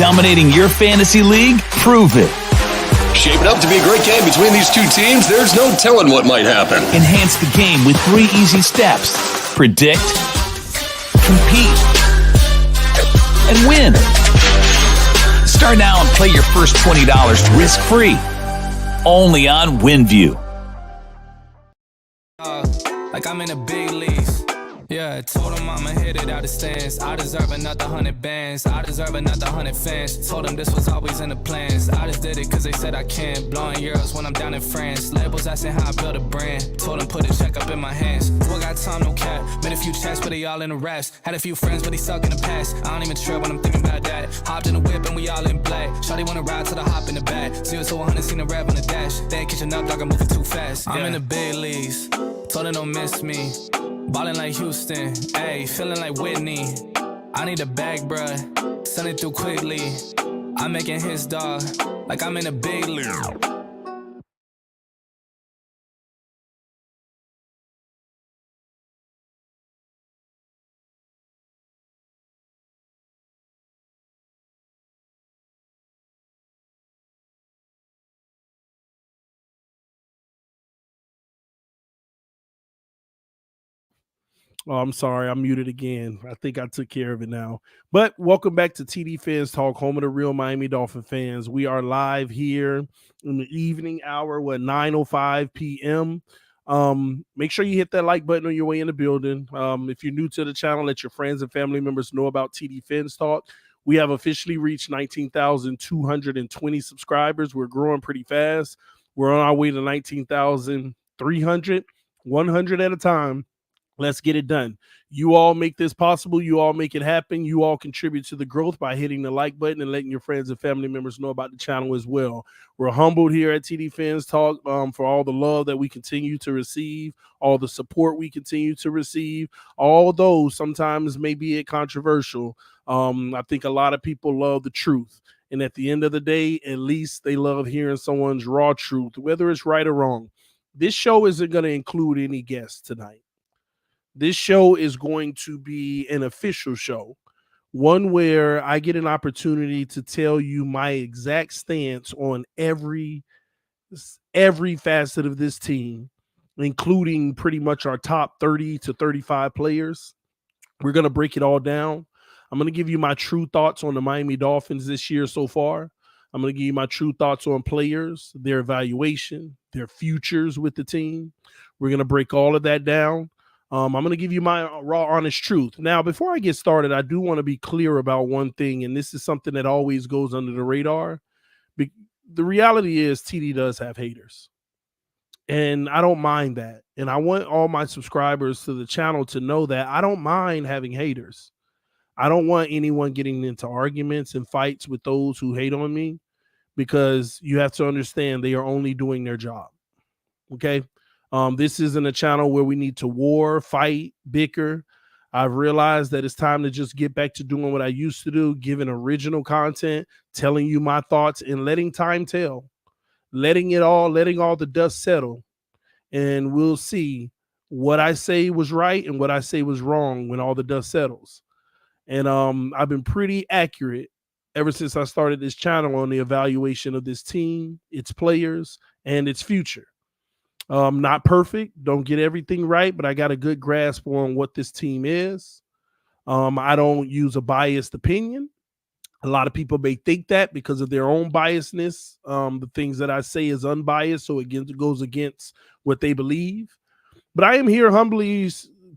Dominating your fantasy league? Prove it. Shaping up to be a great game between these two teams. There's no telling what might happen. Enhance the game with 3 easy steps. Predict, compete, and win. Start now and play your first $20 risk-free. Only on WINVIEW. Like I'm in the big leagues. Yeah, I told him I'ma hit it out of stands. I deserve another 100 bands. I deserve another 100 fans. Told them this was always in the plans. I just did it cause they said I can. Blowing euros when I'm down in France. Labels asking how I build a brand. Told them put a check up in my hands. Do I got time? No cap. Made a few checks but they all in the raps. Had a few friends but they suck in the past. I don't even trip when I'm thinking about that. Hopped in the whip and we all in black. Shawty wanna ride till I hop in the back. 0 to 100 seen a rap on the dash. They ain't catching up, dog, I'm moving too fast. I'm in the big leagues. Told them don't miss me. Ballin' like Houston, ayy, feeling like Whitney. I need a bag, bruh, send it through quickly. I'm making hits, dog, like I'm in a big league. Oh, I'm sorry. I'm muted again. I think I took care of it now. But welcome back to TDPHINSTALK, home of the real Miami Dolphin fans. We are live here in the evening hour, 9:05 p.m. Make sure you hit that like button on your way in the building. If you're new to the channel, let your friends and family members know about TDPHINSTALK. We have officially reached 19,220 subscribers. We're growing pretty fast. We're on our way to 19,300, 100 at a time. Let's get it done. You all make this possible. You all make it happen. You all contribute to the growth by hitting the like button and letting your friends and family members know about the channel as well. We're humbled here at TDPHINSTALK for all the love that we continue to receive, all the support we continue to receive, although sometimes maybe it controversial. I think a lot of people love the truth. And at the end of the day, at least they love hearing someone's raw truth, whether it's right or wrong. This show isn't going to include any guests tonight. This show is going to be an official show, one where I get an opportunity to tell you my exact stance on every facet of this team, including pretty much our top 30 to 35 players. We're going to break it all down. I'm going to give you my true thoughts on the Miami Dolphins this year so far. I'm going to give you my true thoughts on players, their evaluation, their futures with the team. We're going to break all of that down. I'm going to give you my raw, honest truth. Now, before I get started, I do want to be clear about one thing, and this is something that always goes under the radar. The reality is TD does have haters, and I don't mind that. And I want all my subscribers to the channel to know that I don't mind having haters. I don't want anyone getting into arguments and fights with those who hate on me, because you have to understand they are only doing their job, okay? This isn't a channel where we need to war, fight, bicker. I've realized that it's time to just get back to doing what I used to do, giving original content, telling you my thoughts, and letting time tell, letting all the dust settle. And we'll see what I say was right and what I say was wrong when all the dust settles. And I've been pretty accurate ever since I started this channel on the evaluation of this team, its players, and its future. Not perfect, don't get everything right, but I got a good grasp on what this team is. I don't use a biased opinion. A lot of people may think that because of their own biasness. The things that I say is unbiased, so it goes against what they believe. But I am here humbly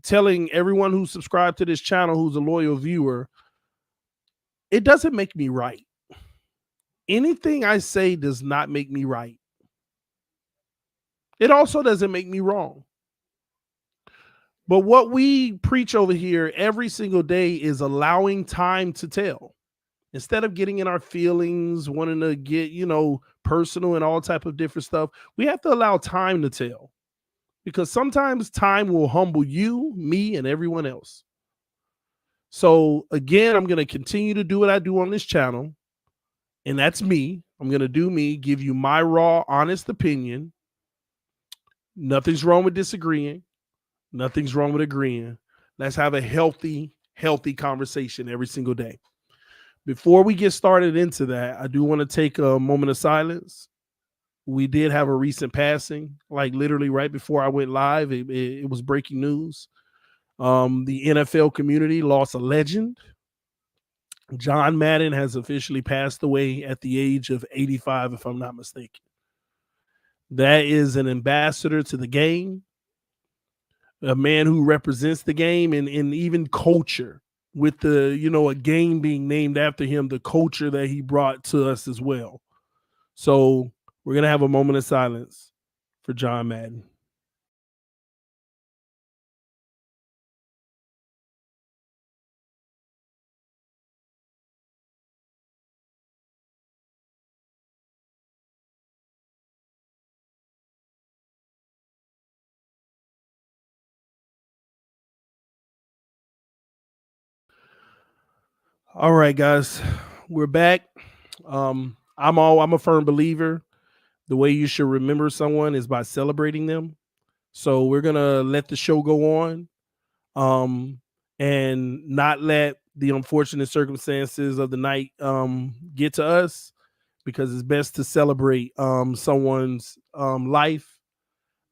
telling everyone who's subscribed to this channel, who's a loyal viewer, it doesn't make me right. Anything I say does not make me right. It also doesn't make me wrong. But what we preach over here every single day is allowing time to tell. Instead of getting in our feelings, wanting to get, personal and all type of different stuff, we have to allow time to tell. Because sometimes time will humble you, me, and everyone else. So again, I'm going to continue to do what I do on this channel. And that's me. I'm going to do me, give you my raw, honest opinion. Nothing's wrong with disagreeing. Nothing's wrong with agreeing. Let's have a healthy conversation every single day. Before we get started into that, I do want to take a moment of silence. We did have a recent passing, like literally right before I went live. It was breaking news. The NFL community lost a legend. John Madden has officially passed away at the age of 85, if I'm not mistaken. That is an ambassador to the game, a man who represents the game and even culture, with the, a game being named after him, the culture that he brought to us as well. So we're going to have a moment of silence for John Madden. All right, guys, we're back. I'm a firm believer. The way you should remember someone is by celebrating them. So we're gonna let the show go on, and not let the unfortunate circumstances of the night get to us, because it's best to celebrate someone's life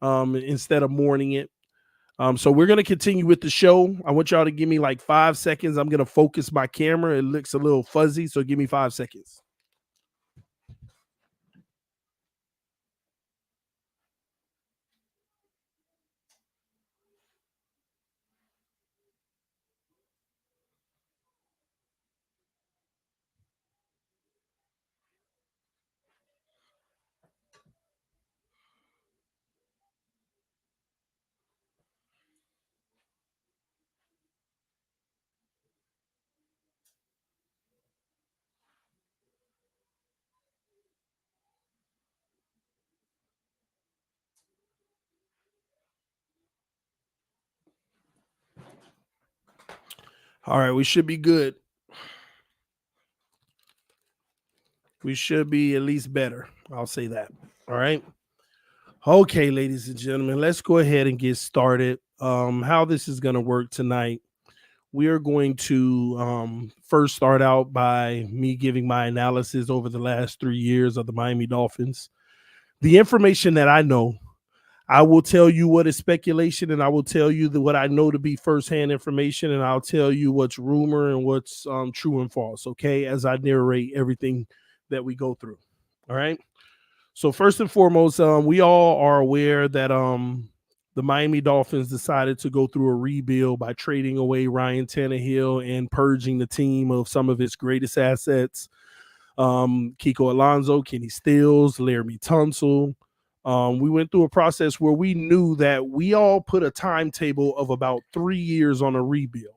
instead of mourning it. So we're gonna continue with the show. I want y'all to give me like 5 seconds. I'm gonna focus my camera. It looks a little fuzzy, so give me 5 seconds. All right, we should be good. We should be at least better. I'll say that. All right. Okay, ladies and gentlemen, let's go ahead and get started. How this is going to work tonight. We are going to first start out by me giving my analysis over the last 3 years of the Miami Dolphins. The information that I know, I will tell you what is speculation, and I will tell you what I know to be firsthand information, and I'll tell you what's rumor and what's true and false, okay, as I narrate everything that we go through. All right. So first and foremost, we all are aware that the Miami Dolphins decided to go through a rebuild by trading away Ryan Tannehill and purging the team of some of its greatest assets. Kiko Alonso, Kenny Stills, Laramie Tunsil. We went through a process where we knew that we all put a timetable of about 3 years on a rebuild.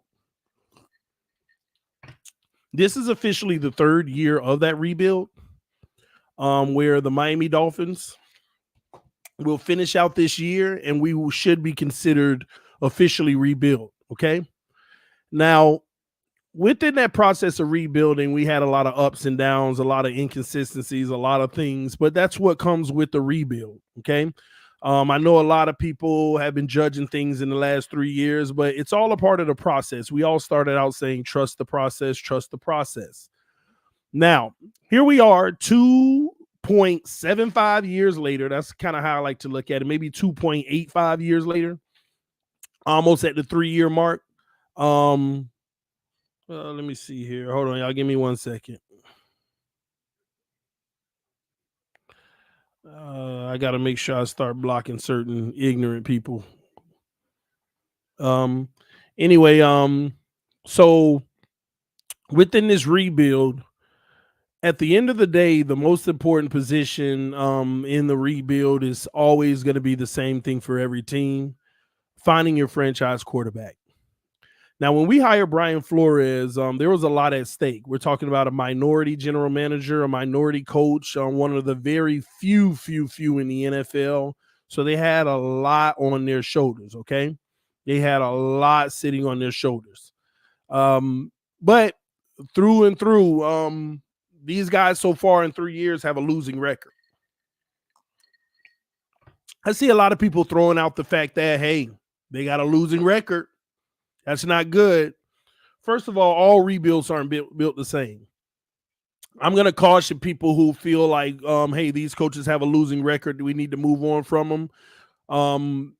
This is officially the 3rd year of that rebuild, where the Miami Dolphins will finish out this year and we should be considered officially rebuilt. Okay. Now, within that process of rebuilding, we had a lot of ups and downs, a lot of inconsistencies, a lot of things, but that's what comes with the rebuild. Okay. I know a lot of people have been judging things in the last 3 years, but it's all a part of the process. We all started out saying, trust the process, trust the process. Now, here we are, 2.75 years later. That's kind of how I like to look at it. Maybe 2.85 years later, almost at the 3-year mark. Let me see here. Hold on, y'all. Give me 1 second. I got to make sure I start blocking certain ignorant people. Anyway, so within this rebuild, at the end of the day, the most important position in the rebuild is always going to be the same thing for every team: finding your franchise quarterback. Now, when we hired Brian Flores, there was a lot at stake. We're talking about a minority general manager, a minority coach, one of the very few in the NFL. So they had a lot on their shoulders, okay? They had a lot sitting on their shoulders. But through and through, these guys so far in 3 years have a losing record. I see a lot of people throwing out the fact that, hey, they got a losing record. That's not good. First of all rebuilds aren't built the same. I'm going to caution people who feel like, hey, these coaches have a losing record. We need to move on from them.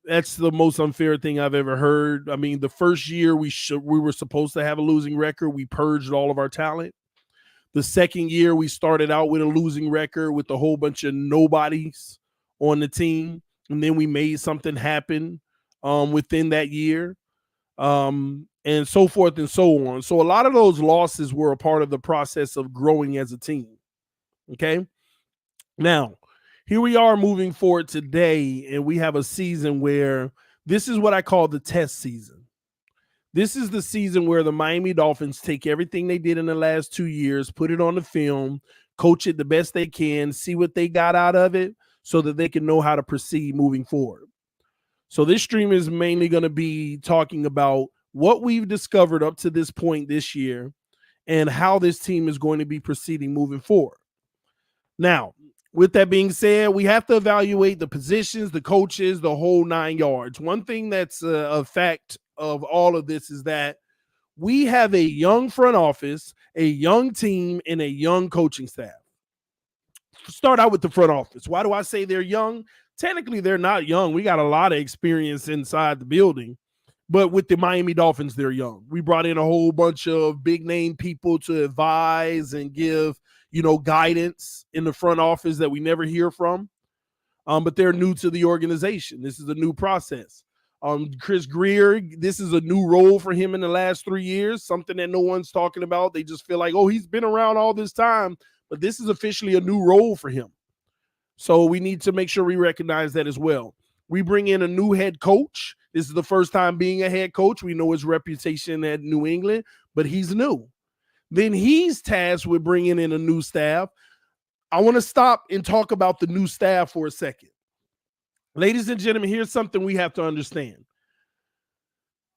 That's the most unfair thing I've ever heard. I mean, the first year we were supposed to have a losing record. We purged all of our talent. The second year we started out with a losing record with a whole bunch of nobodies on the team. And then we made something happen within that year. And so forth and so on. So a lot of those losses were a part of the process of growing as a team. Okay. Now, here we are moving forward today, and we have a season where this is what I call the test season. This is the season where the Miami Dolphins take everything they did in the last 2 years, put it on the film, coach it the best they can, see what they got out of it so that they can know how to proceed moving forward. So this stream is mainly going to be talking about what we've discovered up to this point this year and how this team is going to be proceeding moving forward. Now, with that being said, we have to evaluate the positions, the coaches, the whole 9 yards. One thing that's a fact of all of this is that we have a young front office, a young team, and a young coaching staff. Start out with the front office. Why do I say they're young? Technically, they're not young. We got a lot of experience inside the building. But with the Miami Dolphins, they're young. We brought in a whole bunch of big name people to advise and give, guidance in the front office that we never hear from. But they're new to the organization. This is a new process. Chris Greer, this is a new role for him in the last 3 years, something that no one's talking about. They just feel like, oh, he's been around all this time, but this is officially a new role for him. So we need to make sure we recognize that as well. We bring in a new head coach. This is the first time being a head coach. We know his reputation at New England, but he's new. Then he's tasked with bringing in a new staff. I want to stop and talk about the new staff for a second. Ladies and gentlemen, here's something we have to understand.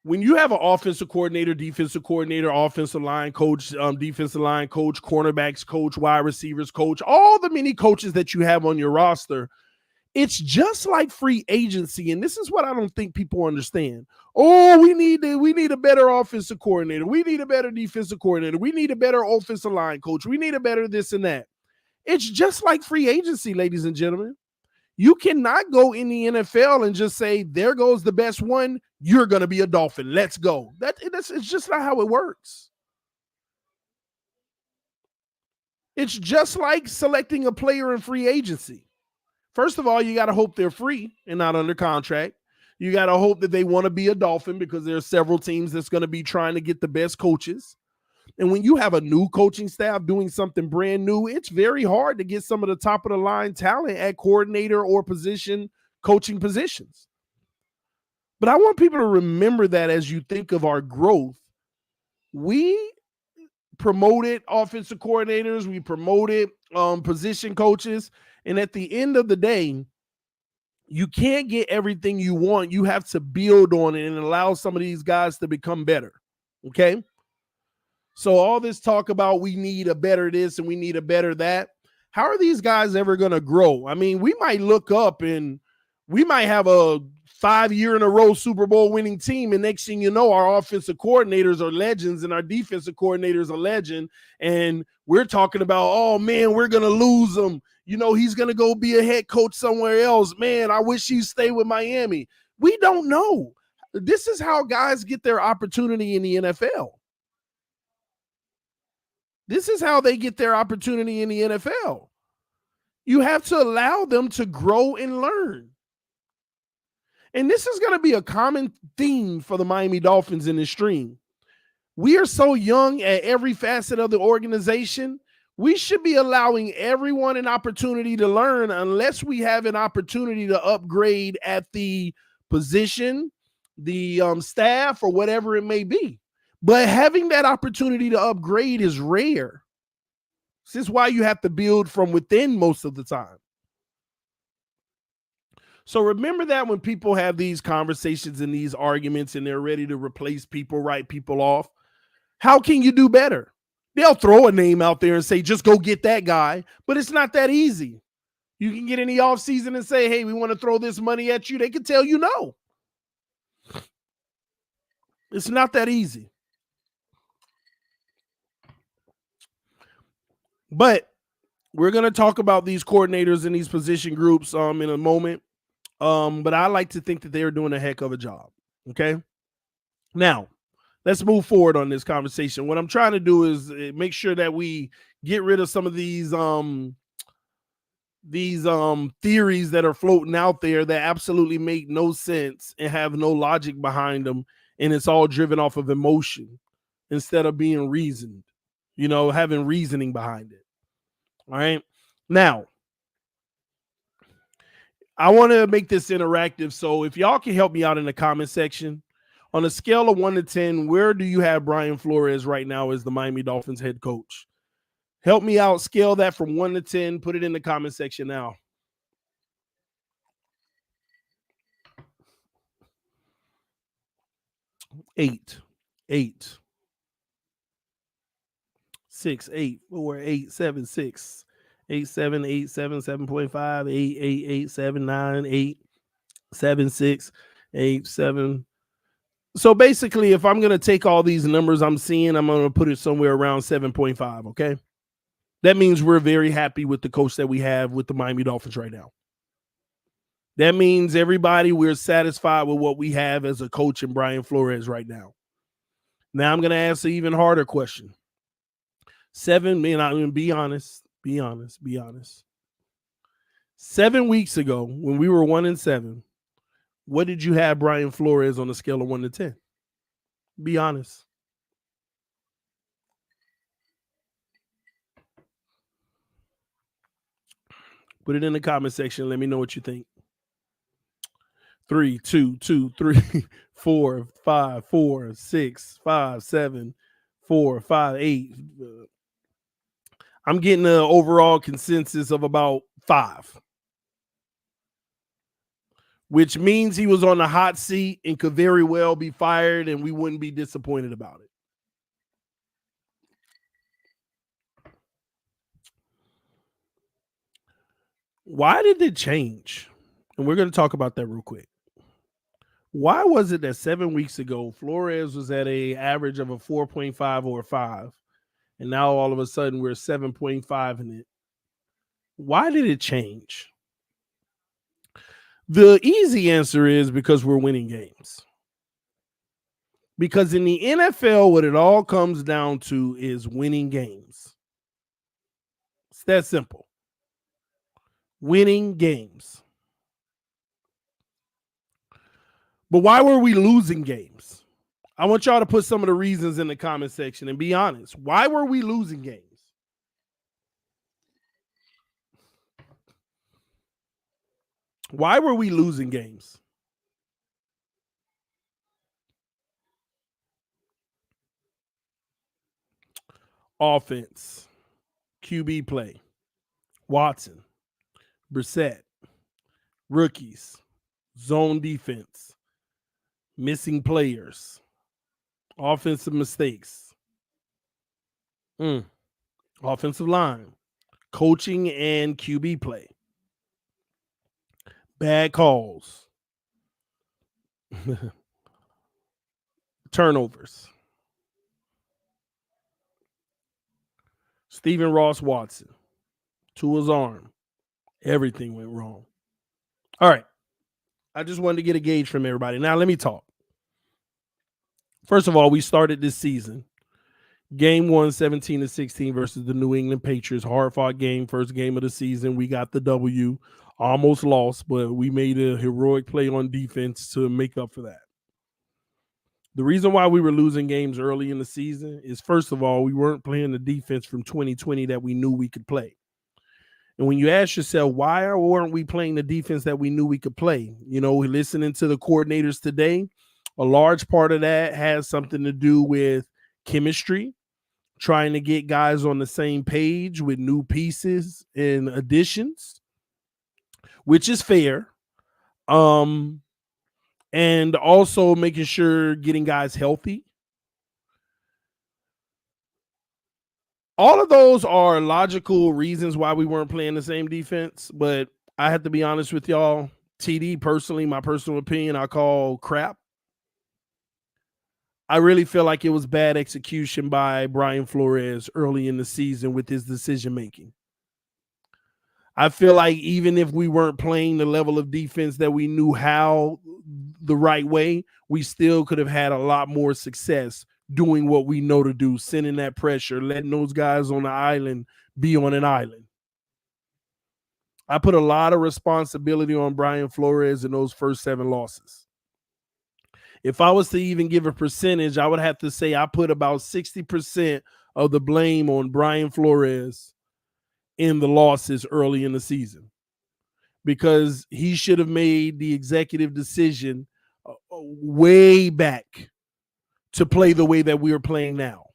When you have an offensive coordinator, defensive coordinator, offensive line coach, defensive line coach, cornerbacks coach, wide receivers coach, all the many coaches that you have on your roster, it's just like free agency. And this is what I don't think people understand. Oh, we need a better offensive coordinator. We need a better defensive coordinator. We need a better offensive line coach. We need a better this and that. It's just like free agency, ladies and gentlemen. You cannot go in the NFL and just say, there goes the best one. You're going to be a Dolphin. Let's go. It's just not how it works. It's just like selecting a player in free agency. First of all, you got to hope they're free and not under contract. You got to hope that they want to be a Dolphin because there are several teams that's going to be trying to get the best coaches. And when you have a new coaching staff doing something brand new, it's very hard to get some of the top of the line talent at coordinator or coaching positions. But I want people to remember that as you think of our growth, we promoted offensive coordinators, we promoted position coaches, and at the end of the day, you can't get everything you want. You have to build on it and allow some of these guys to become better, okay? So all this talk about we need a better this and we need a better that, how are these guys ever going to grow? I mean, we might look up and we might have a 5-year-in-a-row Super Bowl winning team, and next thing you know, our offensive coordinators are legends and our defensive coordinators are legend, and we're talking about, oh, man, we're going to lose him. He's going to go be a head coach somewhere else. Man, I wish he'd stay with Miami. We don't know. This is how guys get their opportunity in the NFL. This is how they get their opportunity in the NFL. You have to allow them to grow and learn. And this is going to be a common theme for the Miami Dolphins in this stream. We are so young at every facet of the organization. We should be allowing everyone an opportunity to learn unless we have an opportunity to upgrade at the position, the staff, or whatever it may be. But having that opportunity to upgrade is rare. This is why you have to build from within most of the time. So remember that when people have these conversations and these arguments and they're ready to replace people, write people off, how can you do better? They'll throw a name out there and say, just go get that guy. But it's not that easy. You can get in the offseason and say, hey, we want to throw this money at you. They can tell you no. It's not that easy. But we're going to talk about these coordinators and these position groups in a moment. But I like to think that they're doing a heck of a job. Okay. Now, let's move forward on this conversation. What I'm trying to do is make sure that we get rid of some of these theories that are floating out there that absolutely make no sense and have no logic behind them, and it's all driven off of emotion instead of being reasoned, having reasoning behind it. All right. Now, I want to make this interactive, so if y'all can help me out in the comment section, on a scale of 1 to 10, where do you have Brian Flores right now as the Miami Dolphins head coach? Help me out. Scale that from 1 to 10. Put it in the comment section now. 8, 8, 6, 8, 4, 8, 7, 6, 8, 7, 8, 7, 7.5, 8, 8, 8, 7, 9, 8, 7, 6, 8, 7. So basically, if I'm going to take all these numbers I'm seeing, I'm going to put it somewhere around 7.5. Okay. That means we're very happy with the coach that we have with the Miami Dolphins right now. That means everybody, we're satisfied with what we have as a coach in Brian Flores right now. Now I'm going to ask an even harder question. 7, man, I'm going to be honest. 7 weeks ago, when we were 1-7, what did you have Brian Flores on a scale of 1 to 10? Be honest. Put it in the comment section. Let me know what you think. 3, 2, 2, 3, 4, 5, 4, 6, 5, 7, 4, 5, 8. I'm getting an overall consensus of about 5, which means he was on the hot seat and could very well be fired, and we wouldn't be disappointed about it. Why did it change? And we're going to talk about that real quick. Why was it that 7 weeks ago, Flores was at an average of a 4.5 or a 5, and now all of a sudden we're 7.5 in it? Why did it change? The easy answer is because we're winning games. Because in the NFL, what it all comes down to is winning games. It's that simple. Winning games. But why were we losing games? I want y'all to put some of the reasons in the comment section and be honest. Why were we losing games? Why were we losing games? Offense, QB play, Watson, Brissett, rookies, zone defense, missing players, offensive mistakes, offensive line, coaching and QB play, bad calls, turnovers, Stephen Ross Watson, Tua's arm, everything went wrong. All right. I just wanted to get a gauge from everybody. Now, let me talk. First of all, we started this season. Game 1, 17-16 versus the New England Patriots. Hard-fought game, first game of the season. We got the W. Almost lost, but we made a heroic play on defense to make up for that. The reason why we were losing games early in the season is, first of all, we weren't playing the defense from 2020 that we knew we could play. And when you ask yourself, why weren't we playing the defense that we knew we could play? Listening to the coordinators today, a large part of that has something to do with chemistry, trying to get guys on the same page with new pieces and additions, which is fair. And also making sure getting guys healthy. All of those are logical reasons why we weren't playing the same defense, but I have to be honest with y'all. TD, personally, my personal opinion, I call crap. I really feel like it was bad execution by Brian Flores early in the season with his decision making. I feel like even if we weren't playing the level of defense that we knew how the right way, we still could have had a lot more success doing what we know to do, sending that pressure, letting those guys on the island be on an island. I put a lot of responsibility on Brian Flores in those first 7 losses. If I was to even give a percentage, I would have to say I put about 60% of the blame on Brian Flores in the losses early in the season, because he should have made the executive decision way back to play the way that we are playing now.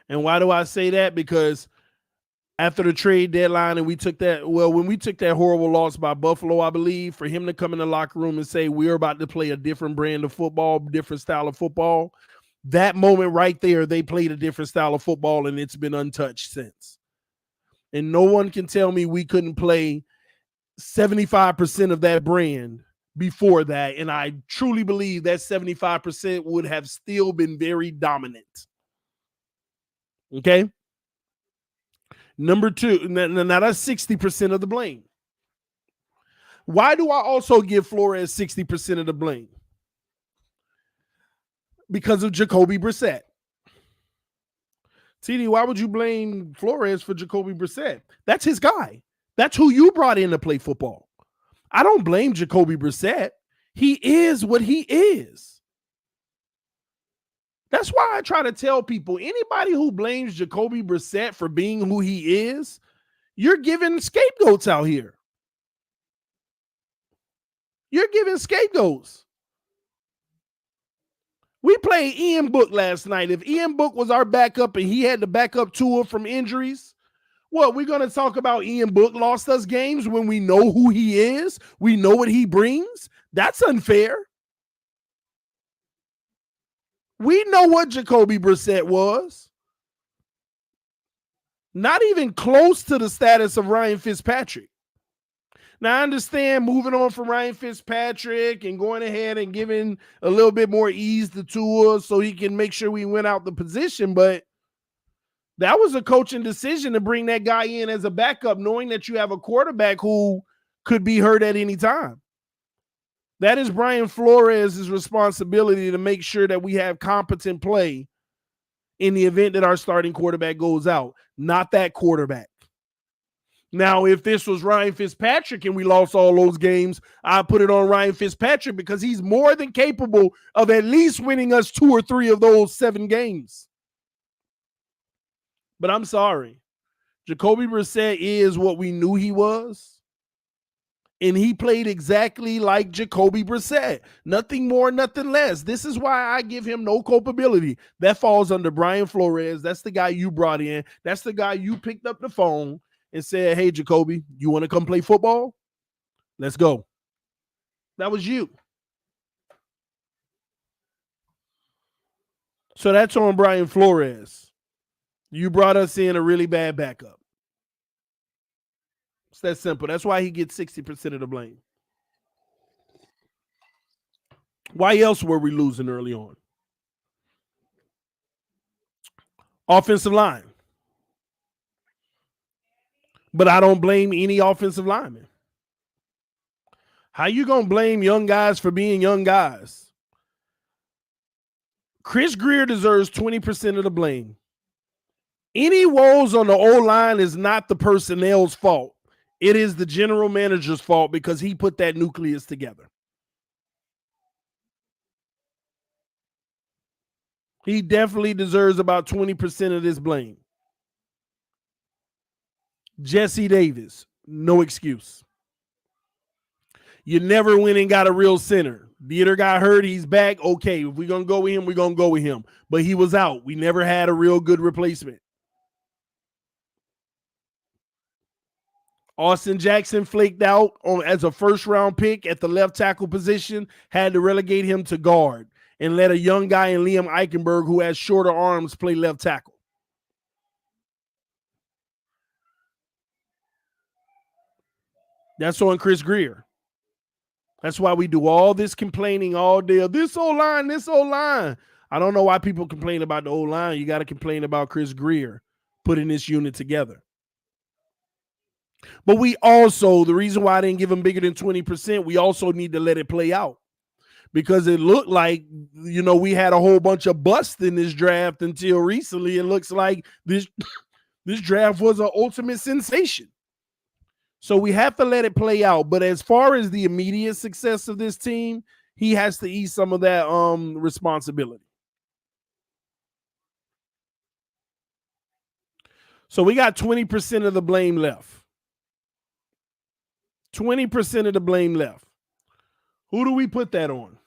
And why do I say that? Because after the trade deadline and when we took that horrible loss by Buffalo, I believe, for him to come in the locker room and say, we're about to play a different brand of football, different style of football, that moment right there, they played a different style of football and it's been untouched since. And no one can tell me we couldn't play 75% of that brand before that. And I truly believe that 75% would have still been very dominant. Okay? Number 2, now that's 60% of the blame. Why do I also give Flores 60% of the blame? Because of Jacoby Brissett. TD, why would you blame Flores for Jacoby Brissett? That's his guy. That's who you brought in to play football. I don't blame Jacoby Brissett. He is what he is. That's why I try to tell people, anybody who blames Jacoby Brissett for being who he is, you're giving scapegoats out here. You're giving scapegoats. We played Ian Book last night. If Ian Book was our backup and he had to back up Tua from injuries, what, we're going to talk about Ian Book lost us games when we know who he is? We know what he brings? That's unfair. We know what Jacoby Brissett was. Not even close to the status of Ryan Fitzpatrick. Now, I understand moving on from Ryan Fitzpatrick and going ahead and giving a little bit more ease to Tua so he can make sure we win out the position, but that was a coaching decision to bring that guy in as a backup, knowing that you have a quarterback who could be hurt at any time. That is Brian Flores' responsibility to make sure that we have competent play in the event that our starting quarterback goes out, not that quarterback. Now, if this was Ryan Fitzpatrick and we lost all those games, I put it on Ryan Fitzpatrick because he's more than capable of at least winning us 2 or 3 of those 7 games. But I'm sorry. Jacoby Brissett is what we knew he was. And he played exactly like Jacoby Brissett. Nothing more, nothing less. This is why I give him no culpability. That falls under Brian Flores. That's the guy you brought in. That's the guy you picked up the phone and said, hey, Jacoby, you want to come play football? Let's go. That was you. So that's on Brian Flores. You brought us in a really bad backup. It's that simple. That's why he gets 60% of the blame. Why else were we losing early on? Offensive line. But I don't blame any offensive lineman. How you going to blame young guys for being young guys? Chris Greer deserves 20% of the blame. Any woes on the O-line is not the personnel's fault. It is the general manager's fault because he put that nucleus together. He definitely deserves about 20% of this blame. Jesse Davis, no excuse. You never went and got a real center. Dieter got hurt, he's back. Okay, if we're going to go with him, we're going to go with him. But he was out. We never had a real good replacement. Austin Jackson flaked out as a first-round pick at the left tackle position, had to relegate him to guard, and let a young guy in Liam Eichenberg, who has shorter arms, play left tackle. That's on Chris Greer. That's why we do all this complaining all day. This O-line, this O-line. I don't know why people complain about the O-line. You got to complain about Chris Greer putting this unit together. But we also, the reason why I didn't give him bigger than 20%, we also need to let it play out. Because it looked like, we had a whole bunch of busts in this draft until recently. It looks like this draft was an ultimate sensation. So we have to let it play out. But as far as the immediate success of this team, he has to eat some of that responsibility. So we got 20% of the blame left. 20% of the blame left. Who do we put that on?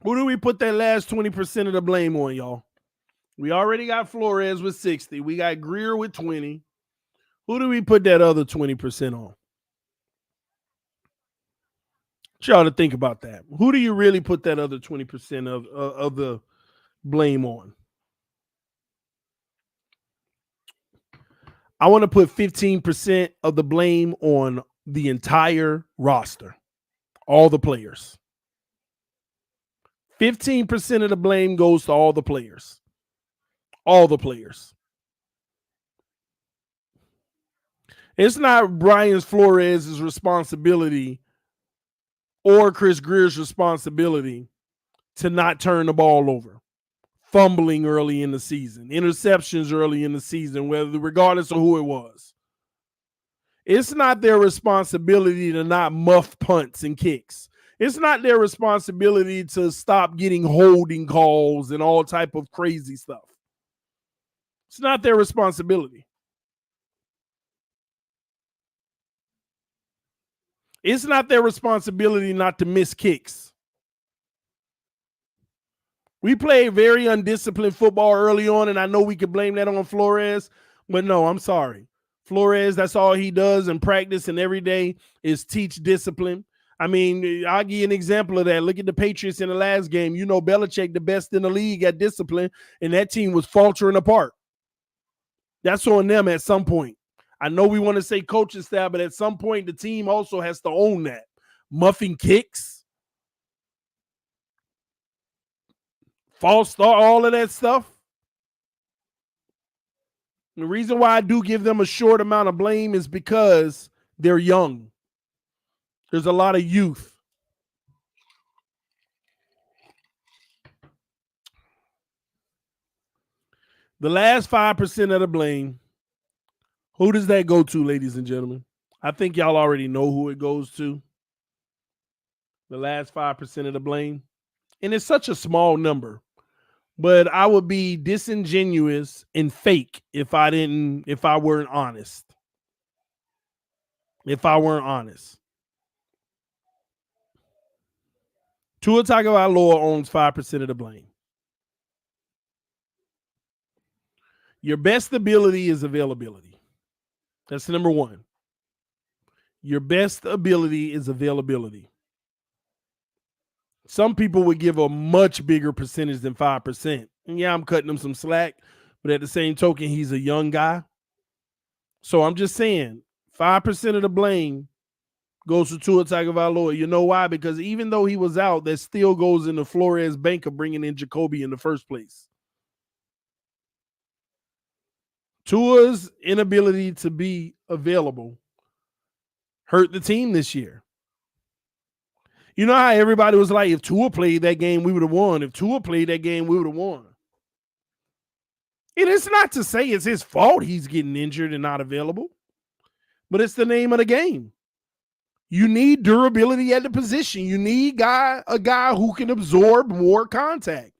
Who do we put that last 20% of the blame on, y'all? We already got Flores with 60. We got Greer with 20. Who do we put that other 20% on? Y'all to think about that. Who do you really put that other 20% of the blame on? I want to put 15% of the blame on the entire roster, all the players. 15% of the blame goes to all the players. All the players. It's not Brian Flores' responsibility or Chris Greer's responsibility to not turn the ball over. Fumbling early in the season, interceptions early in the season, regardless of who it was. It's not their responsibility to not muff punts and kicks. It's not their responsibility to stop getting holding calls and all type of crazy stuff. It's not their responsibility. It's not their responsibility not to miss kicks. We played very undisciplined football early on, and I know we could blame that on Flores, but no, I'm sorry. Flores, that's all he does in practice and every day is teach discipline. I mean, I'll give you an example of that. Look at the Patriots in the last game. Belichick, the best in the league at discipline, and that team was faltering apart. That's on them at some point. I know we want to say coaching staff, but at some point, the team also has to own that. Muffing kicks, false start, all of that stuff. The reason why I do give them a short amount of blame is because they're young. There's a lot of youth. The last 5% of the blame, who does that go to, ladies and gentlemen? I think y'all already know who it goes to. The last 5% of the blame. And it's such a small number. But I would be disingenuous and fake if I weren't honest. If I weren't honest. Tua Tagovailoa owns 5% of the blame. Your best ability is availability. That's number one. Your best ability is availability. Some people would give a much bigger percentage than 5%. And yeah, I'm cutting him some slack, but at the same token, he's a young guy. So I'm just saying, 5% of the blame goes to Tua Tagovailoa. You know why? Because even though he was out, that still goes in the Flores bank of bringing in Jacoby in the first place. Tua's inability to be available hurt the team this year. You know how everybody was like, if Tua played that game, we would have won. If Tua played that game, we would have won. And it's not to say it's his fault he's getting injured and not available, but it's the name of the game. You need durability at the position. You need a guy who can absorb more contact.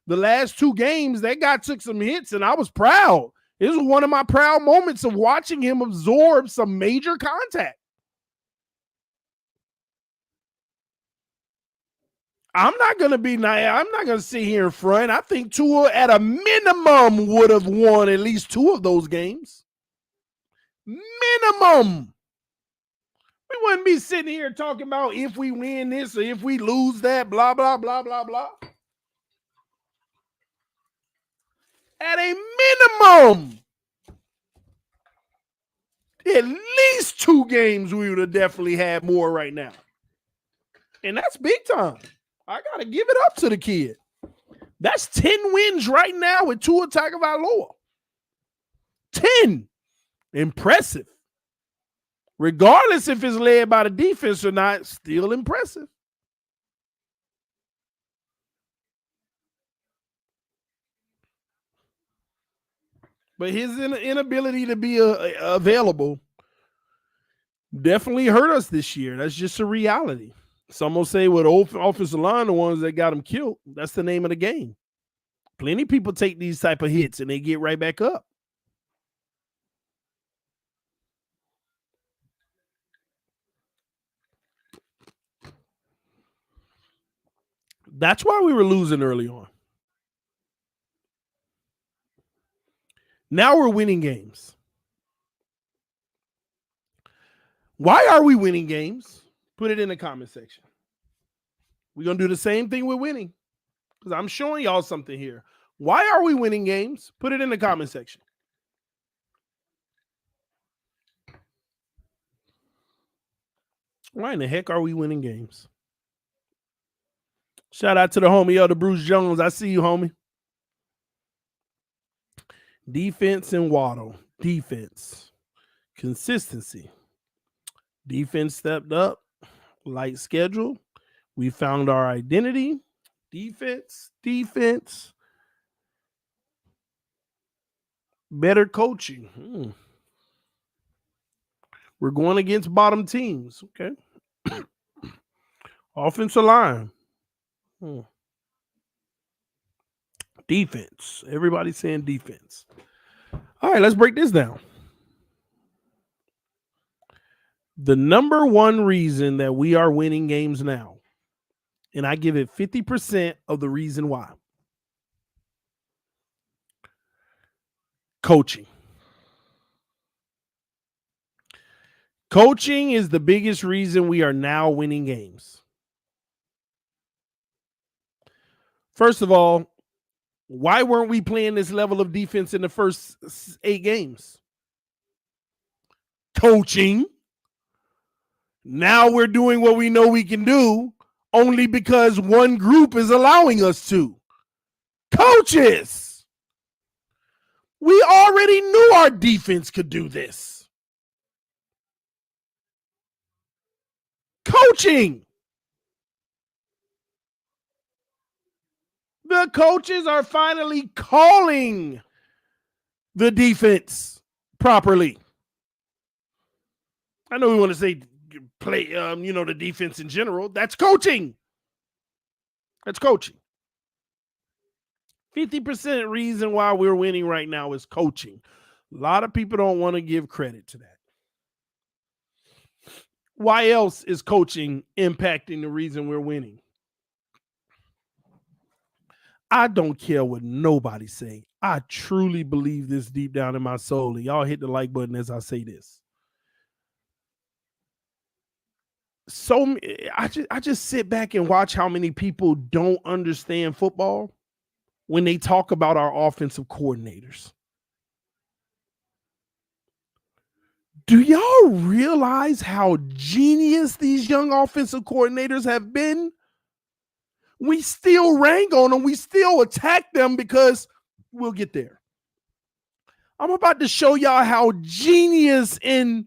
The last two games, that guy took some hits, and I was proud. It was one of my proud moments of watching him absorb some major contact. I'm not going to be naive. I'm not going to sit here in front. I think Tua at a minimum would have won at least two of those games. Minimum. We wouldn't be sitting here talking about if we win this or if we lose that, blah, blah, blah, blah, blah. At a minimum, at least 2 games, we would have definitely had more right now. And that's big time. I got to give it up to the kid. That's 10 wins right now with Tua Tagovailoa. 10. Impressive. Regardless if it's led by the defense or not, still impressive. But his inability to be available definitely hurt us this year. That's just a reality. Some will say, well, the offensive line, the ones that got him killed, that's the name of the game. Plenty of people take these type of hits and they get right back up. That's why we were losing early on. Now we're winning games. Why are we winning games? Put it in the comment section. We're going to do the same thing with winning because I'm showing y'all something here. Why are we winning games? Put it in the comment section. Why in the heck are we winning games? Shout out to the homie, Elder Bruce Jones. I see you, homie. Defense and Waddle. Defense. Consistency. Defense stepped up. Light schedule. We found our identity. Defense. Better coaching. We're going against bottom teams. Okay. Offensive line. Defense. Everybody's saying defense. All right, let's break this down. The number one reason that we are winning games now, and I give it 50% of the reason why. Coaching. Coaching is the biggest reason we are now winning games. First of all, why weren't we playing this level of defense in the first 8 games? Coaching. Now we're doing what we know we can do only because one group is allowing us to. Coaches. We already knew our defense could do this. Coaching. The coaches are finally calling the defense properly. I know we want to say play, the defense in general. That's coaching. That's coaching. 50% reason why we're winning right now is coaching. A lot of people don't want to give credit to that. Why else is coaching impacting the reason we're winning? I don't care what nobody say. I truly believe this deep down in my soul. And y'all hit the like button as I say this. So I just sit back and watch how many people don't understand football when they talk about our offensive coordinators. Do y'all realize how genius these young offensive coordinators have been? We still rank on them. We still attack them because we'll get there. I'm about to show y'all how genius and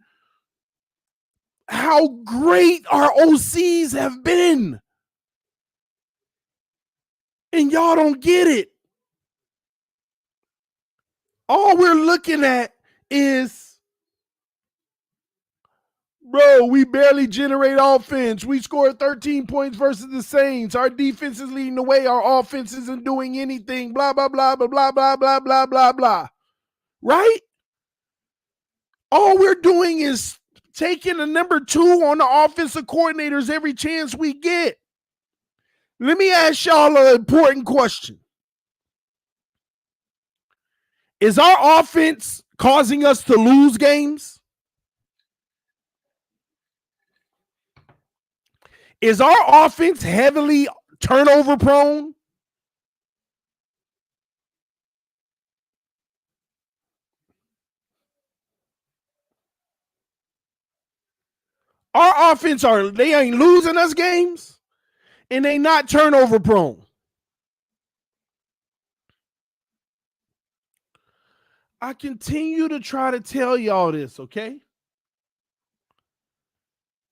how great our OCs have been. And y'all don't get it. All we're looking at is, bro, we barely generate offense. We scored 13 points versus the Saints. Our defense is leading the way. Our offense isn't doing anything. Blah, blah, blah, blah, blah, blah, blah, blah, blah, blah. Right? All we're doing is taking the number 2 on the offensive coordinators every chance we get. Let me ask y'all an important question. Is our offense causing us to lose games? Is our offense heavily turnover prone? Our offense they ain't losing us games, and they not turnover prone. I continue to try to tell y'all this, okay?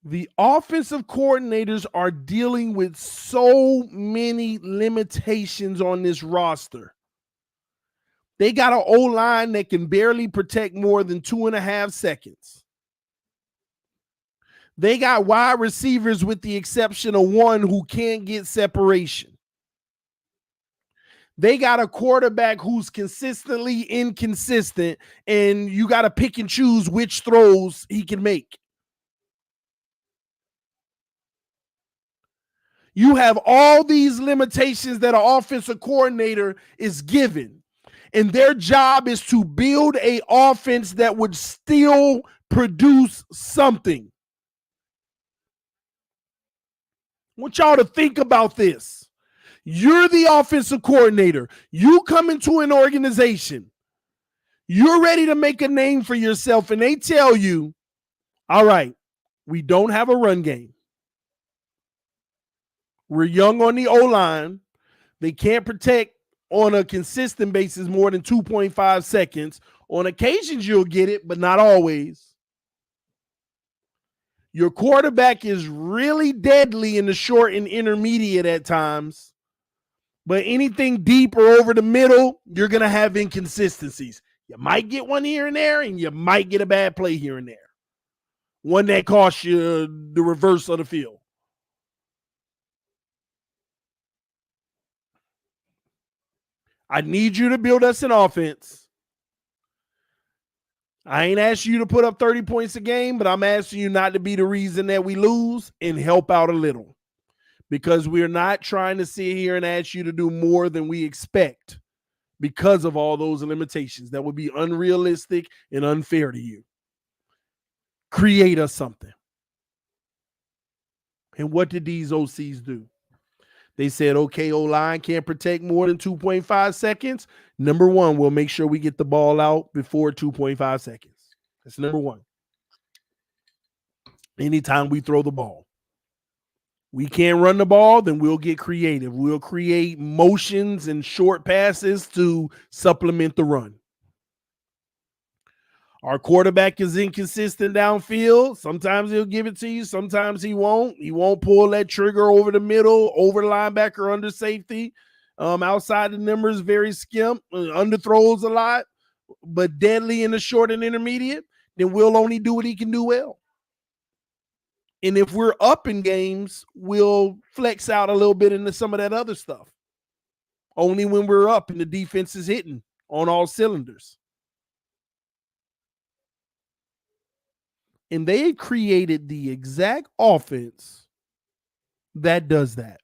The offensive coordinators are dealing with so many limitations on this roster. They got an O-line that can barely protect more than 2.5 seconds. They got wide receivers with the exception of one who can't get separation. They got a quarterback who's consistently inconsistent, and you got to pick and choose which throws he can make. You have all these limitations that an offensive coordinator is given, and their job is to build an offense that would still produce something. I want y'all to think about this. You're the offensive coordinator. You come into an organization. You're ready to make a name for yourself, and they tell you, all right, we don't have a run game. We're young on the O-line. They can't protect on a consistent basis more than 2.5 seconds. On occasions, you'll get it, but not always. Your quarterback is really deadly in the short and intermediate at times. But anything deep or over the middle, you're going to have inconsistencies. You might get one here and there, and you might get a bad play here and there. One that costs you the reverse of the field. I need you to build us an offense. I ain't asking you to put up 30 points a game, but I'm asking you not to be the reason that we lose and help out a little. Because we're not trying to sit here and ask you to do more than we expect because of all those limitations. That would be unrealistic and unfair to you. Create us something. And what did these OCs do? They said, okay, O-line can't protect more than 2.5 seconds. Number one, we'll make sure we get the ball out before 2.5 seconds. That's number one. Anytime we throw the ball. We can't run the ball, then we'll get creative. We'll create motions and short passes to supplement the run. Our quarterback is inconsistent downfield. Sometimes he'll give it to you. Sometimes he won't. He won't pull that trigger over the middle, over the linebacker, under safety. Outside the numbers, very skimp. Underthrows a lot, but deadly in the short and intermediate. Then we'll only do what he can do well. And if we're up in games, we'll flex out a little bit into some of that other stuff. Only when we're up and the defense is hitting on all cylinders. And they created the exact offense that does that.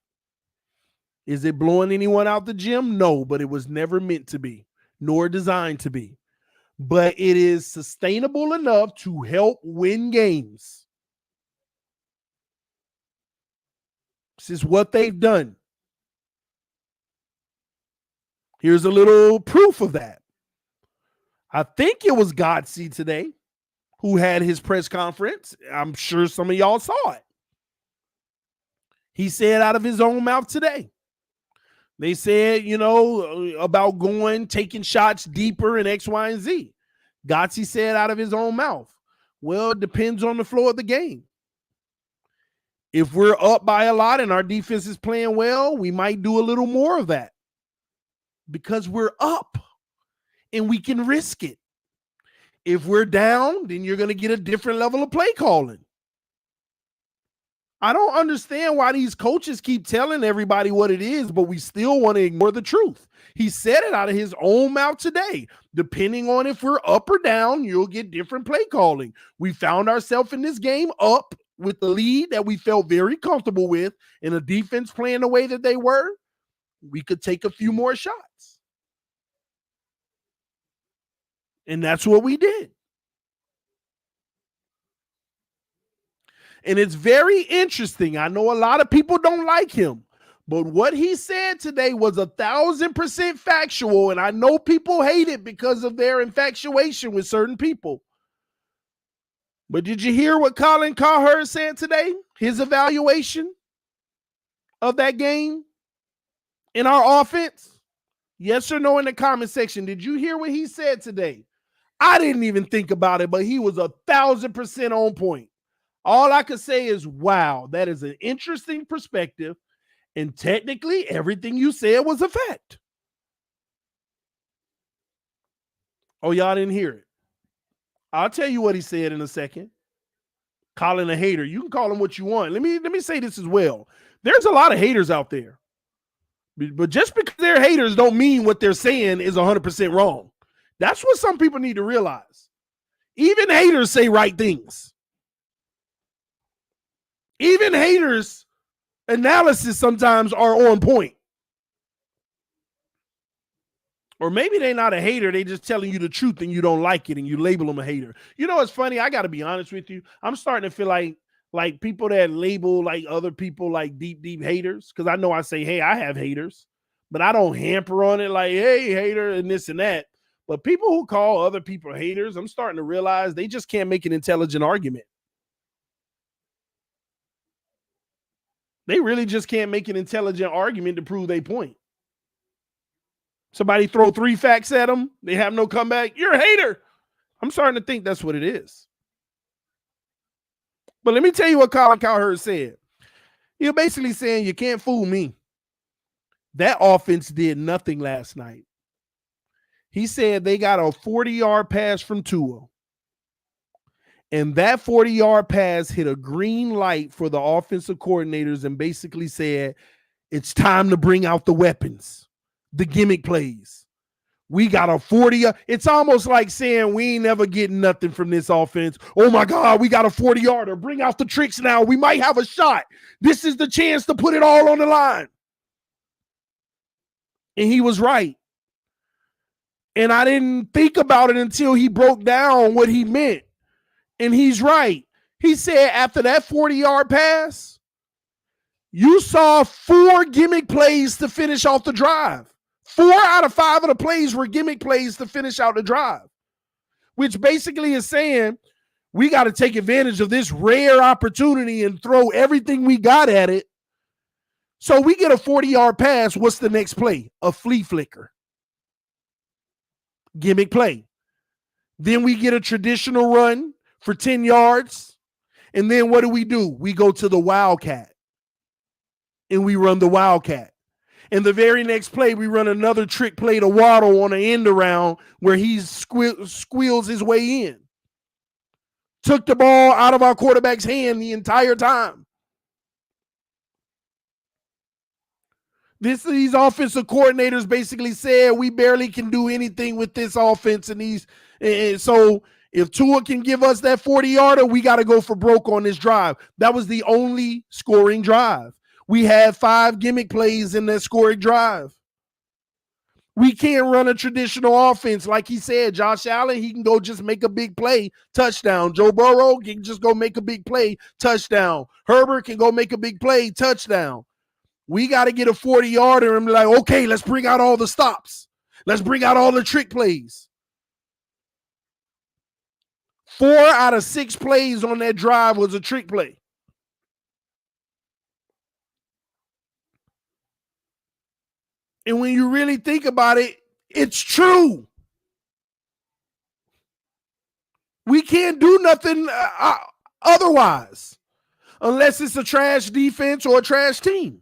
Is it blowing anyone out the gym? No, but it was never meant to be, nor designed to be. But it is sustainable enough to help win games. This is what they've done. Here's a little proof of that. I think it was Godsey today who had his press conference. I'm sure some of y'all saw it. He said out of his own mouth today. They said, about taking shots deeper in X, Y, and Z. Godsey said out of his own mouth, well, it depends on the flow of the game. If we're up by a lot and our defense is playing well, we might do a little more of that because we're up and we can risk it. If we're down, then you're going to get a different level of play calling. I don't understand why these coaches keep telling everybody what it is, but we still want to ignore the truth. He said it out of his own mouth today. Depending on if we're up or down, you'll get different play calling. We found ourselves in this game up with the lead that we felt very comfortable with and a defense playing the way that they were. We could take a few more shots. And that's what we did. And it's very interesting. I know a lot of people don't like him, but what he said today was 1,000% factual. And I know people hate it because of their infatuation with certain people. But did you hear what Colin Cowherd said today? His evaluation of that game in our offense? Yes or no in the comment section. Did you hear what he said today? I didn't even think about it, but he was 1,000% on point. All I could say is, wow, that is an interesting perspective. And technically, everything you said was a fact. Oh, y'all didn't hear it. I'll tell you what he said in a second. Calling a hater. You can call him what you want. Let me say this as well. There's a lot of haters out there. But just because they're haters don't mean what they're saying is 100% wrong. That's what some people need to realize. Even haters say right things. Even haters' analysis sometimes are on point. Or maybe they're not a hater. They just telling you the truth and you don't like it and you label them a hater. You know what's funny? I got to be honest with you. I'm starting to feel like people that label like other people like deep haters. Because I know I say, hey, I have haters. But I don't hamper on it like, hey, hater and this and that. But people who call other people haters, I'm starting to realize they just can't make an intelligent argument. They really just can't make an intelligent argument to prove their point. Somebody throw 3 facts at them, they have no comeback. You're a hater. I'm starting to think that's what it is. But let me tell you what Colin Cowherd said. You're basically saying you can't fool me. That offense did nothing last night. He said they got a 40-yard pass from Tua. And that 40-yard pass hit a green light for the offensive coordinators and basically said, it's time to bring out the weapons, the gimmick plays. We got a 40. It's almost like saying we ain't never getting nothing from this offense. Oh, my God, we got a 40-yarder. Bring out the tricks now. We might have a shot. This is the chance to put it all on the line. And he was right. And I didn't think about it until he broke down what he meant. And he's right. He said after that 40-yard pass, you saw 4 gimmick plays to finish off the drive. 4 out of 5 of the plays were gimmick plays to finish out the drive, which basically is saying we got to take advantage of this rare opportunity and throw everything we got at it. So we get a 40-yard pass. What's the next play? A flea flicker. Gimmick play. Then we get a traditional run for 10 yards. And then what do? We go to the Wildcat. And we run the Wildcat. And the very next play, we run another trick play to Waddle on an end around where he squeals his way in. Took the ball out of our quarterback's hand the entire time. These offensive coordinators basically said we barely can do anything with this offense. And so if Tua can give us that 40-yarder, we got to go for broke on this drive. That was the only scoring drive. We had 5 gimmick plays in that scoring drive. We can't run a traditional offense. Like he said, Josh Allen, he can go just make a big play, touchdown. Joe Burrow can just go make a big play, touchdown. Herbert can go make a big play, touchdown. We got to get a 40-yarder and be like, okay, let's bring out all the stops. Let's bring out all the trick plays. 4 out of 6 plays on that drive was a trick play. And when you really think about it, it's true. We can't do nothing otherwise unless it's a trash defense or a trash team.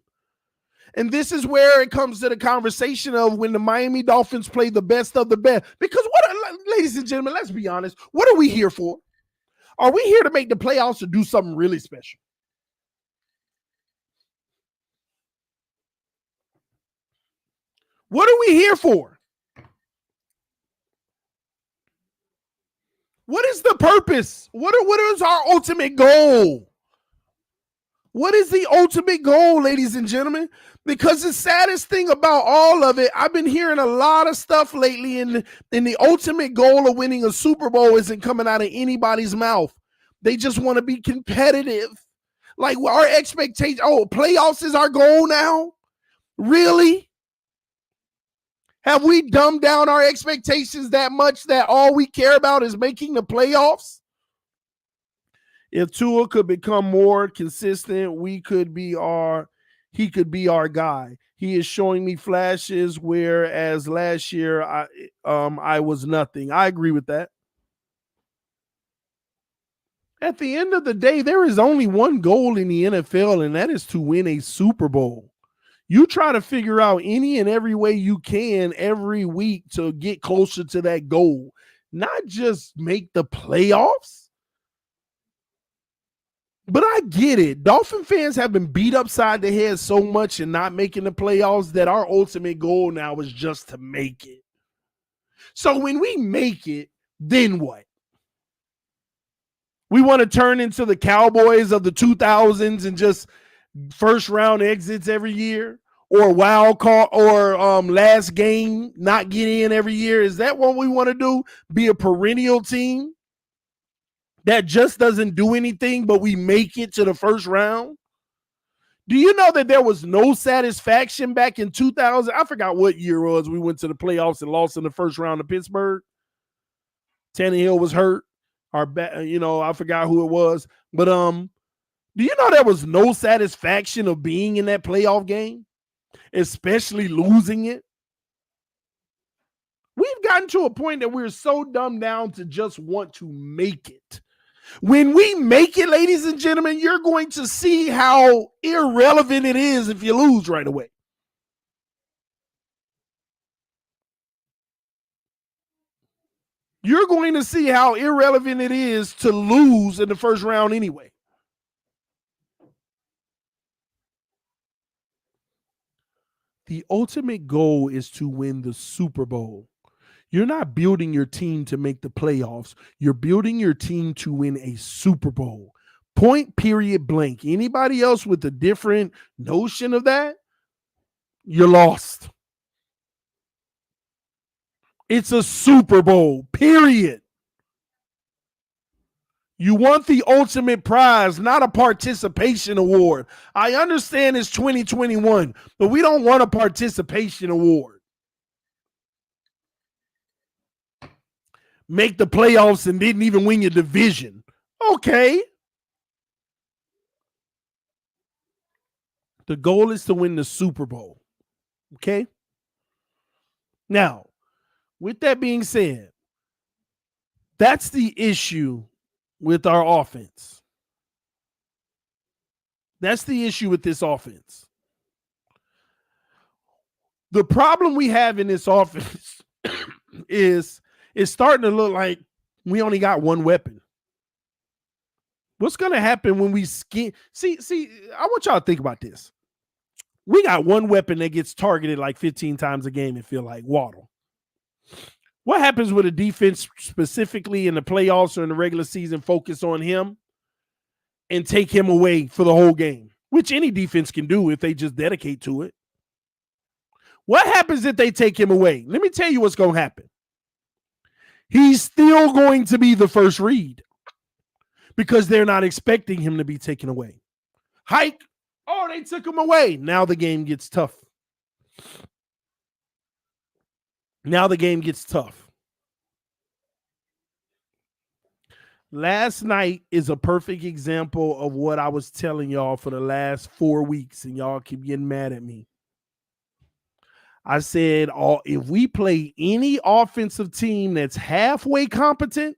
And this is where it comes to the conversation of when the Miami Dolphins play the best of the best. Because ladies and gentlemen, let's be honest. What are we here for? Are we here to make the playoffs or do something really special? What are we here for? What is the purpose? What is our ultimate goal? What is the ultimate goal, ladies and gentlemen? Because the saddest thing about all of it, I've been hearing a lot of stuff lately, and the ultimate goal of winning a Super Bowl isn't coming out of anybody's mouth. They just want to be competitive. Like our expectation, playoffs is our goal now? Really? Have we dumbed down our expectations that much that all we care about is making the playoffs? If Tua could become more consistent, he could be our guy. He is showing me flashes, whereas last year I was nothing. I agree with that. At the end of the day, there is only one goal in the NFL, and that is to win a Super Bowl. You try to figure out any and every way you can every week to get closer to that goal, not just make the playoffs. But I get it. Dolphin fans have been beat upside the head so much in not making the playoffs that our ultimate goal now is just to make it. So when we make it, then what? We want to turn into the Cowboys of the 2000s and just first round exits every year, or wild card, or last game not get in every year. Is that what we want to do? Be a perennial team that just doesn't do anything, but we make it to the first round? Do you know that there was no satisfaction back in 2000? I forgot what year it was. We went to the playoffs and lost in the first round to Pittsburgh. Tannehill was hurt. I forgot who it was. But do you know there was no satisfaction of being in that playoff game, especially losing it? We've gotten to a point that we're so dumbed down to just want to make it. When we make it, ladies and gentlemen, you're going to see how irrelevant it is if you lose right away. You're going to see how irrelevant it is to lose in the first round anyway. The ultimate goal is to win the Super Bowl. You're not building your team to make the playoffs. You're building your team to win a Super Bowl. Point, period, blank. Anybody else with a different notion of that, you're lost. It's a Super Bowl, period. You want the ultimate prize, not a participation award. I understand it's 2021, but we don't want a participation award. Make the playoffs and didn't even win your division. Okay. The goal is to win the Super Bowl. Okay. Now, with that being said, that's the issue with our offense. That's the issue with this offense. The problem we have in this offense is it's starting to look like we only got one weapon. What's going to happen when we See, I want y'all to think about this. We got one weapon that gets targeted like 15 times a game and feel like Waddle. What happens with a defense specifically in the playoffs or in the regular season focus on him and take him away for the whole game, which any defense can do if they just dedicate to it? What happens if they take him away? Let me tell you what's going to happen. He's still going to be the first read because they're not expecting him to be taken away. Hike. Oh, they took him away. Now the game gets tough. Last night is a perfect example of what I was telling y'all for the last 4 weeks, and y'all keep getting mad at me. I said, if we play any offensive team that's halfway competent,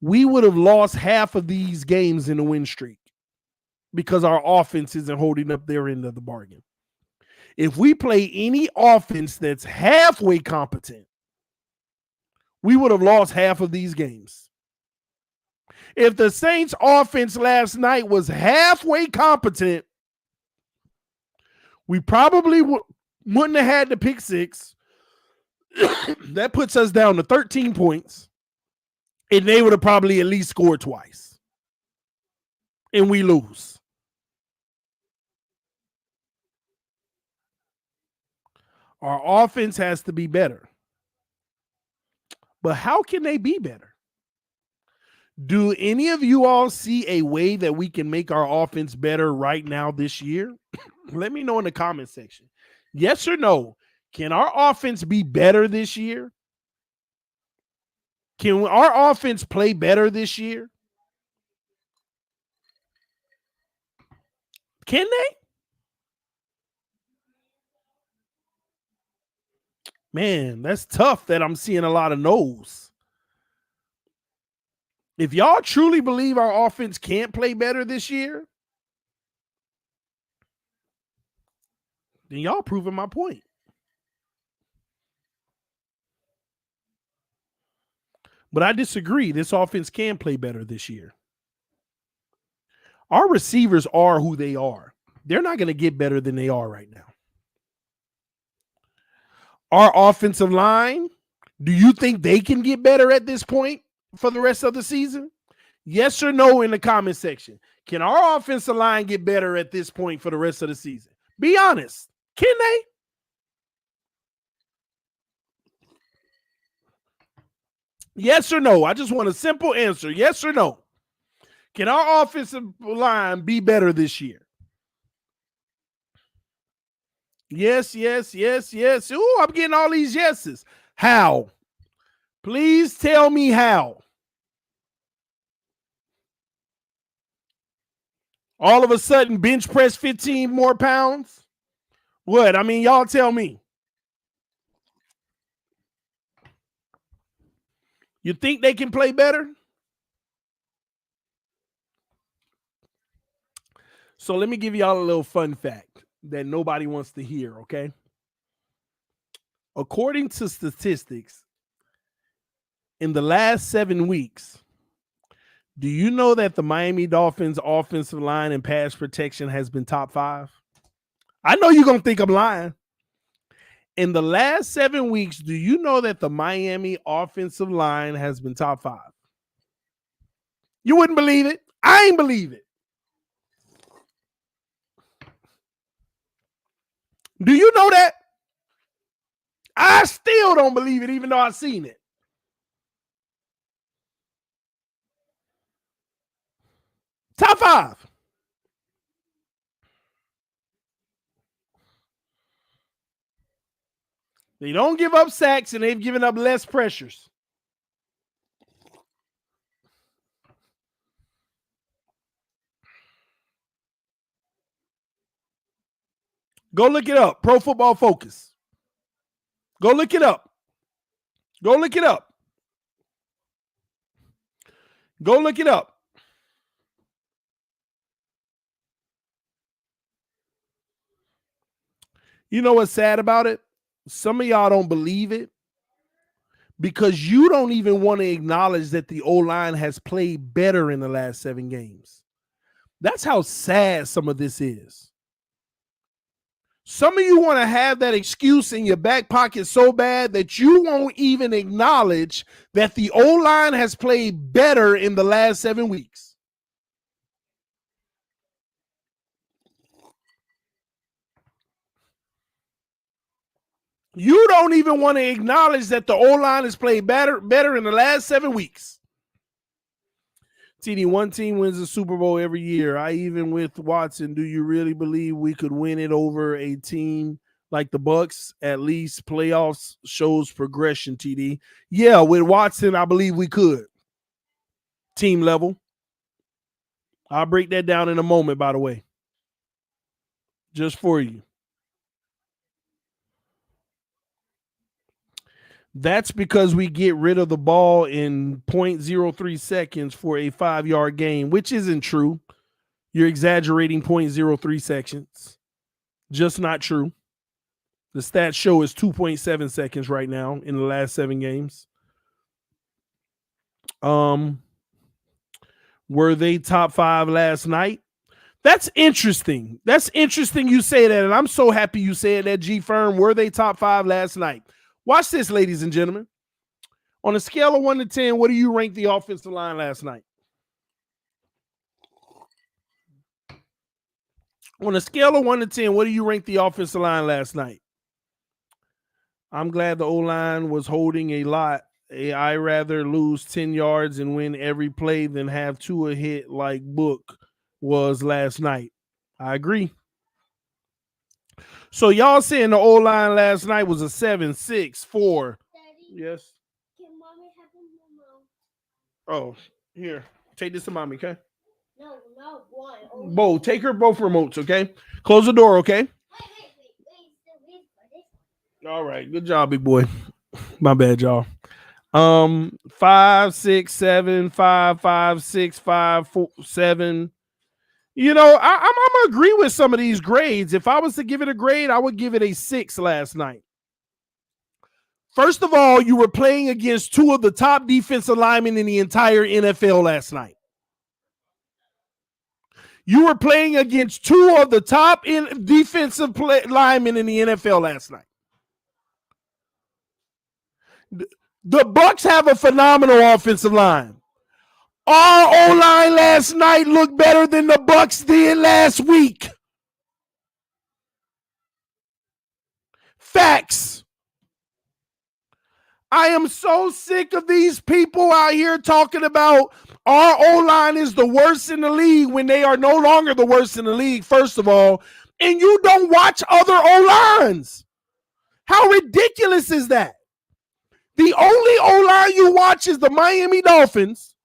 we would have lost half of these games in the win streak because our offense isn't holding up their end of the bargain. If we play any offense that's halfway competent, we would have lost half of these games. If the Saints offense last night was halfway competent, we probably wouldn't have had the pick six. That puts us down to 13 points, and they would have probably at least scored twice. And we lose. Our offense has to be better. But how can they be better? Do any of you all see a way that we can make our offense better right now this year? Let me know in the comment section. Yes or no? Can our offense be better this year? Can our offense play better this year? Can they? Man, that's tough that I'm seeing a lot of no's. If y'all truly believe our offense can't play better this year, then y'all proving my point. But I disagree. This offense can play better this year. Our receivers are who they are. They're not going to get better than they are right now. Our offensive line, do you think they can get better at this point for the rest of the season? Yes or no in the comment section. Can our offensive line get better at this point for the rest of the season? Be honest. Can they? Yes or no? I just want a simple answer. Yes or no? Can our offensive line be better this year? Yes, yes, yes, yes. Ooh, I'm getting all these yeses. How? Please tell me how. All of a sudden, bench press 15 more pounds? What? I mean, y'all tell me. You think they can play better? So let me give y'all a little fun fact that nobody wants to hear, okay? According to statistics, in the last 7 weeks, do you know that the Miami Dolphins offensive line and pass protection has been top 5? I know you're going to think I'm lying. In the last 7 weeks, do you know that the Miami offensive line has been top 5? You wouldn't believe it. I ain't believe it. Do you know that? I still don't believe it, even though I've seen it. Top 5. They don't give up sacks, and they've given up less pressures. Go look it up. Pro Football Focus. Go look it up. Go look it up. Go look it up. You know what's sad about it? Some of y'all don't believe it because you don't even want to acknowledge that the O-line has played better in the last 7 games. That's how sad some of this is. Some of you want to have that excuse in your back pocket so bad that you won't even acknowledge that the O-line has played better in the last 7 weeks. You don't even want to acknowledge that the O-line has played better in the last 7 weeks. TD, one team wins the Super Bowl every year. I even with Watson, do you really believe we could win it over a team like the Bucs? At least playoffs shows progression, TD. Yeah, with Watson, I believe we could. Team level. I'll break that down in a moment, by the way. Just for you. That's because we get rid of the ball in 0.03 seconds for a 5-yard gain, which isn't true. You're exaggerating 0.03 seconds. Just not true. The stats show is 2.7 seconds right now in the last 7 games. Were they top 5 last night? That's interesting. That's interesting you say that, and I'm so happy you said that, G Firm. Were they top 5 last night? Watch this, ladies and gentlemen. On a scale of 1 to 10, what do you rank the offensive line last night? On a scale of 1 to 10, what do you rank the offensive line last night? I'm glad the O-line was holding a lot. I rather lose 10 yards and win every play than have Tua hit like Book was last night. I agree. So y'all saying the O-line last night was a 7, 6, 4. Daddy, yes. Can mommy have a memo? Oh, here. Take this to mommy, okay? No, Bo, take her both remotes, okay? Close the door, okay? All right, good job, big boy. My bad, y'all. 5, 6, 7, 5, 5, 6, 5, 4, 7. You know, I'm gonna agree with some of these grades. If I was to give it a grade, I would give it a 6 last night. First of all, you were playing against two of the top defensive linemen in the entire NFL last night. You were playing against two of the top defensive linemen in the NFL last night. The Bucs have a phenomenal offensive line. Our O-line last night looked better than the Bucs did last week. Facts. I am so sick of these people out here talking about our O-line is the worst in the league when they are no longer the worst in the league, first of all, and you don't watch other O-lines. How ridiculous is that? The only O-line you watch is the Miami Dolphins,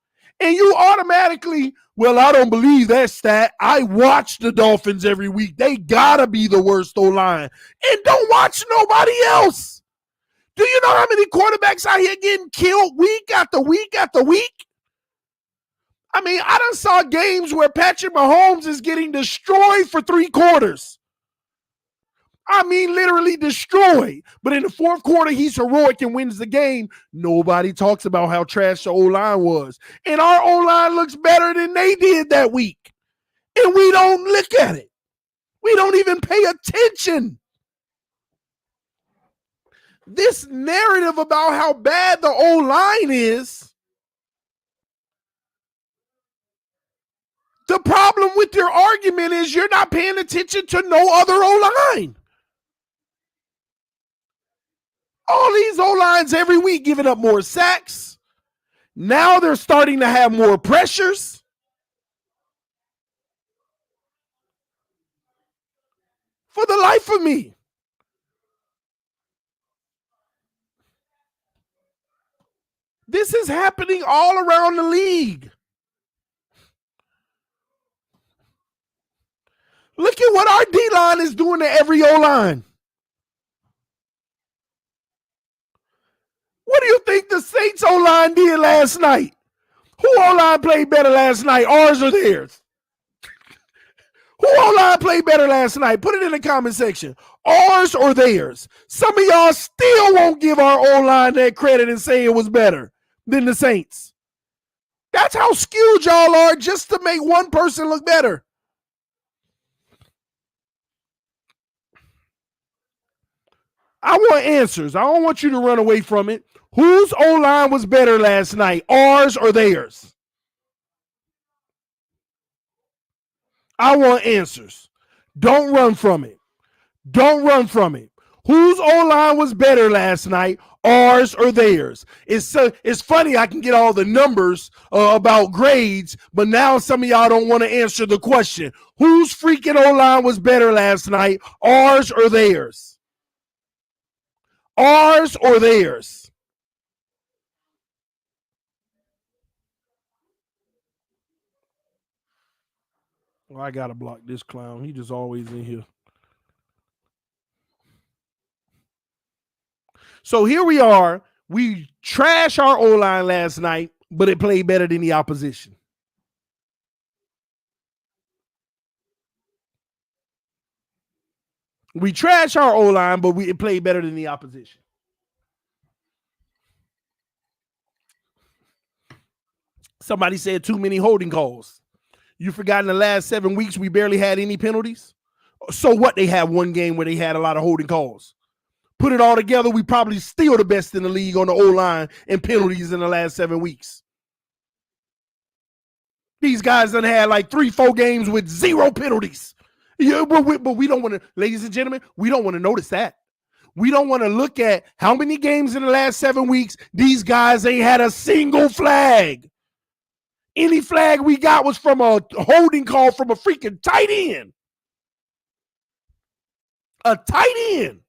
and you automatically, well, I don't believe that stat. I watch the Dolphins every week. They gotta be the worst O-line. And don't watch nobody else. Do you know how many quarterbacks out here getting killed week after week after week? I mean, I done saw games where Patrick Mahomes is getting destroyed for 3 quarters. I mean, literally destroyed. But in the fourth quarter, he's heroic and wins the game. Nobody talks about how trash the O-line was. And our O-line looks better than they did that week. And we don't look at it. We don't even pay attention. This narrative about how bad the O-line is, the problem with your argument is you're not paying attention to no other O-line. All these O-lines every week giving up more sacks. Now they're starting to have more pressures. For the life of me. This is happening all around the league. Look at what our D-line is doing to every O-line. What do you think the Saints O-line did last night? Who O-line played better last night, ours or theirs? Who O-line played better last night? Put it in the comment section. Ours or theirs? Some of y'all still won't give our O-line that credit and say it was better than the Saints. That's how skewed y'all are just to make one person look better. I want answers. I don't want you to run away from it. Whose O-line was better last night, ours or theirs? I want answers. Don't run from it. Don't run from it. Whose O-line was better last night, ours or theirs? It's funny I can get all the numbers about grades, but now some of y'all don't want to answer the question. Whose freaking O-line was better last night, ours or theirs? Ours or theirs? Well, I gotta block this clown. He just always in here. So here we are. We trash our O-line last night, but it played better than the opposition. We trash our O-line, but it played better than the opposition. Somebody said too many holding calls. You forgot in the last 7 weeks we barely had any penalties? So what? They had one game where they had a lot of holding calls. Put it all together, we probably still the best in the league on the O-line and penalties in the last 7 weeks. These guys done had like 3-4 games with 0 penalties. Yeah, but we don't want to, ladies and gentlemen, we don't want to notice that. We don't want to look at how many games in the last 7 weeks these guys ain't had a single flag. Any flag we got was from a holding call from a freaking tight end. A tight end.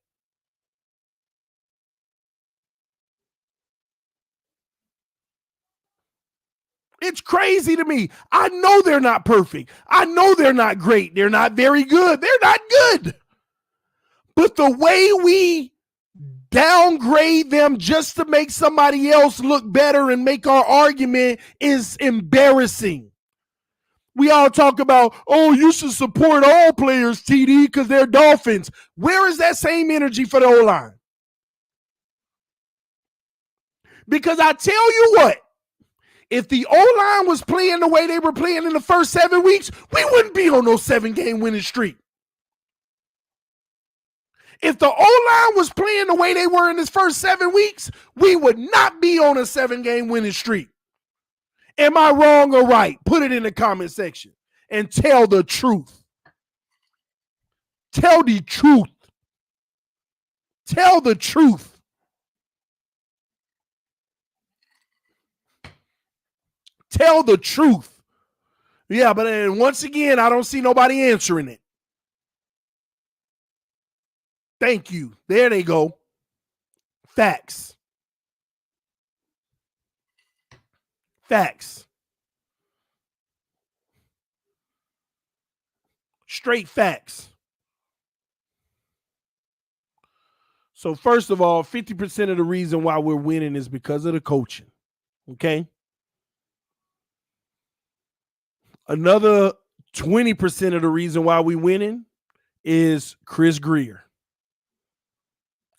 It's crazy to me. I know they're not perfect. I know they're not great. They're not very good. They're not good. But the way we downgrade them just to make somebody else look better and make our argument is embarrassing. We all talk about, oh, you should support all players, TD, because they're Dolphins. Where is that same energy for the O-line? Because I tell you what, if the O-line was playing the way they were playing in the first 7 weeks, we wouldn't be on no 7-game winning streak. If the O-line was playing the way they were in this first 7 weeks, we would not be on a 7-game winning streak. Am I wrong or right? Put it in the comment section and tell the truth. Tell the truth. Tell the truth. Tell the truth. Yeah, but once again, I don't see nobody answering it. Thank you. There they go. Facts. Facts. Straight facts. So first of all, 50% of the reason why we're winning is because of the coaching. Okay? Another 20% of the reason why we're winning is Chris Grier.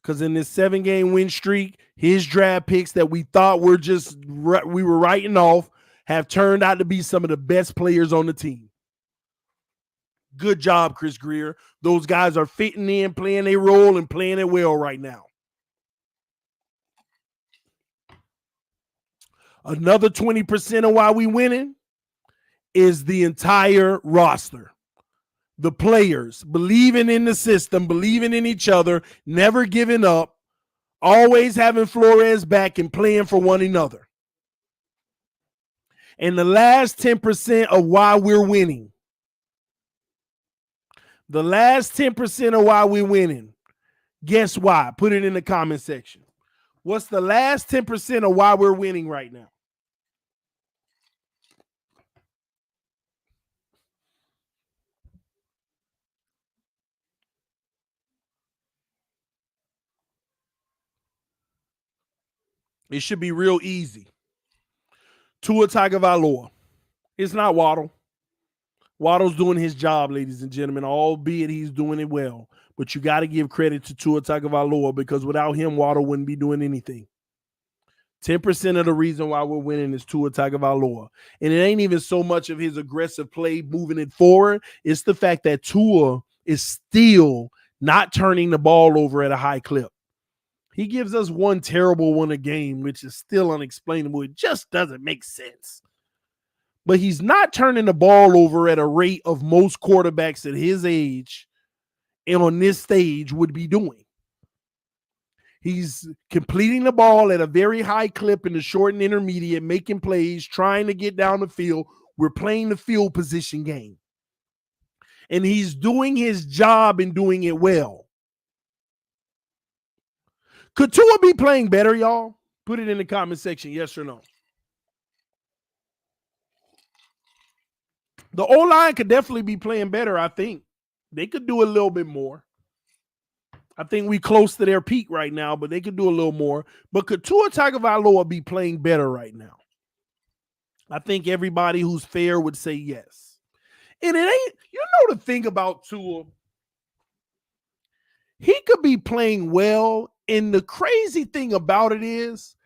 Because in this 7-game win streak, his draft picks that we thought we were writing off have turned out to be some of the best players on the team. Good job, Chris Grier. Those guys are fitting in, playing their role, and playing it well right now. Another 20% of why we winning is the entire roster. The players believing in the system, believing in each other, never giving up, always having Flores back and playing for one another. And the last 10% of why we're winning. The last 10% of why we're winning. Guess why? Put it in the comment section. What's the last 10% of why we're winning right now? It should be real easy. Tua Tagovailoa. It's not Waddle. Waddle's doing his job, ladies and gentlemen, albeit he's doing it well. But you got to give credit to Tua Tagovailoa because without him, Waddle wouldn't be doing anything. 10% of the reason why we're winning is Tua Tagovailoa. And it ain't even so much of his aggressive play moving it forward. It's the fact that Tua is still not turning the ball over at a high clip. He gives us one terrible one a game, which is still unexplainable. It just doesn't make sense. But he's not turning the ball over at a rate of most quarterbacks at his age and on this stage would be doing. He's completing the ball at a very high clip in the short and intermediate, making plays, trying to get down the field. We're playing the field position game. And he's doing his job and doing it well. Could Tua be playing better, y'all? Put it in the comment section, yes or no. The O-line could definitely be playing better, I think. They could do a little bit more. I think we close to their peak right now, but they could do a little more. But could Tua Tagovailoa be playing better right now? I think everybody who's fair would say yes. And it ain't, you know the thing about Tua, he could be playing well, and the crazy thing about it is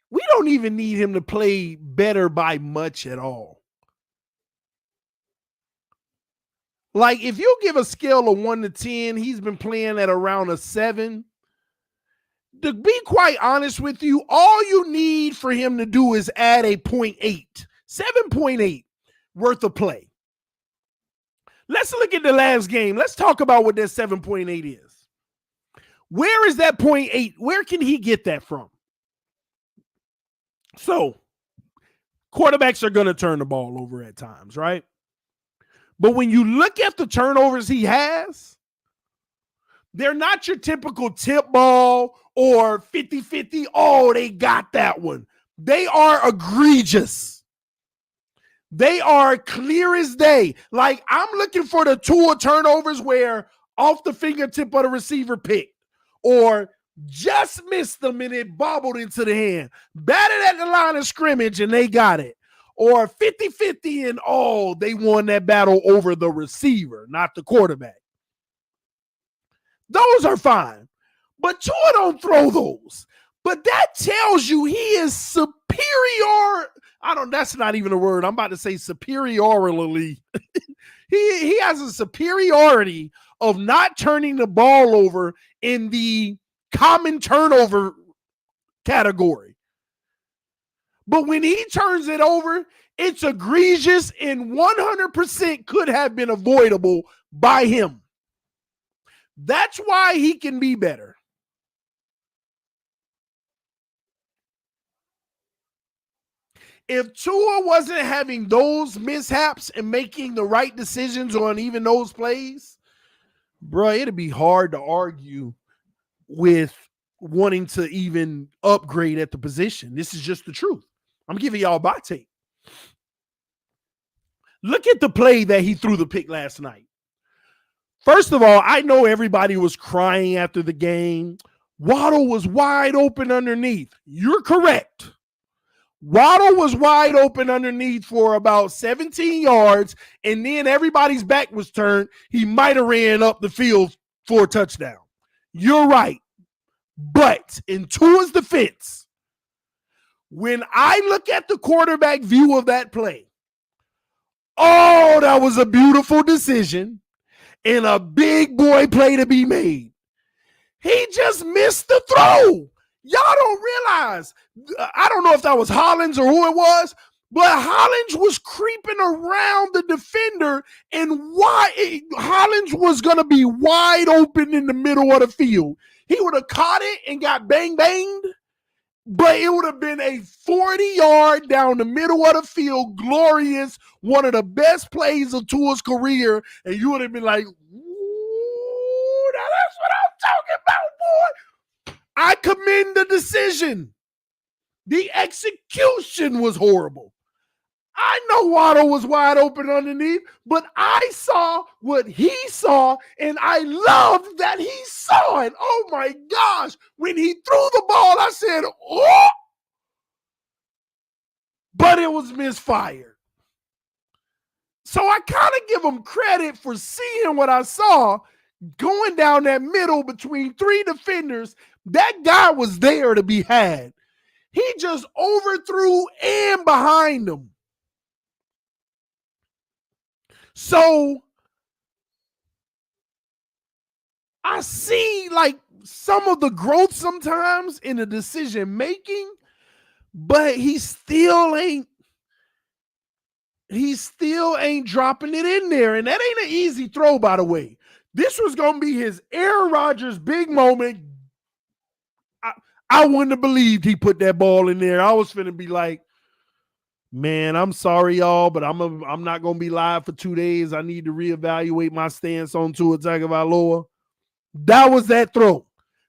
we don't even need him to play better by much at all. Like, if you give a scale of 1 to 10, he's been playing at around a 7. To be quite honest with you, all you need for him to do is add a 0.8, 7.8 worth of play. Let's look at the last game. Let's talk about what that 7.8 is. Where is that 0.8? Where can he get that from? So, quarterbacks are going to turn the ball over at times, right? But when you look at the turnovers he has, they're not your typical tip ball or 50-50. Oh, they got that one. They are egregious. They are clear as day. Like, I'm looking for the Tua turnovers where off the fingertip of the receiver picked, or just missed them and it bobbled into the hand. Batted at the line of scrimmage and they got it. Or 50-50 and all, they won that battle over the receiver, not the quarterback. Those are fine. But Tua don't throw those. But that tells you he is superior. That's not even a word. I'm about to say superiorly. He has a superiority of not turning the ball over in the common turnover category. But when he turns it over, it's egregious and 100% could have been avoidable by him. That's why he can be better. If Tua wasn't having those mishaps and making the right decisions on even those plays, bro, it'd be hard to argue with wanting to even upgrade at the position. This is just the truth. I'm giving y'all my take. Look at the play that he threw the pick last night. First of all, I know everybody was crying after the game. Waddle was wide open underneath. You're correct. Waddle was wide open underneath for about 17 yards, and then everybody's back was turned. He might have ran up the field for a touchdown. You're right. But in Tua's defense, when I look at the quarterback view of that play, oh, that was a beautiful decision and a big boy play to be made. He just missed the throw. Y'all don't realize, I don't know if that was Hollins or who it was, but Hollins was creeping around the defender, and Hollins was going to be wide open in the middle of the field. He would have caught it and got banged, but it would have been a 40-yard down the middle of the field, glorious, one of the best plays of Tua's career, and you would have been like, ooh, now that's what I'm talking about, boy. I commend the decision. The execution was horrible. I know Waddle was wide open underneath, but I saw what he saw, and I loved that he saw it. Oh, my gosh. When he threw the ball, I said, oh! But it was misfired. So I kind of give him credit for seeing what I saw, going down that middle between three defenders. That guy was there to be had. He just overthrew and behind him. So I see like some of the growth sometimes in the decision making, but he still ain't dropping it in there. And that ain't an easy throw, by the way. This was going to be his Aaron Rodgers big moment. I wouldn't have believed he put that ball in there. I was finna be like, man, I'm sorry, y'all, but I'm not going to be live for 2 days. I need to reevaluate my stance on Tua Tagovailoa. That was that throw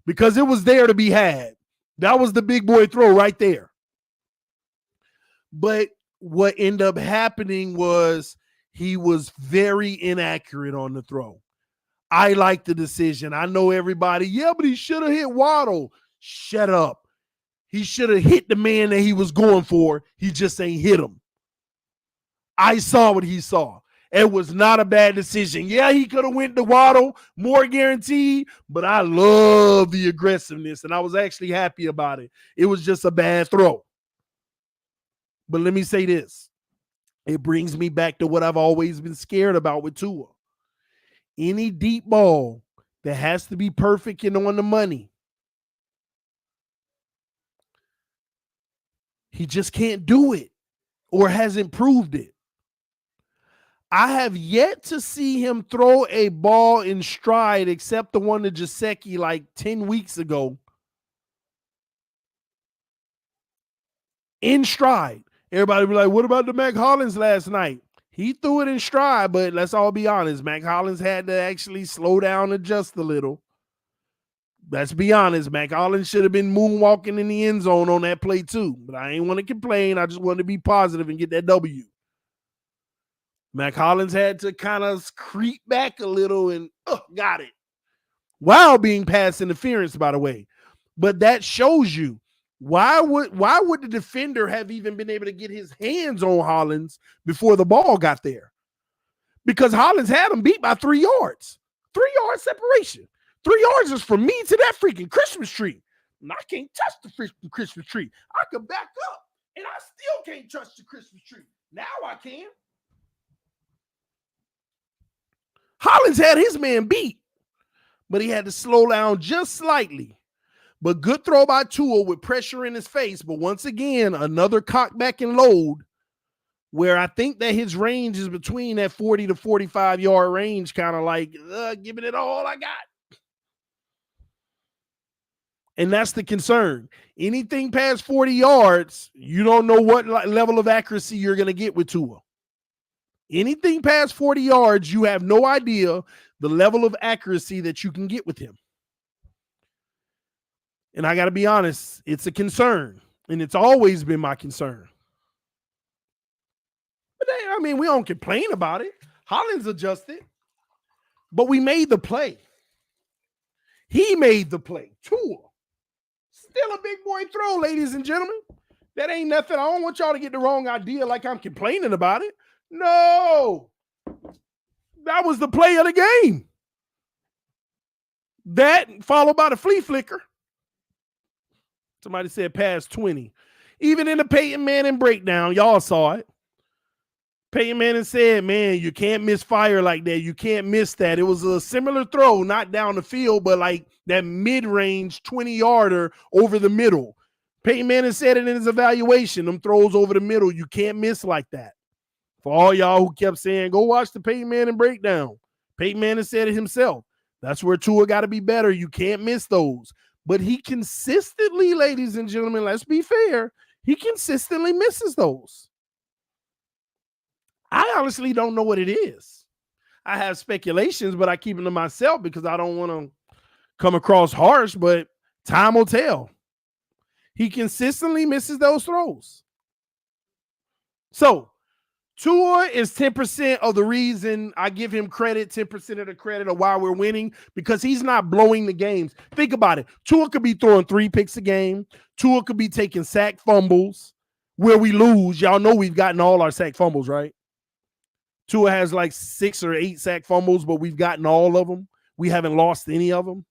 because it was there to be had. That was the big boy throw right there. But what ended up happening was he was very inaccurate on the throw. I like the decision. I know everybody, yeah, but he should have hit Waddle. Shut up. He should have hit the man that he was going for. He just ain't hit him. I saw what he saw. It was not a bad decision. Yeah, he could have went to Waddle, more guaranteed, but I love the aggressiveness, and I was actually happy about it. It was just a bad throw. But let me say this. It brings me back to what I've always been scared about with Tua. Any deep ball that has to be perfect and on the money, he just can't do it or hasn't proved it. I have yet to see him throw a ball in stride except the one to Gesicki like 10 weeks ago. In stride. Everybody be like, what about the Mac Hollins last night? He threw it in stride, but let's all be honest. Mac Hollins had to actually slow down, adjust a little. Let's be honest, Mac Hollins should have been moonwalking in the end zone on that play too. But I ain't want to complain. I just wanted to be positive and get that W. Mac Hollins had to kind of creep back a little and got it. While being pass interference, by the way. But that shows you why would the defender have even been able to get his hands on Hollins before the ball got there? Because Hollins had him beat by 3 yards. 3 yard separation. 3 yards is from me to that freaking Christmas tree. And I can't touch the freaking Christmas tree. I could back up, and I still can't touch the Christmas tree. Now I can. Hollins had his man beat, but he had to slow down just slightly. But good throw by Tua with pressure in his face. But once again, another cock back and load where I think that his range is between that 40 to 45 yard range, kind of like giving it all I got. And that's the concern. Anything past 40 yards, you don't know what level of accuracy you're going to get with Tua. Anything past 40 yards, you have no idea the level of accuracy that you can get with him. And I got to be honest, it's a concern. And it's always been my concern. But I mean, we don't complain about it. Hollins adjusted. But we made the play. He made the play. Tua. Still a big boy throw, ladies and gentlemen. That ain't nothing. I don't want y'all to get the wrong idea like I'm complaining about it. No. That was the play of the game. That followed by the flea flicker. Somebody said past 20. Even in the Peyton Manning breakdown, y'all saw it. Peyton Manning said, man, you can't misfire like that. You can't miss that. It was a similar throw, not down the field, but like that mid-range 20-yarder over the middle. Peyton Manning said it in his evaluation. Them throws over the middle, you can't miss like that. For all y'all who kept saying, go watch the Peyton Manning breakdown. Peyton Manning said it himself. That's where Tua got to be better. You can't miss those. But he consistently, ladies and gentlemen, let's be fair, he consistently misses those. I honestly don't know what it is. I have speculations, but I keep them to myself because I don't want to come across harsh, but time will tell. He consistently misses those throws. So, Tua is 10% of the reason I give him credit, 10% of the credit of why we're winning, because he's not blowing the games. Think about it. Tua could be throwing 3 picks a game. Tua could be taking sack fumbles where we lose. Y'all know we've gotten all our sack fumbles, right? Tua has like 6 or 8 sack fumbles, but we've gotten all of them. We haven't lost any of them.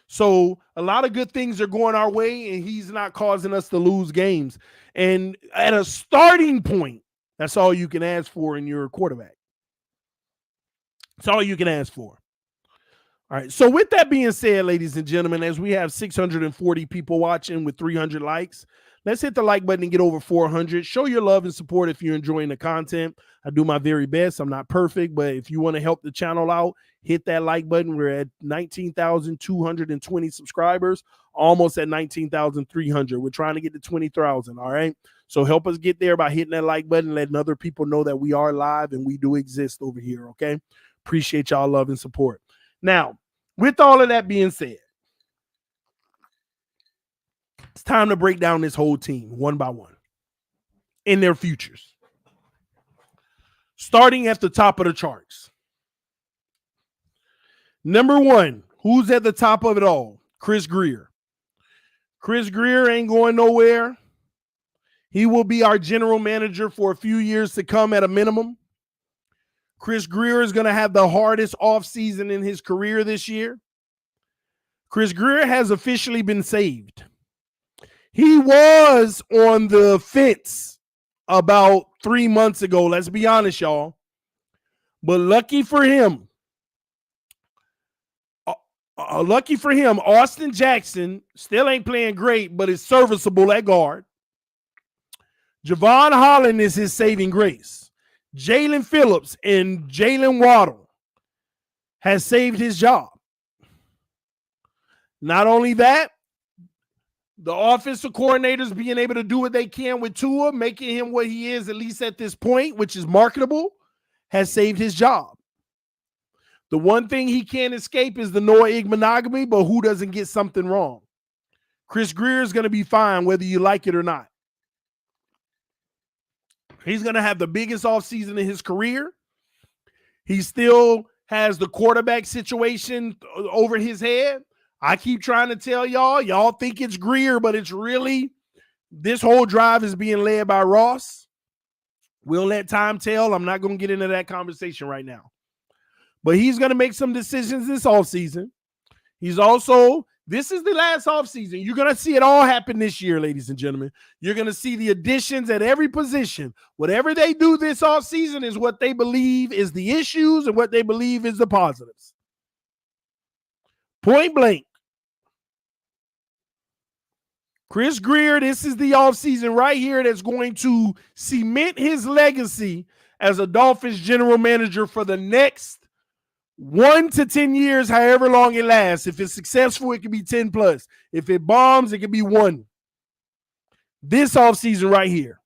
So a lot of good things are going our way, and he's not causing us to lose games. And at a starting point, that's all you can ask for in your quarterback. That's all you can ask for. All right. So with that being said, ladies and gentlemen, as we have 640 people watching with 300 likes, let's hit the like button and get over 400. Show your love and support if you're enjoying the content. I do my very best. I'm not perfect, but if you want to help the channel out, hit that like button. We're at 19,220 subscribers, almost at 19,300. We're trying to get to 20,000, all right? So help us get there by hitting that like button, letting other people know that we are live and we do exist over here, okay? Appreciate y'all love and support. Now, with all of that being said, it's time to break down this whole team one by one in their futures. Starting at the top of the charts. Number 1, who's at the top of it all? Chris Grier. Chris Grier ain't going nowhere. He will be our general manager for a few years to come at a minimum. Chris Grier is going to have the hardest offseason in his career this year. Chris Grier has officially been saved. He was on the fence about 3 months ago. Let's be honest, y'all. But lucky for him, Austin Jackson still ain't playing great, but is serviceable at guard. Javon Holland is his saving grace. Jalen Phillips and Jalen Waddle has saved his job. Not only that, the offensive coordinators being able to do what they can with Tua, making him what he is, at least at this point, which is marketable, has saved his job. The one thing he can't escape is the Noah Ig monogamy, but who doesn't get something wrong? Chris Grier is going to be fine whether you like it or not. He's going to have the biggest offseason in his career. He still has the quarterback situation over his head. I keep trying to tell y'all think it's Grier, but it's really, this whole drive is being led by Ross. We'll let time tell. I'm not going to get into that conversation right now. But he's going to make some decisions this offseason. He's also, this is the last offseason. You're going to see it all happen this year, ladies and gentlemen. You're going to see the additions at every position. Whatever they do this offseason is what they believe is the issues and what they believe is the positives. Point blank. Chris Grier, this is the offseason right here that's going to cement his legacy as a Dolphins general manager for the next 1 to 10 years, however long it lasts. If it's successful, it could be 10 plus. If it bombs, it could be 1. This offseason right here.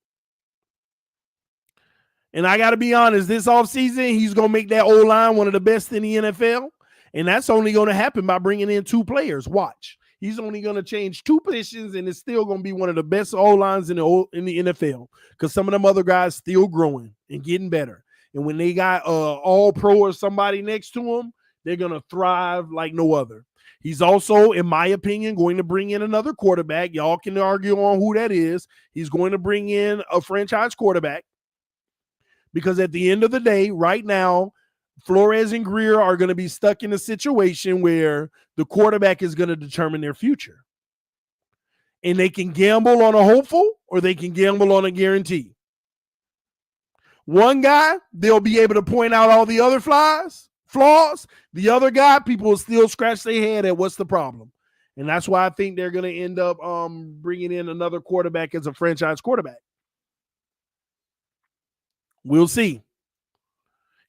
And I got to be honest, this offseason, he's going to make that O-line one of the best in the NFL. And that's only going to happen by bringing in 2 players. Watch. He's only going to change 2 positions, and it's still going to be one of the best O-lines in the NFL because some of them other guys still growing and getting better. And when they got all-pro or somebody next to him, they're going to thrive like no other. He's also, in my opinion, going to bring in another quarterback. Y'all can argue on who that is. He's going to bring in a franchise quarterback because at the end of the day, right now, Flores and Grier are going to be stuck in a situation where the quarterback is going to determine their future. And they can gamble on a hopeful or they can gamble on a guarantee. One guy, they'll be able to point out all the other flaws. The other guy, people will still scratch their head at what's the problem. And that's why I think they're going to end up bringing in another quarterback as a franchise quarterback. We'll see.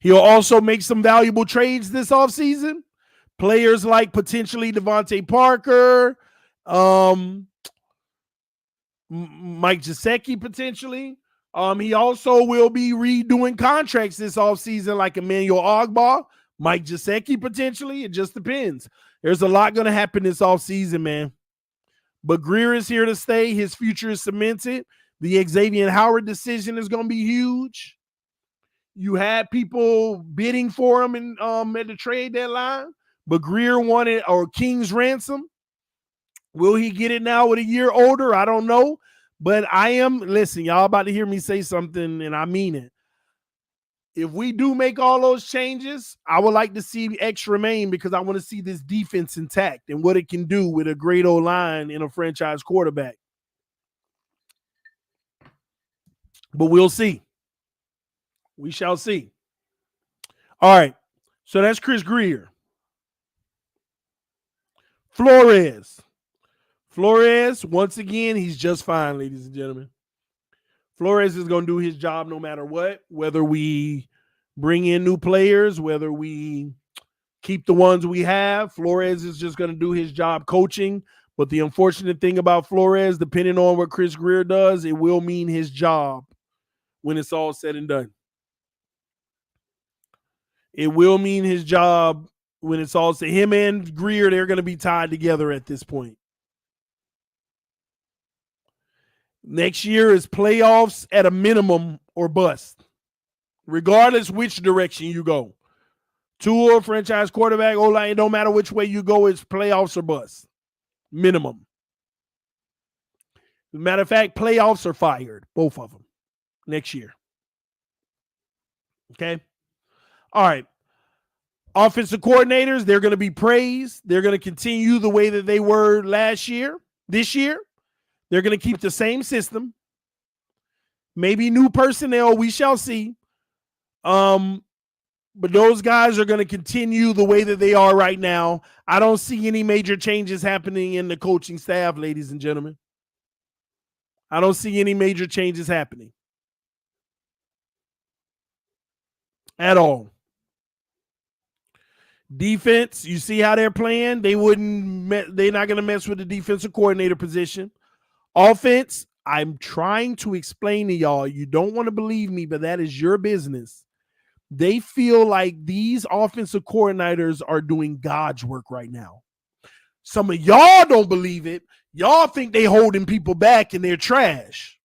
He'll also make some valuable trades this offseason. Players like potentially Devontae Parker, Mike Gesicki potentially. He also will be redoing contracts this offseason like Emmanuel Ogbah, Mike Gesicki potentially. It just depends. There's a lot going to happen this offseason, man. But Grier is here to stay. His future is cemented. The Xavier Howard decision is going to be huge. You had people bidding for him in, at the trade deadline, but Grier wanted or King's ransom. Will he get it now with a year older? I don't know. But listen, y'all about to hear me say something, and I mean it. If we do make all those changes, I would like to see X remain because I want to see this defense intact and what it can do with a great O-line and a franchise quarterback. But we'll see. We shall see. All right. So that's Chris Grier. Flores, once again, he's just fine, ladies and gentlemen. Flores is going to do his job no matter what, whether we bring in new players, whether we keep the ones we have. Flores is just going to do his job coaching. But the unfortunate thing about Flores, depending on what Chris Grier does, it will mean his job when it's all said and done. It will mean his job when it's all said. Him and Grier, they're going to be tied together at this point. Next year is playoffs at a minimum or bust, regardless which direction you go. Tua, franchise quarterback, O-line, it don't matter which way you go, it's playoffs or bust. Minimum. As a matter of fact, playoffs are fired, both of them, next year. Okay? All right. Offensive coordinators, they're going to be praised. They're going to continue the way that they were this year. They're going to keep the same system. Maybe new personnel, we shall see. But those guys are going to continue the way that they are right now. I don't see any major changes happening in the coaching staff, ladies and gentlemen. I don't see any major changes happening at all. Defense, you see how they're playing? They're not going to mess with the defensive coordinator position. Offense, I'm trying to explain to y'all. You don't want to believe me, but that is your business. They feel like these offensive coordinators are doing God's work right now. Some of y'all don't believe it. Y'all think they holding people back and they're trash.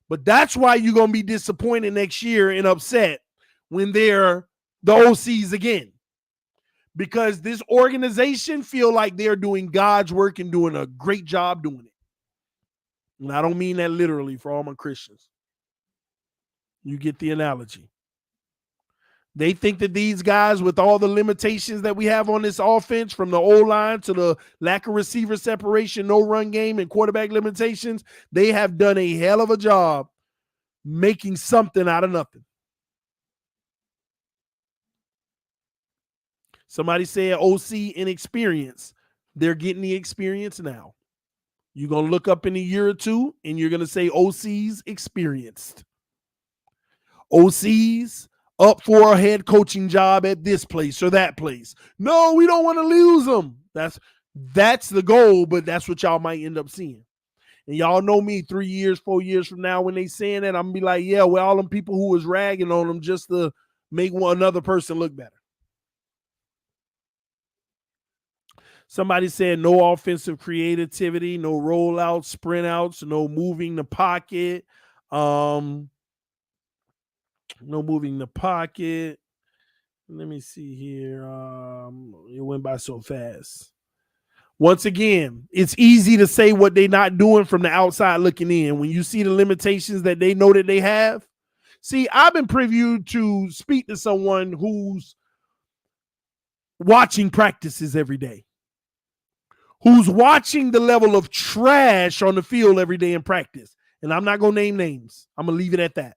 But that's why you're going to be disappointed next year and upset when they're the OCs again. Because this organization feel like they're doing God's work and doing a great job doing it. And I don't mean that literally for all my Christians. You get the analogy. They think that these guys, with all the limitations that we have on this offense, from the O-line to the lack of receiver separation, no run game, and quarterback limitations, they have done a hell of a job making something out of nothing. Somebody said OC inexperience. They're getting the experience now. You're going to look up in a year or two, and you're going to say OC's experienced. OC's up for a head coaching job at this place or that place. No, we don't want to lose them. That's the goal, but that's what y'all might end up seeing. And y'all know me 3 years, 4 years from now when they saying that, I'm going to be like, yeah, well, all them people who was ragging on them just to make another person look better. Somebody said no offensive creativity, no rollouts, sprint outs, no moving the pocket. No moving the pocket. Let me see here. It went by so fast. Once again, it's easy to say what they're not doing from the outside looking in. When you see the limitations that they know that they have. See, I've been previewed to speak to someone who's watching practices every day, who's watching the level of trash on the field every day in practice. And I'm not going to name names. I'm going to leave it at that.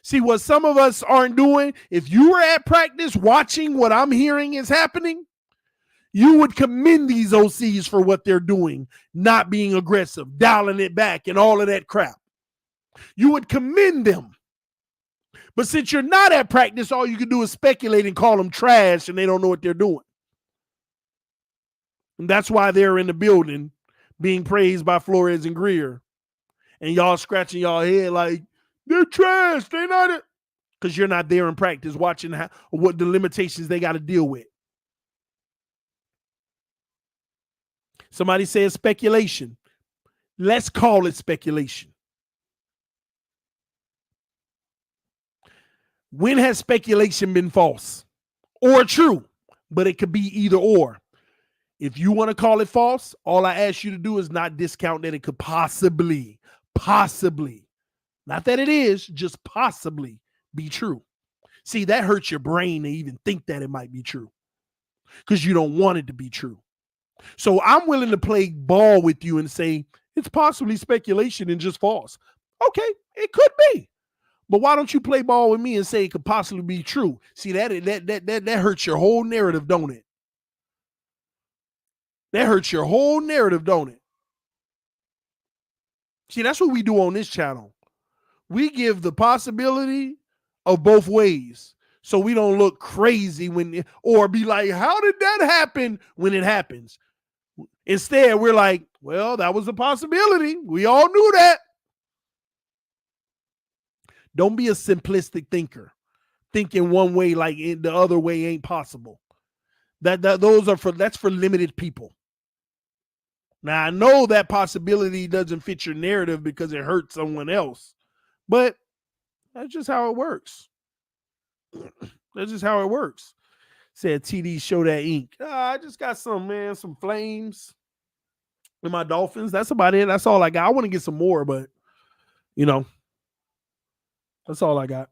See, what some of us aren't doing, if you were at practice watching what I'm hearing is happening, you would commend these OCs for what they're doing, not being aggressive, dialing it back, and all of that crap. You would commend them. But since you're not at practice, all you can do is speculate and call them trash, and they don't know what they're doing. And that's why they're in the building being praised by Flores and Greer. And y'all scratching y'all head like, they're trash. They're not it. Because you're not there in practice watching what the limitations they got to deal with. Somebody says speculation. Let's call it speculation. When has speculation been false or true? But it could be either or. If you want to call it false, all I ask you to do is not discount that it could possibly, not that it is, just possibly be true. See, that hurts your brain to even think that it might be true because you don't want it to be true. So I'm willing to play ball with you and say it's possibly speculation and just false. Okay, it could be. But why don't you play ball with me and say it could possibly be true? See, that hurts your whole narrative, don't it? That hurts your whole narrative, don't it? See, that's what we do on this channel. We give the possibility of both ways so we don't look crazy or be like, how did that happen when it happens? Instead, we're like, well, that was a possibility. We all knew that. Don't be a simplistic thinker, thinking one way like the other way ain't possible. That's for limited people. Now, I know that possibility doesn't fit your narrative because it hurts someone else, but that's just how it works. That's just how it works. Said TD, show that ink. I just got some flames in my Dolphins. That's about it. That's all I got. I want to get some more, but that's all I got.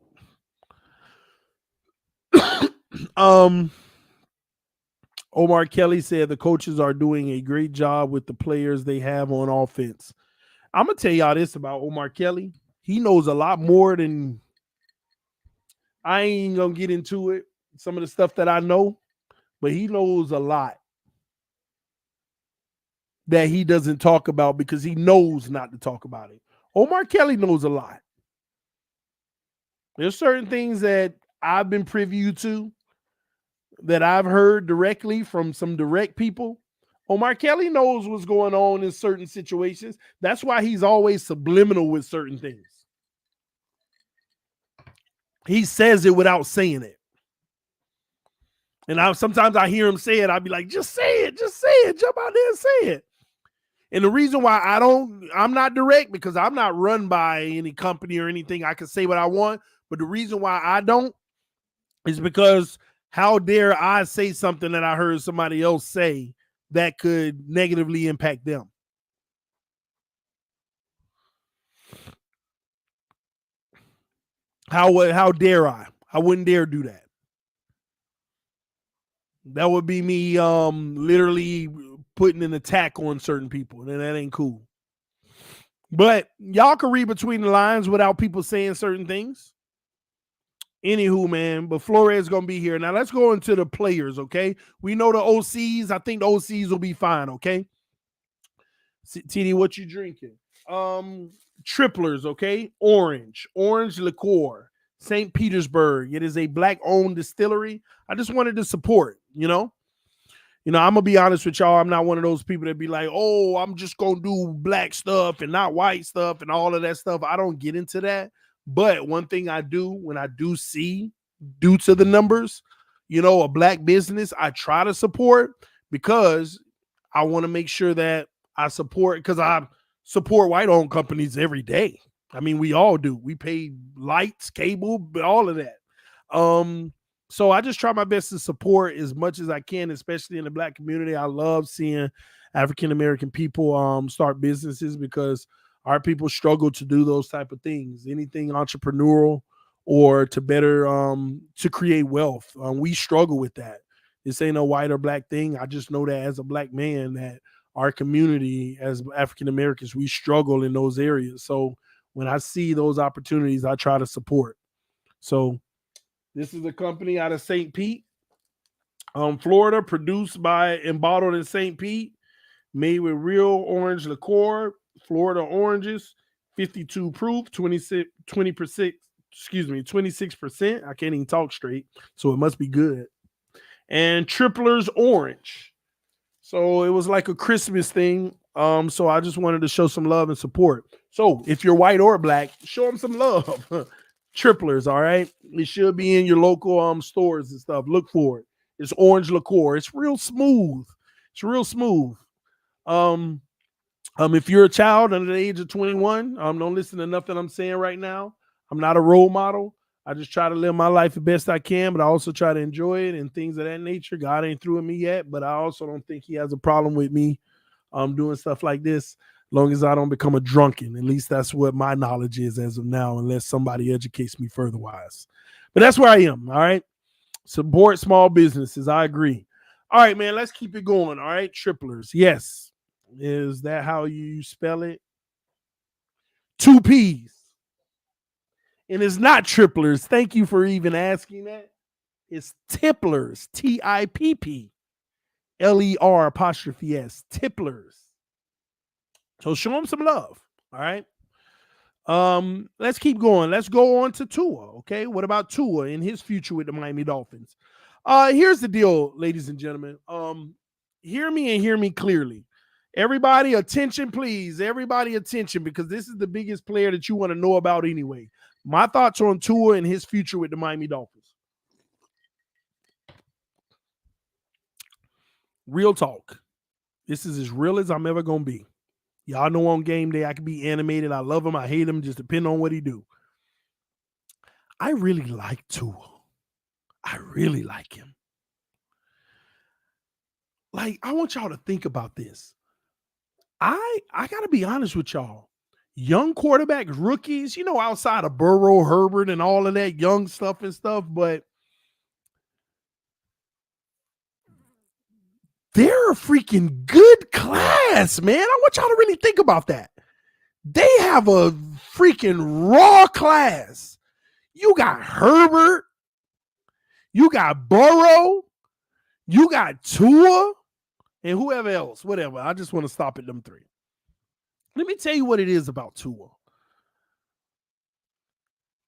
Omar Kelly said the coaches are doing a great job with the players they have on offense. I'm going to tell y'all this about Omar Kelly. He knows a lot more than I ain't going to get into it. Some of the stuff that I know, but he knows a lot that he doesn't talk about because he knows not to talk about it. Omar Kelly knows a lot. There's certain things that I've been privy to that I've heard directly from some direct people. Omar Kelly knows what's going on in certain situations. That's why he's always subliminal with certain things. He says it without saying it. And sometimes I hear him say it. I'd be like, just say it, jump out there and say it. And the reason why I'm not direct, because I'm not run by any company or anything. I can say what I want. But the reason why I don't is because how dare I say something that I heard somebody else say that could negatively impact them? How dare I? I wouldn't dare do that. That would be me literally putting an attack on certain people, and that ain't cool. But y'all can read between the lines without people saying certain things. Anywho, man, but Flores is going to be here. Now, let's go into the players, okay? We know the OCs. I think the OCs will be fine, okay? TD, what you drinking? Triplers, okay? Orange liqueur, St. Petersburg. It is a black-owned distillery. I just wanted to support, you know? I'm going to be honest with y'all. I'm not one of those people that be like, oh, I'm just going to do black stuff and not white stuff and all of that stuff. I don't get into that. But one thing I do when I do see, due to the numbers, a black business, I try to support, because I want to make sure that I support, because I support white-owned companies every day. I mean, we all do. We pay lights, cable, all of that. So I just try my best to support as much as I can, especially in the black community. I love seeing African-American people start businesses, because our people struggle to do those type of things, anything entrepreneurial or to better, to create wealth. We struggle with that. This ain't a white or black thing. I just know that as a black man, that our community as African-Americans, we struggle in those areas. So when I see those opportunities, I try to support. So this is a company out of St. Pete, Florida, produced by and bottled in St. Pete, made with real orange liqueur, Florida oranges, 52 proof, 26%. I can't even talk straight, so it must be good. And Triplers orange. So it was like a Christmas thing. So I just wanted to show some love and support. So if you're white or black, show them some love. Triplers, all right? It should be in your local stores and stuff. Look for it. It's orange liqueur. It's real smooth. If you're a child under the age of 21, don't listen to nothing I'm saying right now. I'm not a role model. I just try to live my life the best I can, but I also try to enjoy it and things of that nature. God ain't through with me yet, but I also don't think he has a problem with me doing stuff like this, as long as I don't become a drunken. At least that's what my knowledge is as of now, unless somebody educates me furtherwise. But that's where I am, all right? Support small businesses. I agree. All right, man, let's keep it going, all right? Triplers, yes. Is that how you spell it? 2 P's. And it's not triplers. Thank you for even asking that. It's tipplers. TIPPLER''S. Tipplers. So show them some love. All right. Let's keep going. Let's go on to Tua. Okay. What about Tua and his future with the Miami Dolphins? Here's the deal, ladies and gentlemen. Hear me and hear me clearly. Everybody, attention, please. Everybody, attention, because this is the biggest player that you want to know about anyway. My thoughts on Tua and his future with the Miami Dolphins. Real talk. This is as real as I'm ever going to be. Y'all know on game day I can be animated. I love him. I hate him. Just depending on what he do. I really like Tua. I really like him. Like, I want y'all to think about this. I got to be honest with y'all. Young quarterbacks, rookies, outside of Burrow, Herbert, and all of that young stuff and stuff, but they're a freaking good class, man. I want y'all to really think about that. They have a freaking raw class. You got Herbert, you got Burrow, you got Tua, and whoever else, whatever. I just want to stop at them three. Let me tell you what it is about Tua.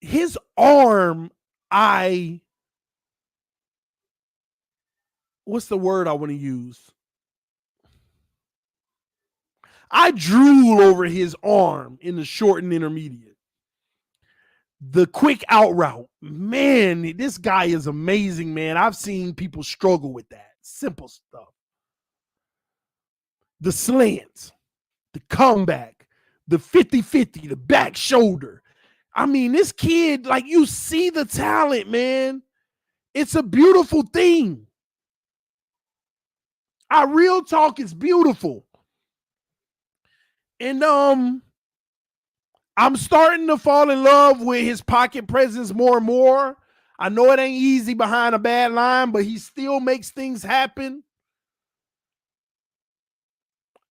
His arm, what's the word I want to use? I drool over his arm in the short and intermediate. The quick out route. Man, this guy is amazing, man. I've seen people struggle with that. Simple stuff. The slants, the comeback, the 50-50, the back shoulder. I mean, this kid, like, you see the talent, man. It's a beautiful thing. Our real talk is beautiful. And I'm starting to fall in love with his pocket presence more and more. I know it ain't easy behind a bad line, but he still makes things happen.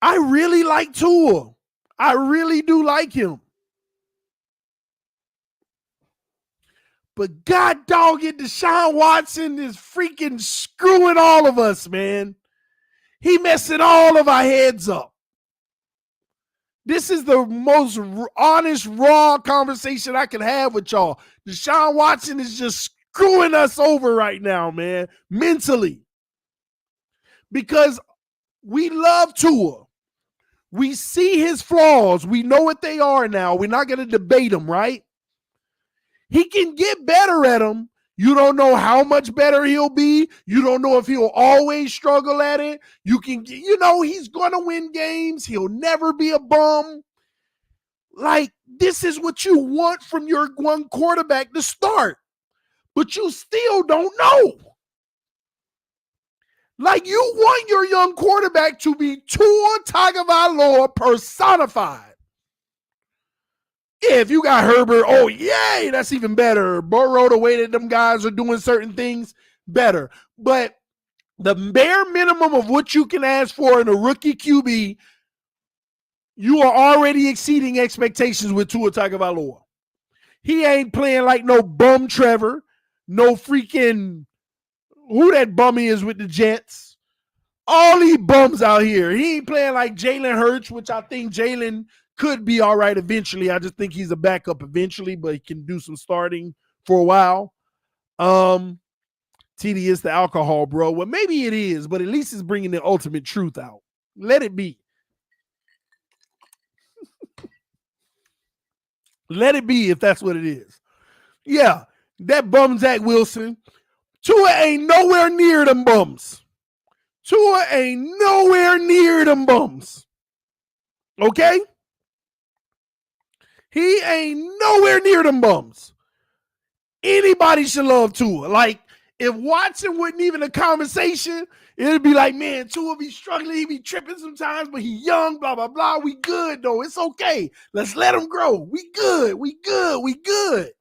I really like Tua. I really do like him. But God dog it, Deshaun Watson is freaking screwing all of us, man. He messing all of our heads up. This is the most honest, raw conversation I can have with y'all. Deshaun Watson is just screwing us over right now, man, mentally. Because we love Tua. We see his flaws. We know what they are now. We're not going to debate them, right? He can get better at them. You don't know how much better he'll be. You don't know if he'll always struggle at it. He's going to win games. He'll never be a bum. Like, this is what you want from your one quarterback to start. But you still don't know. Like, you want your young quarterback to be Tua Tagovailoa personified. Yeah, if you got Herbert, oh, yay, that's even better. Burrow, the way that them guys are doing certain things, better. But the bare minimum of what you can ask for in a rookie QB, you are already exceeding expectations with Tua Tagovailoa. He ain't playing like no bum Trevor, no freaking who that bum is with the Jets. All these bums out here. He ain't playing like Jalen Hurts, which I think Jalen could be all right eventually. I just think he's a backup eventually, but he can do some starting for a while. TD is the alcohol, bro. Well, maybe it is, but at least it's bringing the ultimate truth out. Let it be. Let it be if that's what it is. Yeah, that bum Zach Wilson. Tua ain't nowhere near them bums. Tua ain't nowhere near them bums. Okay? He ain't nowhere near them bums. Anybody should love Tua. Like, if Watson wasn't even a conversation, it'd be like, man, Tua be struggling. He be tripping sometimes, but he young, blah, blah, blah. We good, though. It's okay. Let's let him grow. We good. We good. We good.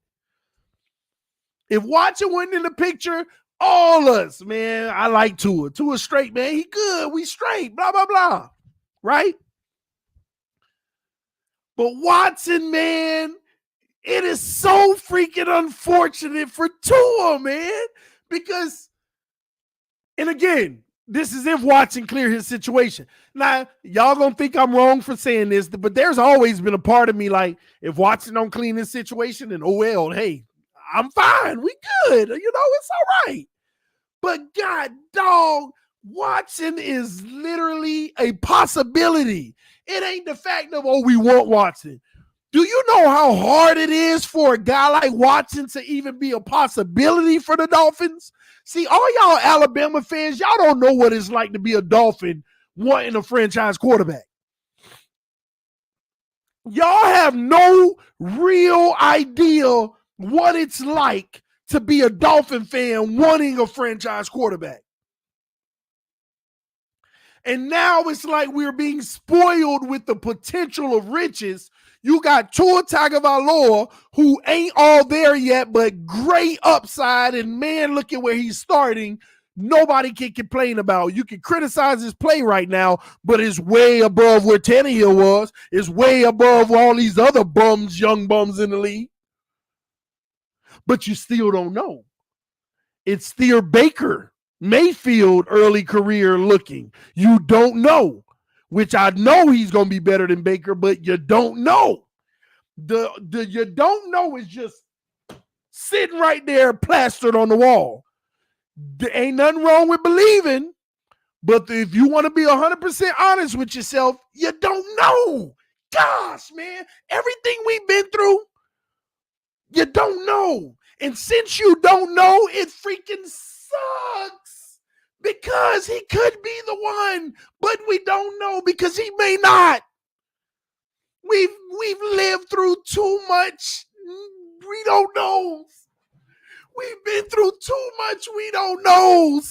If Watson wasn't in the picture, all us, man, I like Tua. Tua straight, man. He good. We straight. Blah, blah, blah. Right? But Watson, man, it is so freaking unfortunate for Tua, man. Because, and again, this is if Watson clear his situation. Now, y'all gonna think I'm wrong for saying this, but there's always been a part of me like, if Watson don't clean his situation, then oh well, hey, I'm fine. We good. It's all right. But God dog, Watson is literally a possibility. It ain't the fact of, oh, we want Watson. Do you know how hard it is for a guy like Watson to even be a possibility for the Dolphins? See, all y'all Alabama fans, y'all don't know what it's like to be a Dolphin wanting a franchise quarterback. Y'all have no real idea what it's like to be a Dolphin fan wanting a franchise quarterback. And now it's like we're being spoiled with the potential of riches. You got Tua Tagovailoa, who ain't all there yet, but great upside. And man, look at where he's starting. Nobody can complain about. You can criticize his play right now, but it's way above where Tannehill was. It's way above all these other bums, young bums in the league. But you still don't know. It's Steer Baker Mayfield early career looking. You don't know, which I know he's going to be better than Baker, but you don't know. The you don't know is just sitting right there plastered on the wall. There ain't nothing wrong with believing, but if you want to be 100% honest with yourself, you don't know. Gosh, man, everything we've been through, You don't know. And since you don't know, it freaking sucks. Because he could be the one, but we don't know because he may not. We've lived through too much. We don't know. We've been through too much. We don't know.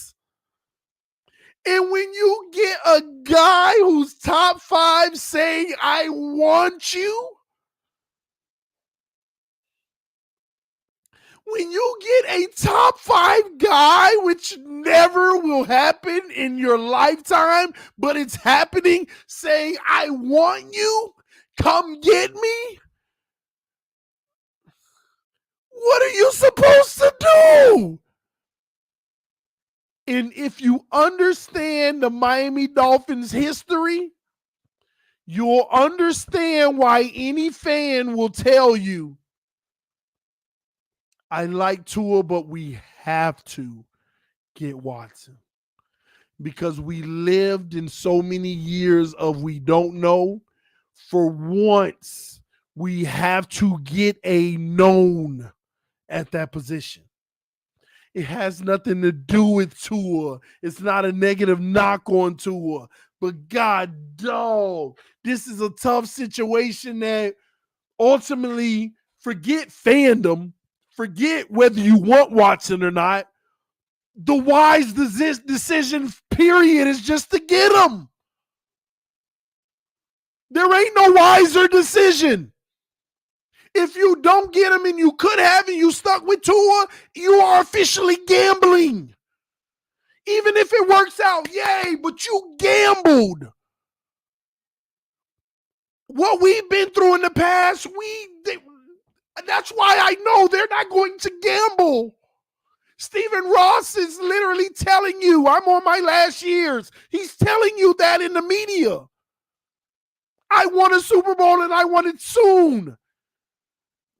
And when you get a guy who's top 5 saying, I want you, when you get a top 5 guy, which never will happen in your lifetime, but it's happening, saying, I want you, come get me, what are you supposed to do? And if you understand the Miami Dolphins history, you'll understand why any fan will tell you, I like Tua, but we have to get Watson. Because we lived in so many years of we don't know. For once, we have to get a known at that position. It has nothing to do with Tua. It's not a negative knock on Tua. But God, dog, this is a tough situation that ultimately, forget fandom, forget whether you want Watson or not. The wise decision, period, is just to get him. There ain't no wiser decision. If you don't get him and you could have and you stuck with Tua, you are officially gambling. Even if it works out, yay, but you gambled. What we've been through in the past, that's why I know they're not going to gamble. Stephen Ross is literally telling you, I'm on my last years. He's telling you that in the media. I want a Super Bowl and I want it soon.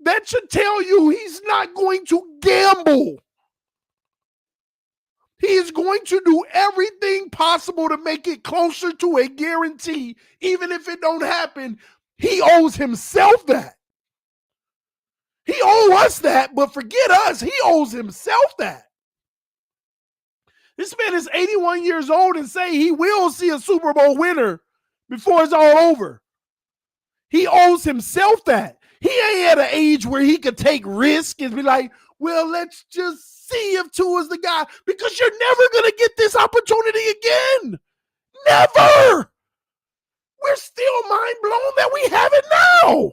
That should tell you he's not going to gamble. He is going to do everything possible to make it closer to a guarantee. Even if it don't happen, he owes himself that. He owes us that, but forget us. He owes himself that. This man is 81 years old and say he will see a Super Bowl winner before it's all over. He owes himself that. He ain't at an age where he could take risk and be like, well, let's just see if Tua's the guy, because you're never going to get this opportunity again. Never. We're still mind blown that we have it now.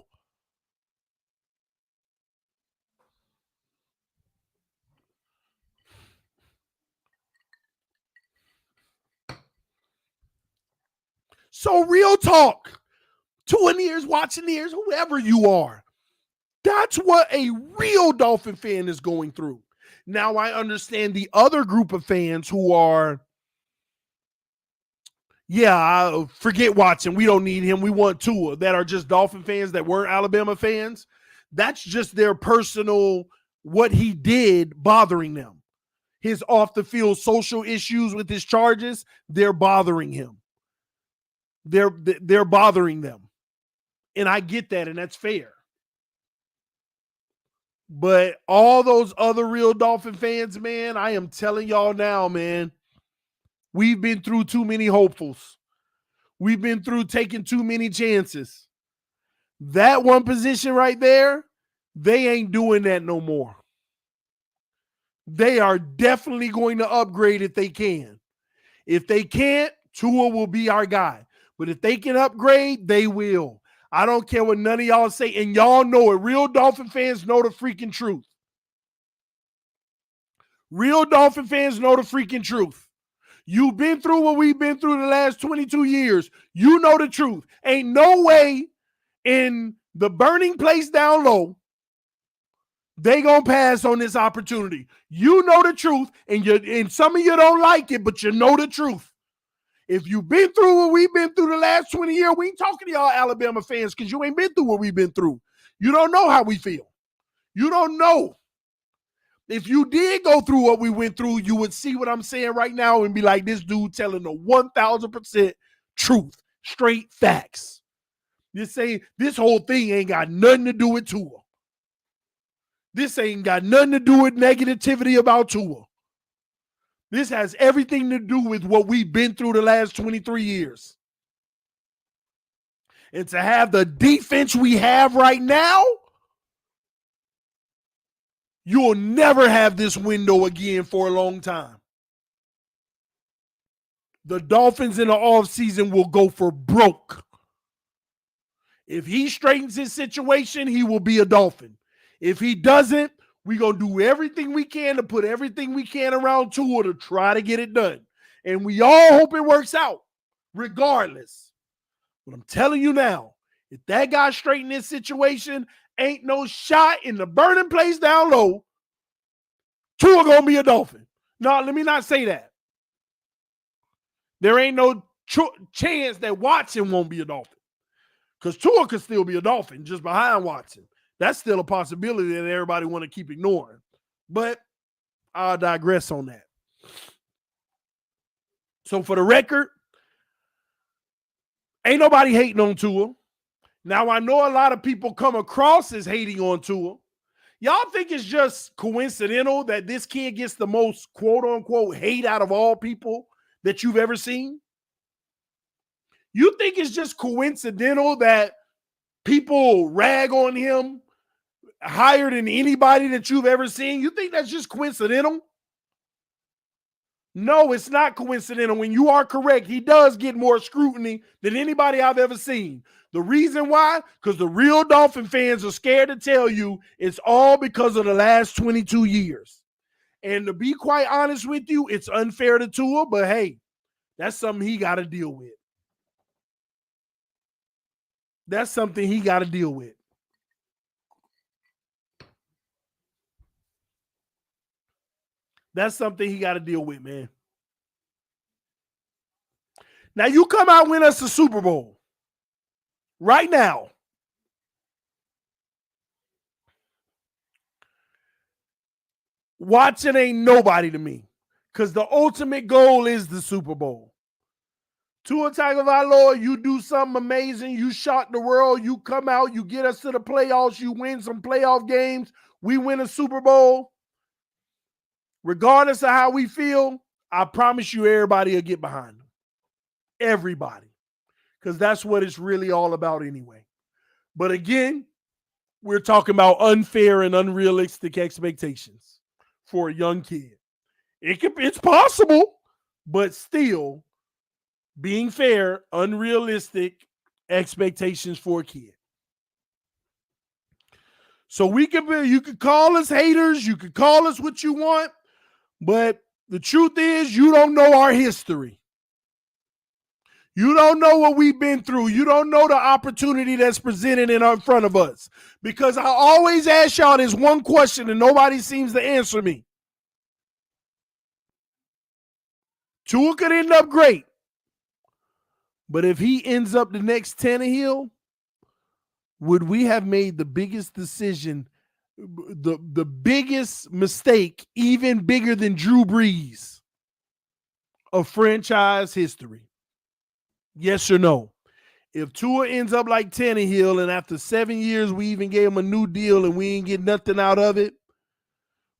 So real talk, 20 years, watching ears, whoever you are, that's what a real Dolphin fan is going through. Now I understand the other group of fans who are, forget Watson. We don't need him. We want Tua. That are just Dolphin fans that weren't Alabama fans. That's just their personal, what he did bothering them. His off the field social issues with his charges, they're bothering him. They're bothering them. And I get that, and that's fair. But all those other real Dolphin fans, man, I am telling y'all now, man, we've been through too many hopefuls. We've been through taking too many chances. That one position right there, they ain't doing that no more. They are definitely going to upgrade if they can. If they can't, Tua will be our guy. But if they can upgrade, they will. I don't care what none of y'all say, and y'all know it. Real Dolphin fans know the freaking truth. Real Dolphin fans know the freaking truth. You've been through what we've been through the last 22 years. You know the truth. Ain't no way in the burning place down low they gonna pass on this opportunity. You know the truth, and some of you don't like it, but you know the truth. If you've been through what we've been through the last 20 years, we ain't talking to y'all Alabama fans because you ain't been through what we've been through. You don't know how we feel. You don't know. If you did go through what we went through, you would see what I'm saying right now and be like, this dude telling the 1,000% truth, straight facts. You're saying this whole thing ain't got nothing to do with Tua. This ain't got nothing to do with negativity about Tua. This has everything to do with what we've been through the last 23 years. And to have the defense we have right now, you'll never have this window again for a long time. The Dolphins in the offseason will go for broke. If he straightens his situation, he will be a Dolphin. If he doesn't, we're going to do everything we can to put everything we can around Tua to try to get it done. And we all hope it works out, regardless. But I'm telling you now, if that guy straightens his situation, ain't no shot in the burning place down low, Tua going to be a Dolphin. No, let me not say that. There ain't no chance that Watson won't be a Dolphin. Because Tua could still be a Dolphin just behind Watson. That's still a possibility that everybody want to keep ignoring. But I'll digress on that. So for the record, ain't nobody hating on Tua. Now, I know a lot of people come across as hating on Tua. Y'all think it's just coincidental that this kid gets the most quote-unquote hate out of all people that you've ever seen? You think it's just coincidental that people rag on him higher than anybody that you've ever seen? You think that's just coincidental? No, it's not coincidental. When you are correct, he does get more scrutiny than anybody I've ever seen. The reason why? Because the real Dolphin fans are scared to tell you it's all because of the last 22 years. And to be quite honest with you, it's unfair to Tua, but hey, that's something he got to deal with. That's something he got to deal with. That's something he got to deal with, man. Now, you come out and win us the Super Bowl. Right now. Watson ain't nobody to me. Because the ultimate goal is the Super Bowl. Tua Tagovailoa, you do something amazing. You shock the world. You come out. You get us to the playoffs. You win some playoff games. We win a Super Bowl. Regardless of how we feel, I promise you everybody will get behind them. Everybody. Because that's what it's really all about anyway. But again, we're talking about unfair and unrealistic expectations for a young kid. It's possible, but still, being fair, unrealistic expectations for a kid. So you could call us haters, you could call us what you want, but the truth is you don't know our history. You don't know what we've been through. You don't know the opportunity that's presented in front of us. Because I always ask y'all this one question and nobody seems to answer me. Tua could end up great. But if he ends up the next Tannehill, would we have made the biggest decision, the biggest mistake, even bigger than Drew Brees of franchise history? Yes or no? If Tua ends up like Tannehill and after 7 years we even gave him a new deal and we ain't get nothing out of it,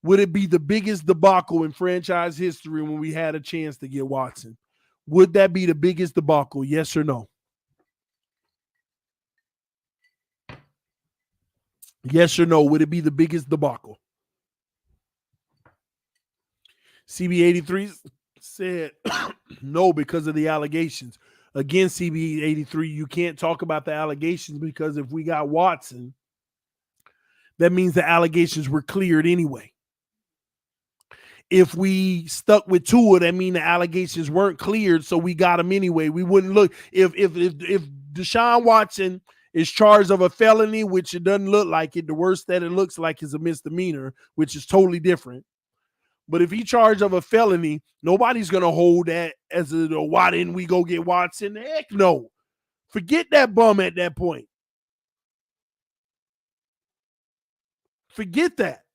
would it be the biggest debacle in franchise history when we had a chance to get Watson? Would that be the biggest debacle? Yes or no? Yes or no? Would it be the biggest debacle? CB83 said no because of the allegations. Again, CB83, you can't talk about the allegations because if we got Watson, that means the allegations were cleared anyway. If we stuck with Tua, that means the allegations weren't cleared, so we got him anyway. We wouldn't look if Deshaun Watson is charged of a felony, which it doesn't look like it. The worst that it looks like is a misdemeanor, which is totally different. But if he charged of a felony, nobody's going to hold that as a why didn't we go get Watson? Heck no. Forget that bum at that point. Forget that.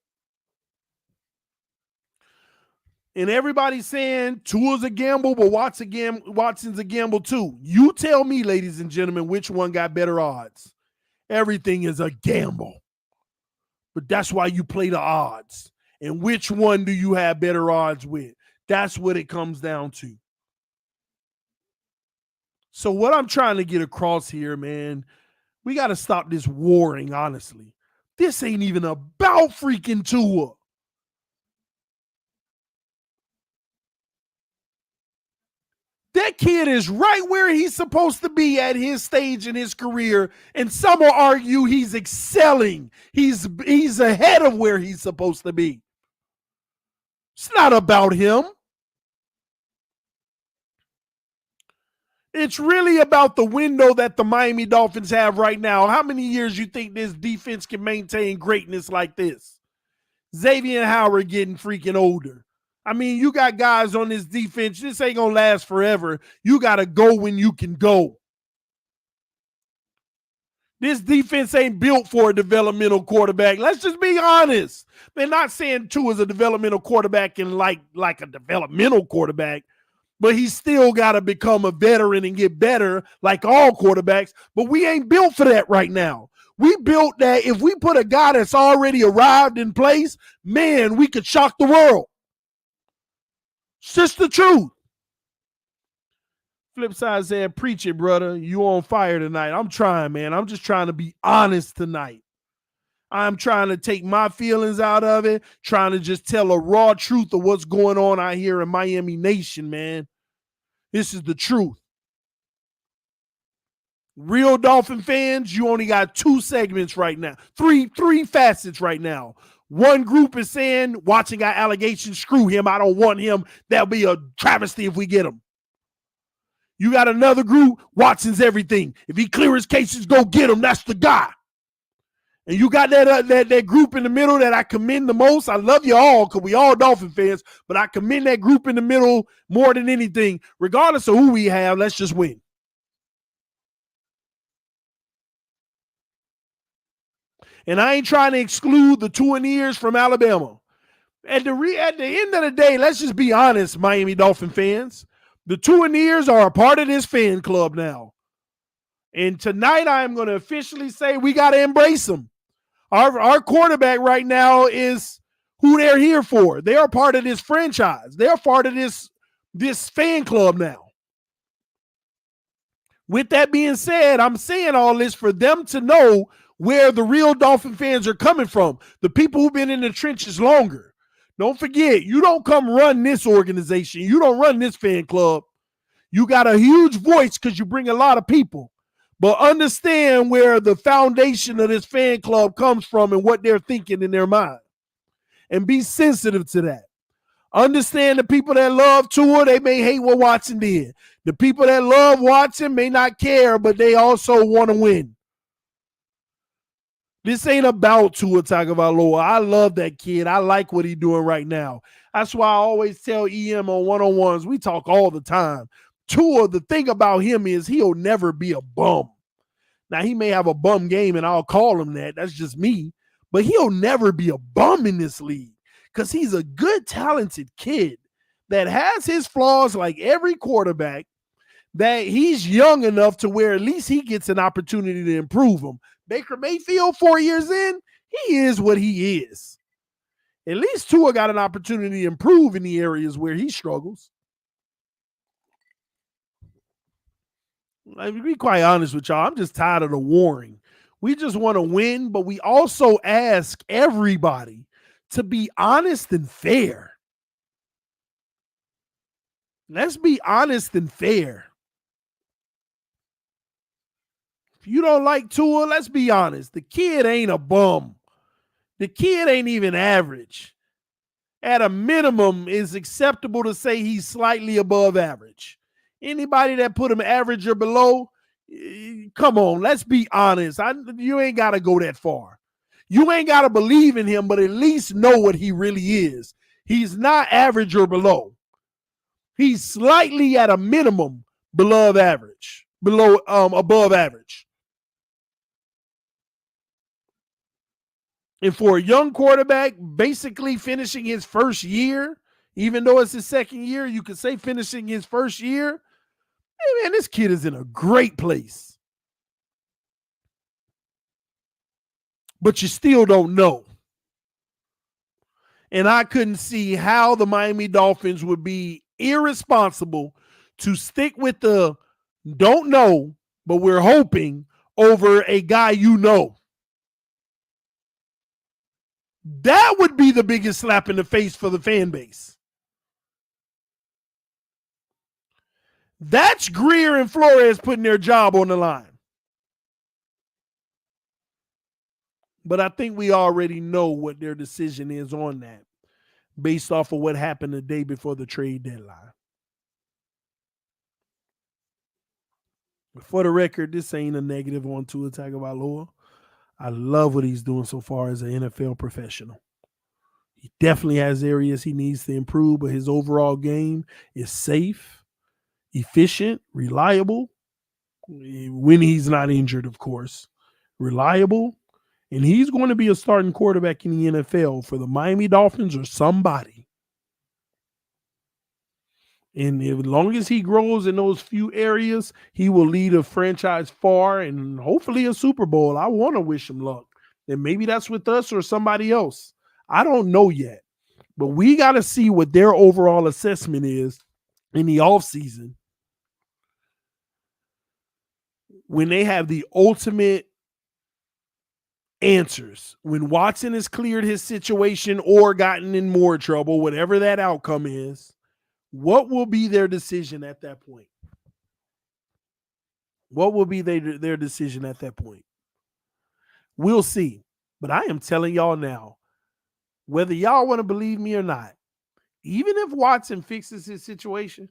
And everybody's saying Tua's a gamble, but Watson's a gamble too. You tell me, ladies and gentlemen, which one got better odds? Everything is a gamble. But that's why you play the odds. And which one do you have better odds with? That's what it comes down to. So what I'm trying to get across here, man, we got to stop this warring, honestly. This ain't even about freaking Tua. That kid is right where he's supposed to be at his stage in his career, and some will argue he's excelling. He's ahead of where he's supposed to be. It's not about him. It's really about the window that the Miami Dolphins have right now. How many years you think this defense can maintain greatness like this? Xavier Howard getting freaking older. I mean, you got guys on this defense. This ain't going to last forever. You got to go when you can go. This defense ain't built for a developmental quarterback. Let's just be honest. They're not saying Tua is a developmental quarterback and like a developmental quarterback, but he's still got to become a veteran and get better like all quarterbacks. But we ain't built for that right now. We built that if we put a guy that's already arrived in place, man, we could shock the world. It's just the truth. Flip side said, preach it, brother. You on fire tonight. I'm trying, man. I'm just trying to be honest tonight. I'm trying to take my feelings out of it, trying to just tell a raw truth of what's going on out here in Miami Nation, man. This is the truth. Real Dolphin fans, you only got two segments right now. Three facets right now. One group is saying, watching our allegations, screw him. I don't want him. That'll be a travesty if we get him. You got another group, Watson's everything. If he clear his cases, go get him. That's the guy. And you got that group in the middle that I commend the most. I love you all because we all Dolphin fans, but I commend that group in the middle more than anything. Regardless of who we have, let's just win. And I ain't trying to exclude the Tuaniers from Alabama. At the end of the day, let's just be honest, Miami Dolphin fans. The Tuaniers are a part of this fan club now. And tonight I am going to officially say we got to embrace them. Our quarterback right now is who they're here for. They are part of this franchise. They are part of this fan club now. With that being said, I'm saying all this for them to know where the real Dolphin fans are coming from, the people who've been in the trenches longer. Don't forget, you don't come run this organization. You don't run this fan club. You got a huge voice because you bring a lot of people. But understand where the foundation of this fan club comes from and what they're thinking in their mind. And be sensitive to that. Understand the people that love Tua, they may hate what Watson did. The people that love Watson may not care, but they also want to win. This ain't about Tua Tagovailoa. I love that kid. I like what he's doing right now. That's why I always tell EM on one-on-ones, we talk all the time. Tua, the thing about him is he'll never be a bum. Now, he may have a bum game, and I'll call him that. That's just me. But he'll never be a bum in this league because he's a good, talented kid that has his flaws like every quarterback, that he's young enough to where at least he gets an opportunity to improve him. Baker Mayfield, 4 years in, he is what he is. At least Tua got an opportunity to improve in the areas where he struggles. To be quite honest with y'all, I'm just tired of the warring. We just want to win, but we also ask everybody to be honest and fair. Let's be honest and fair. If you don't like Tua, let's be honest. The kid ain't a bum. The kid ain't even average. At a minimum, it's acceptable to say he's slightly above average. Anybody that put him average or below, come on, let's be honest. You ain't got to go that far. You ain't got to believe in him, but at least know what he really is. He's not average or below. He's slightly at a minimum above average. And for a young quarterback, basically finishing his first year, even though it's his second year, you could say finishing his first year. Hey, man, this kid is in a great place. But you still don't know. And I couldn't see how the Miami Dolphins would be irresponsible to stick with the don't know, but we're hoping over a guy you know. That would be the biggest slap in the face for the fan base. That's Greer and Flores putting their job on the line. But I think we already know what their decision is on that based off of what happened the day before the trade deadline. But for the record, this ain't a negative on Tua Tagovailoa. I love what he's doing so far as an NFL professional. He definitely has areas he needs to improve, but his overall game is safe, efficient, reliable, when he's not injured, of course. Reliable, and he's going to be a starting quarterback in the NFL for the Miami Dolphins or somebody. And as long as he grows in those few areas, he will lead a franchise far and hopefully a Super Bowl. I want to wish him luck. And maybe that's with us or somebody else. I don't know yet. But we got to see what their overall assessment is in the offseason when they have the ultimate answers. When Watson has cleared his situation or gotten in more trouble, whatever that outcome is, what will be their decision at that point? What will be their decision at that point? We'll see. But I am telling y'all now, whether y'all want to believe me or not, even if Watson fixes his situation,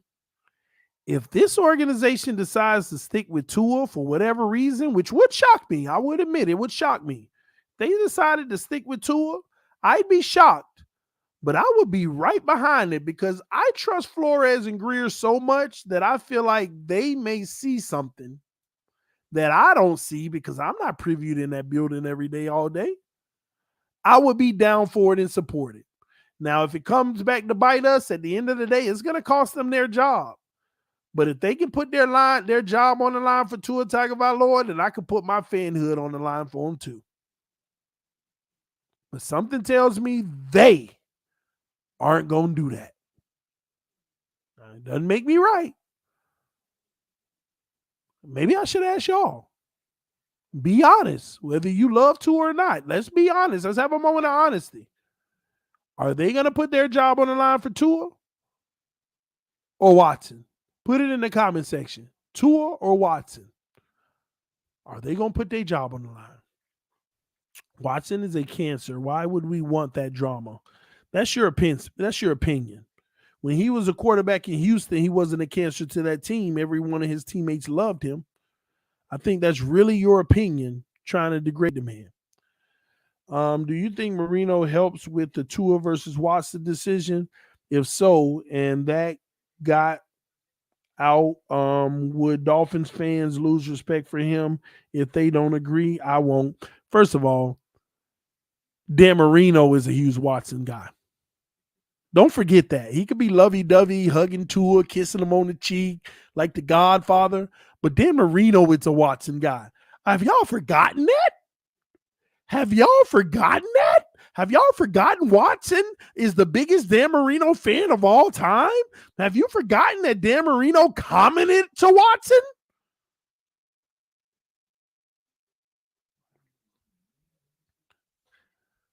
if this organization decides to stick with Tua for whatever reason, which would shock me, I would admit it would shock me. If they decided to stick with Tua, I'd be shocked. But I would be right behind it because I trust Flores and Greer so much that I feel like they may see something that I don't see because I'm not previewed in that building every day, all day. I would be down for it and support it. Now, if it comes back to bite us at the end of the day, it's going to cost them their job. But if they can put their job on the line for Tua Tagovailoa, then I can put my fanhood on the line for them too. But something tells me they aren't going to do that. It doesn't make me right. Maybe I should ask y'all. Be honest, whether you love Tua or not. Let's be honest. Let's have a moment of honesty. Are they going to put their job on the line for Tua or Watson? Put it in the comment section. Tua or Watson? Are they going to put their job on the line? Watson is a cancer. Why would we want that drama? That's your opinion. That's your opinion. When he was a quarterback in Houston, he wasn't a cancer to that team. Every one of his teammates loved him. I think that's really your opinion, trying to degrade the man. Do you think Marino helps with the Tua versus Watson decision? If so, and that got out, would Dolphins fans lose respect for him if they don't agree? I won't. First of all, Dan Marino is a Hughes Watson guy. Don't forget that. He could be lovey-dovey, hugging Tua, kissing him on the cheek like the Godfather. But Dan Marino is a Watson guy. Have y'all forgotten that? Have y'all forgotten that? Have y'all forgotten Watson is the biggest Dan Marino fan of all time? Have you forgotten that Dan Marino commented to Watson?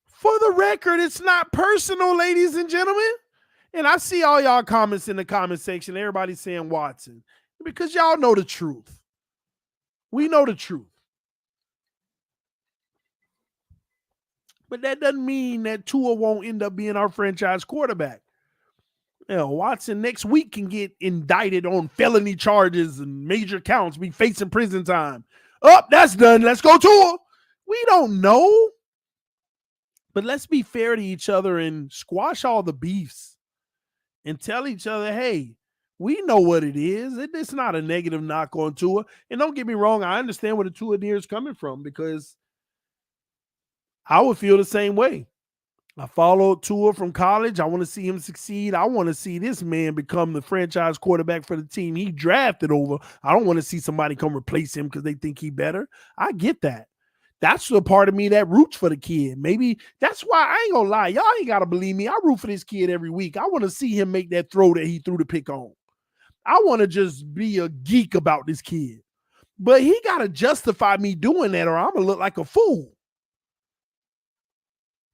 For the record, it's not personal, ladies and gentlemen. And I see all y'all comments in the comment section. Everybody's saying Watson. Because y'all know the truth. We know the truth. But that doesn't mean that Tua won't end up being our franchise quarterback. You know, Watson next week can get indicted on felony charges and major counts, be facing prison time. Oh, that's done. Let's go Tua. We don't know. But let's be fair to each other and squash all the beefs and tell each other, hey, we know what it is. It's not a negative knock on Tua. And don't get me wrong, I understand where the Tua deer is coming from because I would feel the same way. I followed Tua from college. I want to see him succeed. I want to see this man become the franchise quarterback for the team he drafted over. I don't want to see somebody come replace him because they think he better. I get that. That's the part of me that roots for the kid. Maybe that's why I ain't gonna lie. Y'all ain't gotta believe me. I root for this kid every week. I want to see him make that throw that he threw the pick on. I want to just be a geek about this kid. But he gotta justify me doing that, or I'm gonna look like a fool.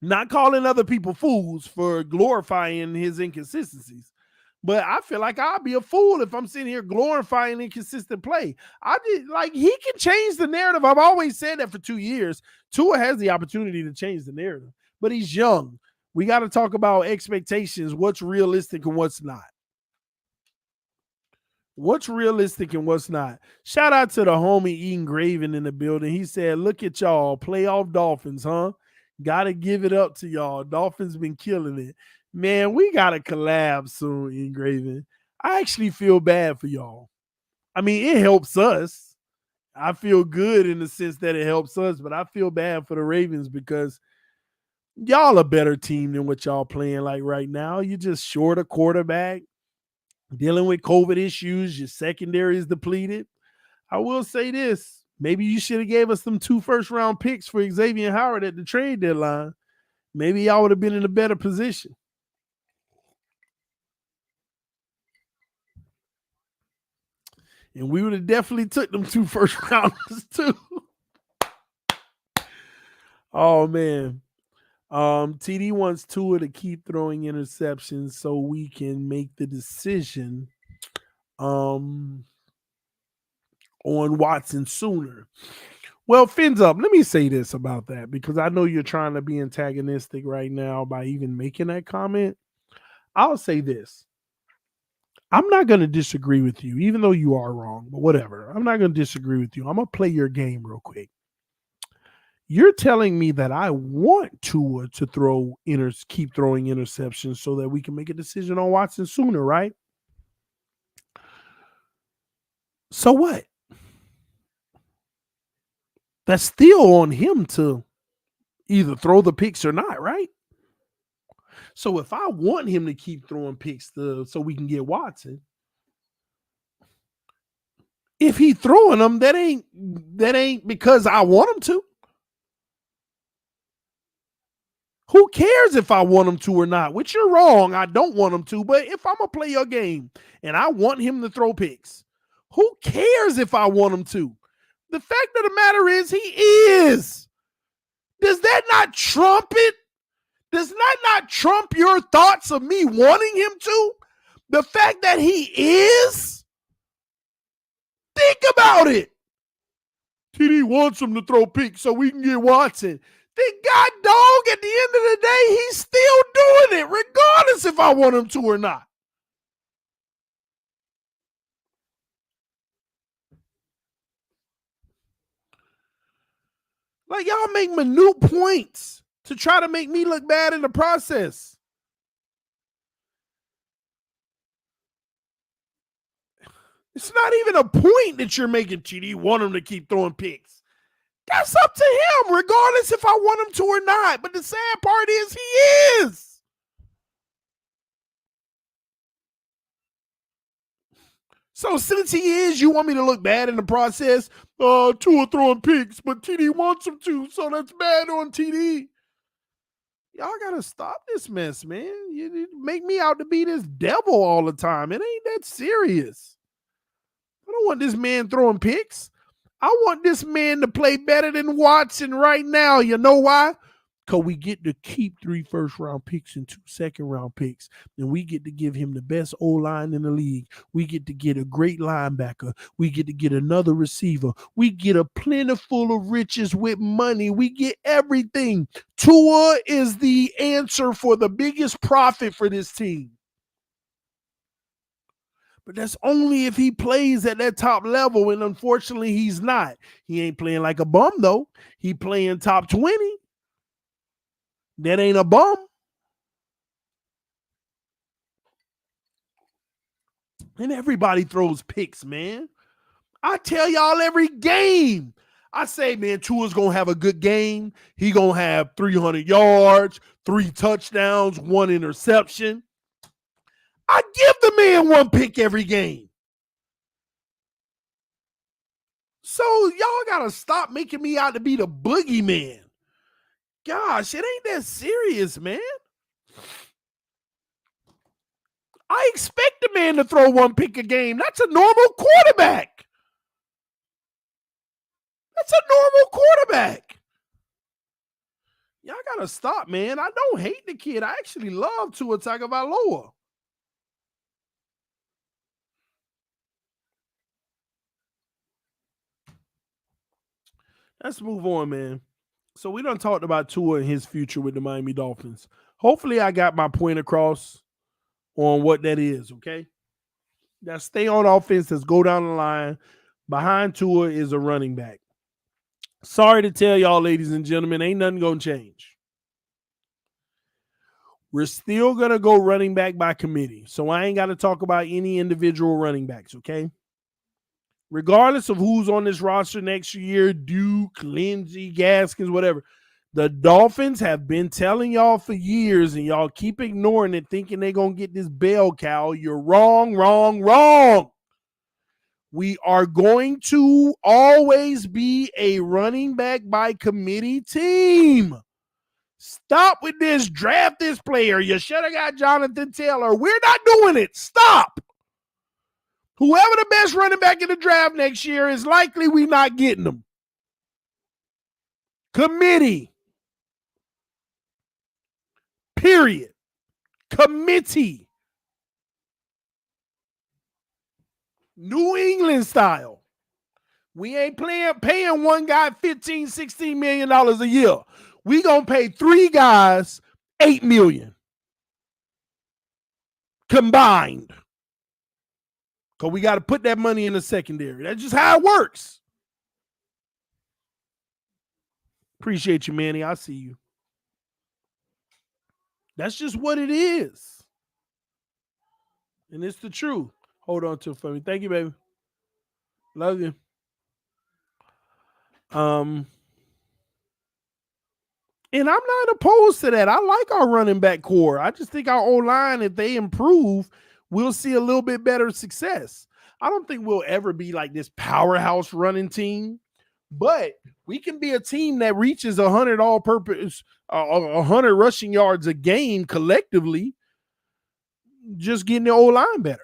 Not calling other people fools for glorifying his inconsistencies. But I feel like I'll be a fool if I'm sitting here glorifying inconsistent play. He can change the narrative. I've always said that for 2 years. Tua has the opportunity to change the narrative, but he's young. We got to talk about expectations, what's realistic and what's not. What's realistic and what's not. Shout out to the homie Eaton Graven in the building. He said, look at y'all, playoff Dolphins, huh? Got to give it up to y'all. Dolphins been killing it. Man, we got to collab soon, Engraven. I actually feel bad for y'all. I mean, it helps us. I feel good in the sense that it helps us, but I feel bad for the Ravens because y'all a better team than what y'all playing like right now. You just short a quarterback, dealing with COVID issues. Your secondary is depleted. I will say this. Maybe you should have gave us them 2 first-round picks for Xavier Howard at the trade deadline. Maybe y'all would have been in a better position. And we would have definitely took them 2 first rounders too. Oh man. TD wants Tua to keep throwing interceptions so we can make the decision on Watson sooner. Well, fins up. Let me say this about that because I know you're trying to be antagonistic right now by even making that comment. I'll say this. I'm not going to disagree with you, even though you are wrong, but whatever. I'm not going to disagree with you. I'm going to play your game real quick. You're telling me that I want Tua to keep throwing interceptions so that we can make a decision on Watson sooner, right? So what? That's still on him to either throw the picks or not, right? So if I want him to keep throwing picks so we can get Watson, if he throwing them, that ain't because I want him to. Who cares if I want him to or not? Which you're wrong. I don't want him to. But if I'm going to play your game and I want him to throw picks, who cares if I want him to? The fact of the matter is he is. Does that not trump it? Does that not trump your thoughts of me wanting him to? The fact that he is? Think about it. TD wants him to throw picks so we can get Watson. Then God dog, at the end of the day, he's still doing it, regardless if I want him to or not. Like, y'all make minute points to try to make me look bad in the process. It's not even a point that you're making, TD. Want him to keep throwing picks. That's up to him, regardless if I want him to or not. But the sad part is he is. So since he is, you want me to look bad in the process? Tua throwing picks, but TD wants him to, so that's bad on TD. Y'all gotta stop this mess, man. You make me out to be this devil all the time. It ain't that serious. I don't want this man throwing picks. I want this man to play better than Watson right now. You know why? Because we get to keep 3 first-round picks and 2 second-round picks. And we get to give him the best O-line in the league. We get to get a great linebacker. We get to get another receiver. We get a plentiful of riches with money. We get everything. Tua is the answer for the biggest profit for this team. But that's only if he plays at that top level, and unfortunately, he's not. He ain't playing like a bum, though. He playing top 20. That ain't a bum. And everybody throws picks, man. I tell y'all every game. I say, man, Tua's going to have a good game. He going to have 300 yards, 3 touchdowns, 1 interception. I give the man 1 pick every game. So y'all gotta stop making me out to be the boogeyman. Gosh, it ain't that serious, man. I expect the man to throw one pick a game. That's a normal quarterback. That's a normal quarterback. Y'all gotta stop, man. I don't hate the kid. I actually love Tua Tagovailoa. Let's move on, man. So we done talked about Tua and his future with the Miami Dolphins. Hopefully I got my point across on what that is, okay? Now stay on offense. Let's go down the line. Behind Tua is a running back. Sorry to tell y'all, ladies and gentlemen, ain't nothing going to change. We're still going to go running back by committee. So I ain't got to talk about any individual running backs, okay? Regardless of who's on this roster next year, Duke, Lindsey, Gaskins, whatever, the Dolphins have been telling y'all for years, and y'all keep ignoring it, thinking they're going to get this bell cow. You're wrong, wrong, wrong. We are going to always be a running back by committee team. Stop with this. Draft this player. You should have got Jonathan Taylor. We're not doing it. Stop. Whoever the best running back in the draft next year is likely we not getting them. Committee. Period. Committee. New England style. We ain't paying one guy $15, $16 million a year. We gonna pay 3 guys $8 million combined. Because we got to put that money in the secondary. That's just how it works. Appreciate you, Manny. I see you. That's just what it is. And it's the truth. Hold on to it for me. Thank you, baby. Love you. And I'm not opposed to that. I like our running back core. I just think our O-line, if they improve, we'll see a little bit better success. I don't think we'll ever be like this powerhouse running team, but we can be a team that reaches 100 all-purpose, 100 rushing yards a game collectively, just getting the O-line better.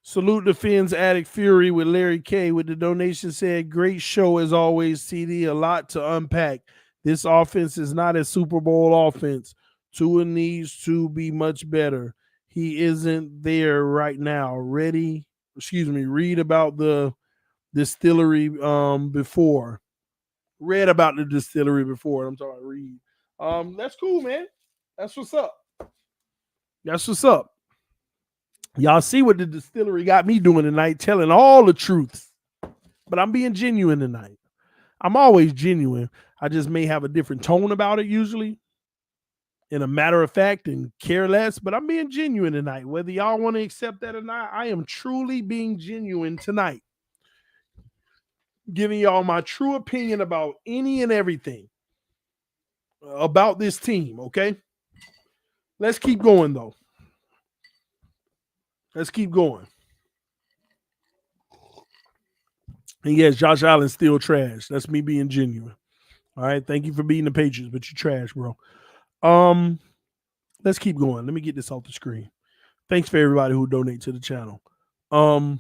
Salute the Fins Addict Fury with Larry K with the donation said, great show as always, TD. A lot to unpack. This offense is not a Super Bowl offense. Tua needs to be much better. He isn't there right now. Read about the distillery before. Read about the distillery before. I'm talking read. That's cool, man. That's what's up. That's what's up. Y'all see what the distillery got me doing tonight, telling all the truths. But I'm being genuine tonight. I'm always genuine. I just may have a different tone about it usually, in a matter of fact, and care less. But I'm being genuine tonight. Whether y'all want to accept that or not, I am truly being genuine tonight. Giving y'all my true opinion about any and everything about this team, okay? Let's keep going, though. Let's keep going. And yes, Josh Allen's still trash. That's me being genuine. All right. Thank you for beating the Patriots, but you're trash, bro. Let's keep going. Let me get this off the screen. Thanks for everybody who donate to the channel. All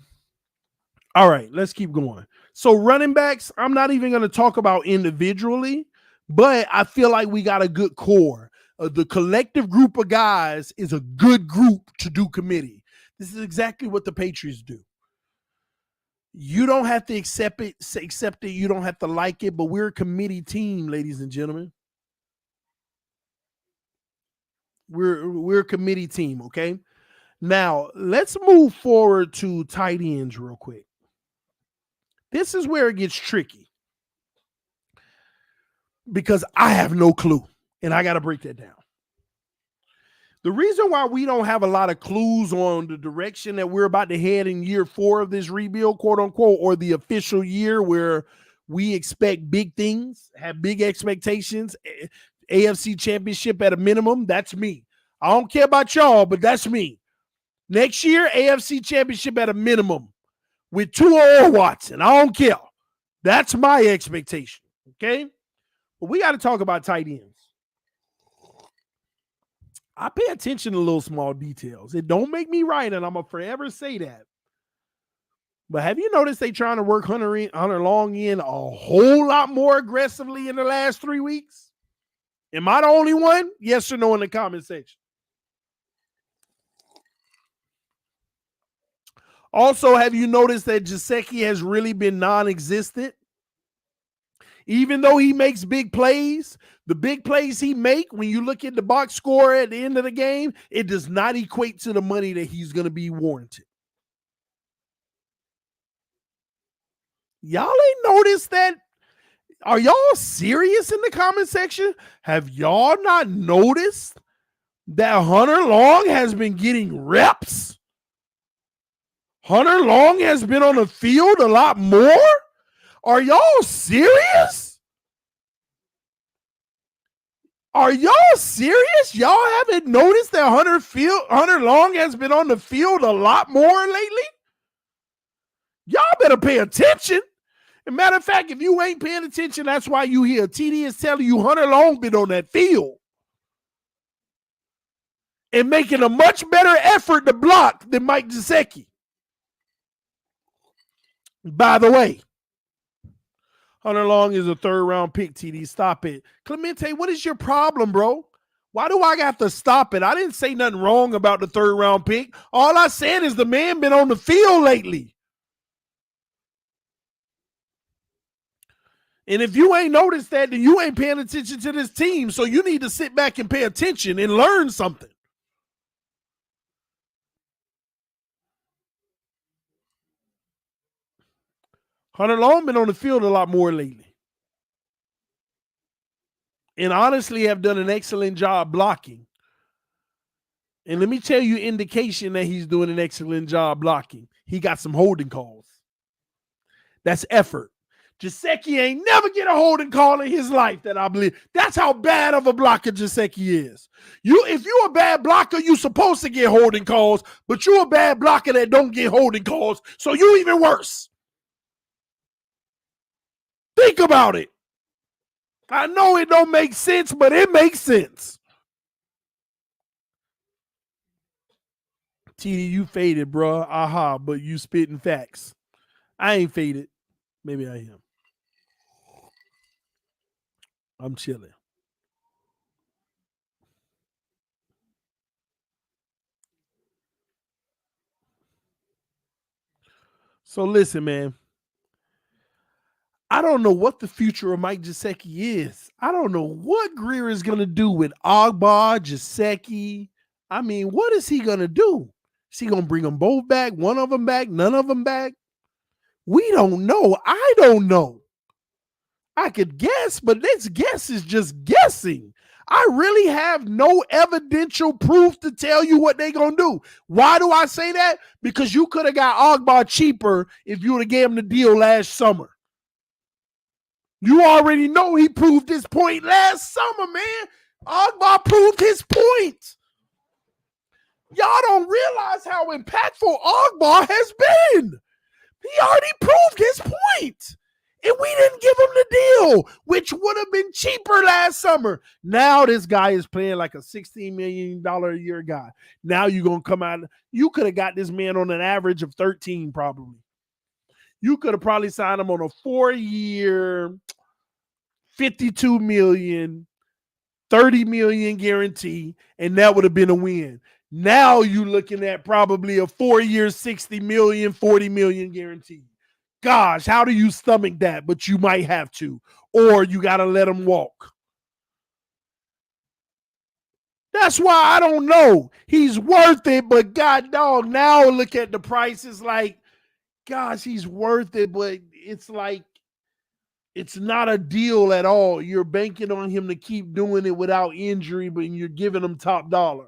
right, let's keep going. So running backs, I'm not even going to talk about individually, but I feel like we got a good core. The collective group of guys is a good group to do committee. This is exactly what the Patriots do. You don't have to accept it. You don't have to like it, but we're a committee team, ladies and gentlemen. We're a committee team, okay? Now, let's move forward to tight ends real quick. This is where it gets tricky because I have no clue, and I got to break that down. The reason why we don't have a lot of clues on the direction that we're about to head in year 4 of this rebuild, quote unquote, or the official year where we expect big things, have big expectations, AFC championship at a minimum, that's me. I don't care about y'all, but that's me. Next year, AFC championship at a minimum. with Tua or Watson. I don't care. That's my expectation. Okay? But we got to talk about tight ends. I pay attention to little small details. It don't make me right, and I'm going to forever say that. But have you noticed they trying to work Hunter Long in a whole lot more aggressively in the last 3 weeks? Am I the only one? Yes or no in the comment section. Also, have you noticed that Gesicki has really been non-existent? Even though he makes big plays, the big plays he make, when you look at the box score at the end of the game, it does not equate to the money that he's going to be warranted. Y'all ain't noticed that? Are y'all serious in the comment section? Have y'all not noticed that Hunter Long has been getting reps? Hunter Long has been on the field a lot more? Are y'all serious? Are y'all serious? Y'all haven't noticed that Hunter Long has been on the field a lot more lately? Y'all better pay attention. As a matter of fact, if you ain't paying attention, that's why you hear TD is telling you Hunter Long been on that field and making a much better effort to block than Mike Gesicki. By the way, Hunter Long is a third-round pick, TD. Stop it. Clemente, what is your problem, bro? Why do I got to stop it? I didn't say nothing wrong about the third-round pick. All I said is the man been on the field lately. And if you ain't noticed that, then you ain't paying attention to this team. So you need to sit back and pay attention and learn something. Hunter Long been on the field a lot more lately. And honestly have done an excellent job blocking. And let me tell you indication that he's doing an excellent job blocking. He got some holding calls. That's effort. Gesicki ain't never get a holding call in his life that I believe. That's how bad of a blocker Gesicki is. If you're a bad blocker, you're supposed to get holding calls, but you're a bad blocker that don't get holding calls, so you even worse. Think about it. I know it don't make sense, but it makes sense. TD, you faded, bro. Aha, but you spitting facts. I ain't faded. Maybe I am. I'm chilling. So listen, man. I don't know what the future of Mike Gesicki is. I don't know what Greer is going to do with Agba, Gesicki. I mean, what is he going to do? Is he going to bring them both back? One of them back? None of them back? We don't know. I don't know. I could guess, but this guess is just guessing. I really have no evidential proof to tell you what they're going to do. Why do I say that? Because you could have got Agba cheaper if you would have gave him the deal last summer. You already know he proved his point last summer, man. Agba proved his point. Y'all don't realize how impactful Agba has been. He already proved his point. And we didn't give him the deal, which would have been cheaper last summer. Now this guy is playing like a $16 million a year guy. Now you're going to come out. You could have got this man on an average of 13 probably. You could have probably signed him on a 4-year, $52 million, $30 million guarantee, and that would have been a win. Now you're looking at probably a 4-year, $60 million, $40 million guarantee. Gosh, how do you stomach that? But you might have to, or you got to let him walk. That's why I don't know. He's worth it, but God dog, now look at the prices like, gosh, he's worth it, but it's like, it's not a deal at all. You're banking on him to keep doing it without injury, but you're giving him top dollar.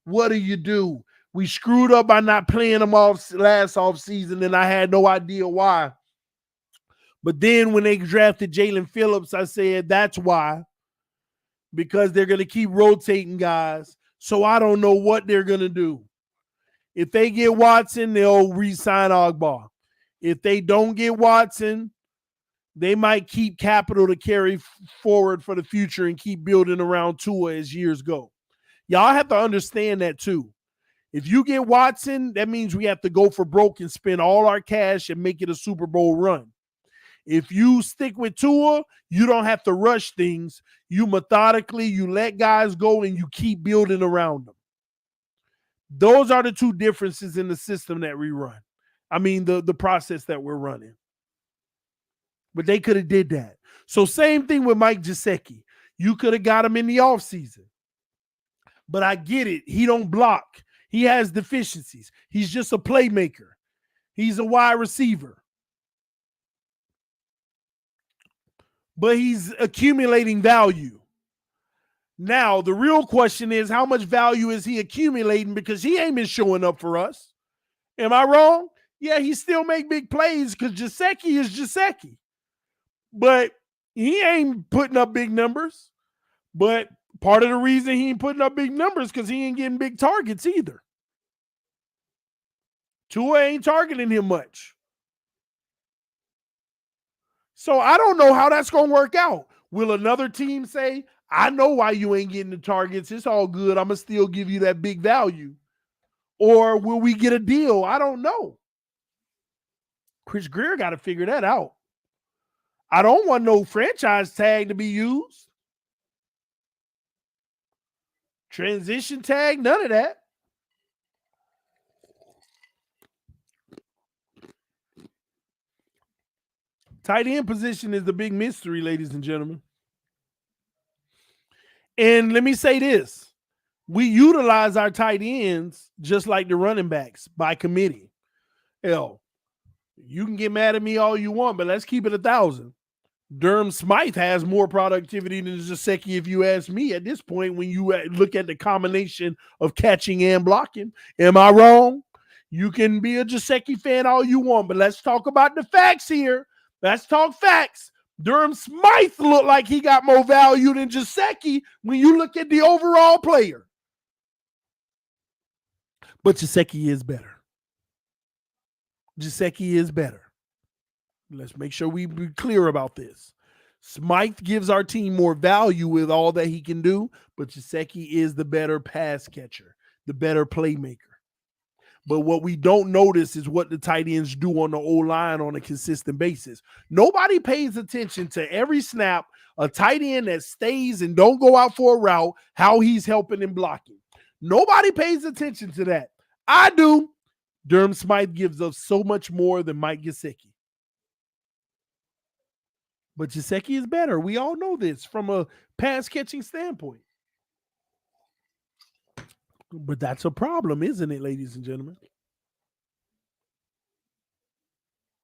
What do? We screwed up by not playing him off last offseason, and I had no idea why. But then when they drafted Jalen Phillips, I said that's why. Because they're going to keep rotating guys. So I don't know what they're going to do. If they get Watson, they'll re-sign Ogba. If they don't get Watson, they might keep capital to carry forward for the future and keep building around Tua as years go. Y'all have to understand that too. If you get Watson, that means we have to go for broke and spend all our cash and make it a Super Bowl run. If you stick with Tua, you don't have to rush things. You methodically, you let guys go and you keep building around them. Those are the two differences in the system that we run. I mean, the process that we're running. But they could have did that. So same thing with Mike Gesicki. You could have got him in the offseason. But I get it. He don't block. He has deficiencies. He's just a playmaker. He's a wide receiver. But he's accumulating value. Now, the real question is, how much value is he accumulating? Because he ain't been showing up for us. Am I wrong? Yeah, he still make big plays because Gesicki is Gesicki. But he ain't putting up big numbers. But part of the reason he ain't putting up big numbers because he ain't getting big targets either. Tua ain't targeting him much. So I don't know how that's going to work out. Will another team say, I know why you ain't getting the targets. It's all good. I'm going to still give you that big value. Or will we get a deal? I don't know. Chris Greer got to figure that out. I don't want no franchise tag to be used. Transition tag, none of that. Tight end position is the big mystery, ladies and gentlemen. And let me say this. We utilize our tight ends just like the running backs by committee. Hell, you can get mad at me all you want, but let's keep it 1,000. Durham Smythe has more productivity than Gesicki, if you ask me, at this point when you look at the combination of catching and blocking. Am I wrong? You can be a Gesicki fan all you want, but let's talk about the facts here. Let's talk facts. Durham Smythe looked like he got more value than Gesicki when you look at the overall player. But Gesicki is better. Gesicki is better. Let's make sure we be clear about this. Smythe gives our team more value with all that he can do, but Gesicki is the better pass catcher, the better playmaker. But what we don't notice is what the tight ends do on the O-line on a consistent basis. Nobody pays attention to every snap, a tight end that stays and don't go out for a route, how he's helping and blocking. Nobody pays attention to that. I do. Durham Smythe gives us so much more than Mike Gesicki. But Gesicki is better. We all know this from a pass-catching standpoint. But that's a problem, isn't it, ladies and gentlemen?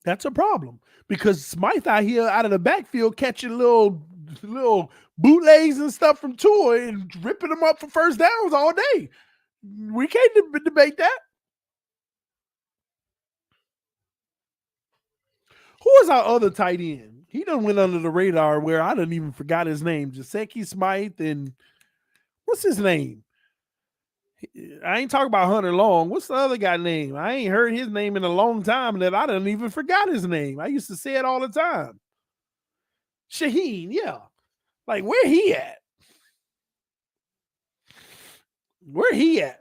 That's a problem. Because Smythe out here out of the backfield catching little bootlegs and stuff from Tua and ripping them up for first downs all day. We can't debate that. Who is our other tight end? He done went under the radar where I didn't even forgot his name. Gesicki, Smythe, and what's his name? I ain't talking about Hunter Long. What's the other guy name? I ain't heard his name in a long time that I didn't even forgot his name. I used to say it all the time. Shaheen, yeah. Like, where he at? Where he at?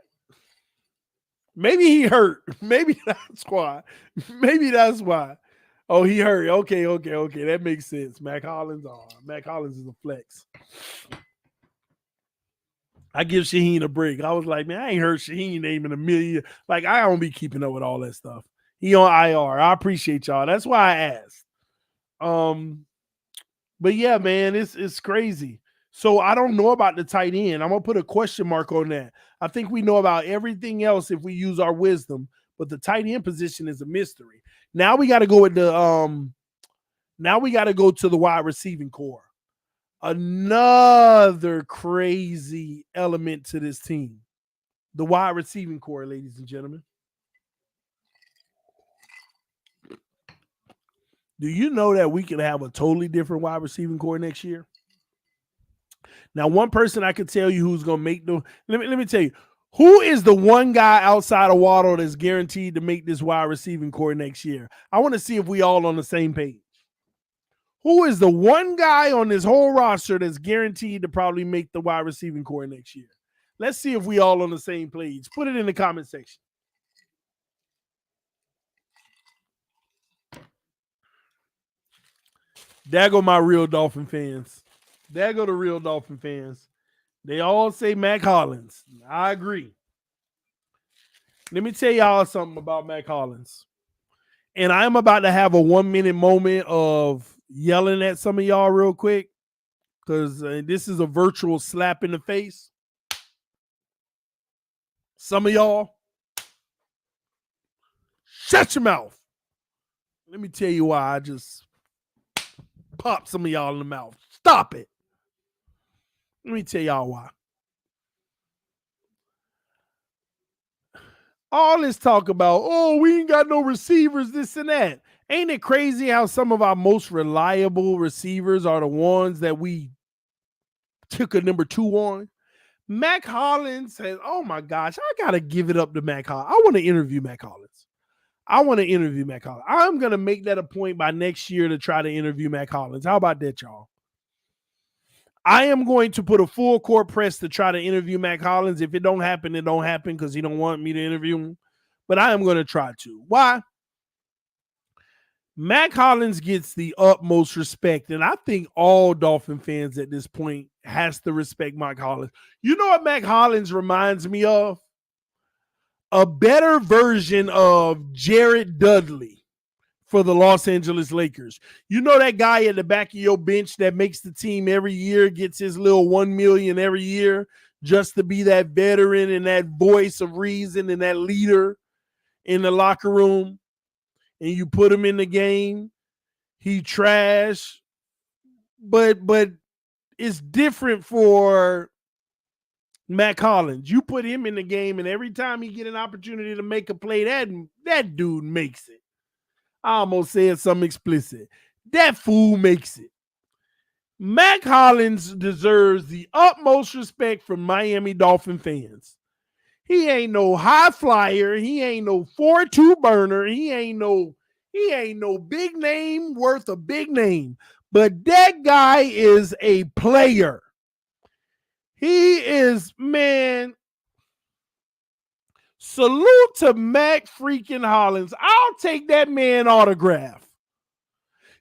Maybe he hurt. Maybe that's why. Maybe that's why. Oh, he hurt. Okay. That makes sense. Mac Hollins is a flex. I give Shaheen a break. I was like, man, I ain't heard Shaheen name in a million. Like, I don't be keeping up with all that stuff. He on IR. I appreciate y'all. That's why I asked. But yeah, man, it's crazy. So I don't know about the tight end. I'm gonna put a question mark on that. I think we know about everything else if we use our wisdom, but the tight end position is a mystery. Now we got to go with the now we got to go to the wide receiving core. Another crazy element to this team. The wide receiving core, ladies and gentlemen. Do you know that we could have a totally different wide receiving core next year? Now, one person I could tell you who's going to make the – let me tell you, Who is the one guy outside of Waddle that's guaranteed to make this wide receiving core next year? I want to see if we all on the same page. Who is the one guy on this whole roster that's guaranteed to probably make the wide receiving core next year? Let's see if we all on the same page. Put it in the comment section. There go my real Dolphin fans. There go the real Dolphin fans. They all say Mac Hollins. I agree. Let me tell y'all something about Mac Hollins. And I'm about to have a 1 minute moment of yelling at some of y'all real quick, because this is a virtual slap in the face. Some of y'all, shut your mouth. Let me tell you why I just popped some of y'all in the mouth. Stop it. Let me tell y'all why. All this talk about, oh, we ain't got no receivers, this and that. Ain't it crazy how some of our most reliable receivers are the ones that we took a number 2 on? Mac Hollins says, oh my gosh, I got to give it up to Mac Hollins. I want to interview Mac Hollins. I'm going to make that a point by next year to try to interview Mac Hollins. How about that, y'all? I am going to put a full court press to try to interview Mac Hollins. If it don't happen, it don't happen because he don't want me to interview him. But I am going to try to. Why? Mac Hollins gets the utmost respect, and I think all Dolphin fans at this point has to respect Mac Hollins. You know what Mac Hollins reminds me of? A better version of Jared Dudley for the Los Angeles Lakers. You know that guy at the back of your bench that makes the team every year, gets his little $1 million every year just to be that veteran and that voice of reason and that leader in the locker room, and you put him in the game, he trash, but it's different for Mac Hollins. You put him in the game, and every time he get an opportunity to make a play, that dude makes it. I almost said something explicit. That fool makes it. Mac Hollins deserves the utmost respect from Miami Dolphin fans. He ain't no high flyer. He ain't no 4-2 burner. He ain't no big name worth a big name. But that guy is a player. He is, man. Salute to Mac freaking Hollins. I'll take that man autograph.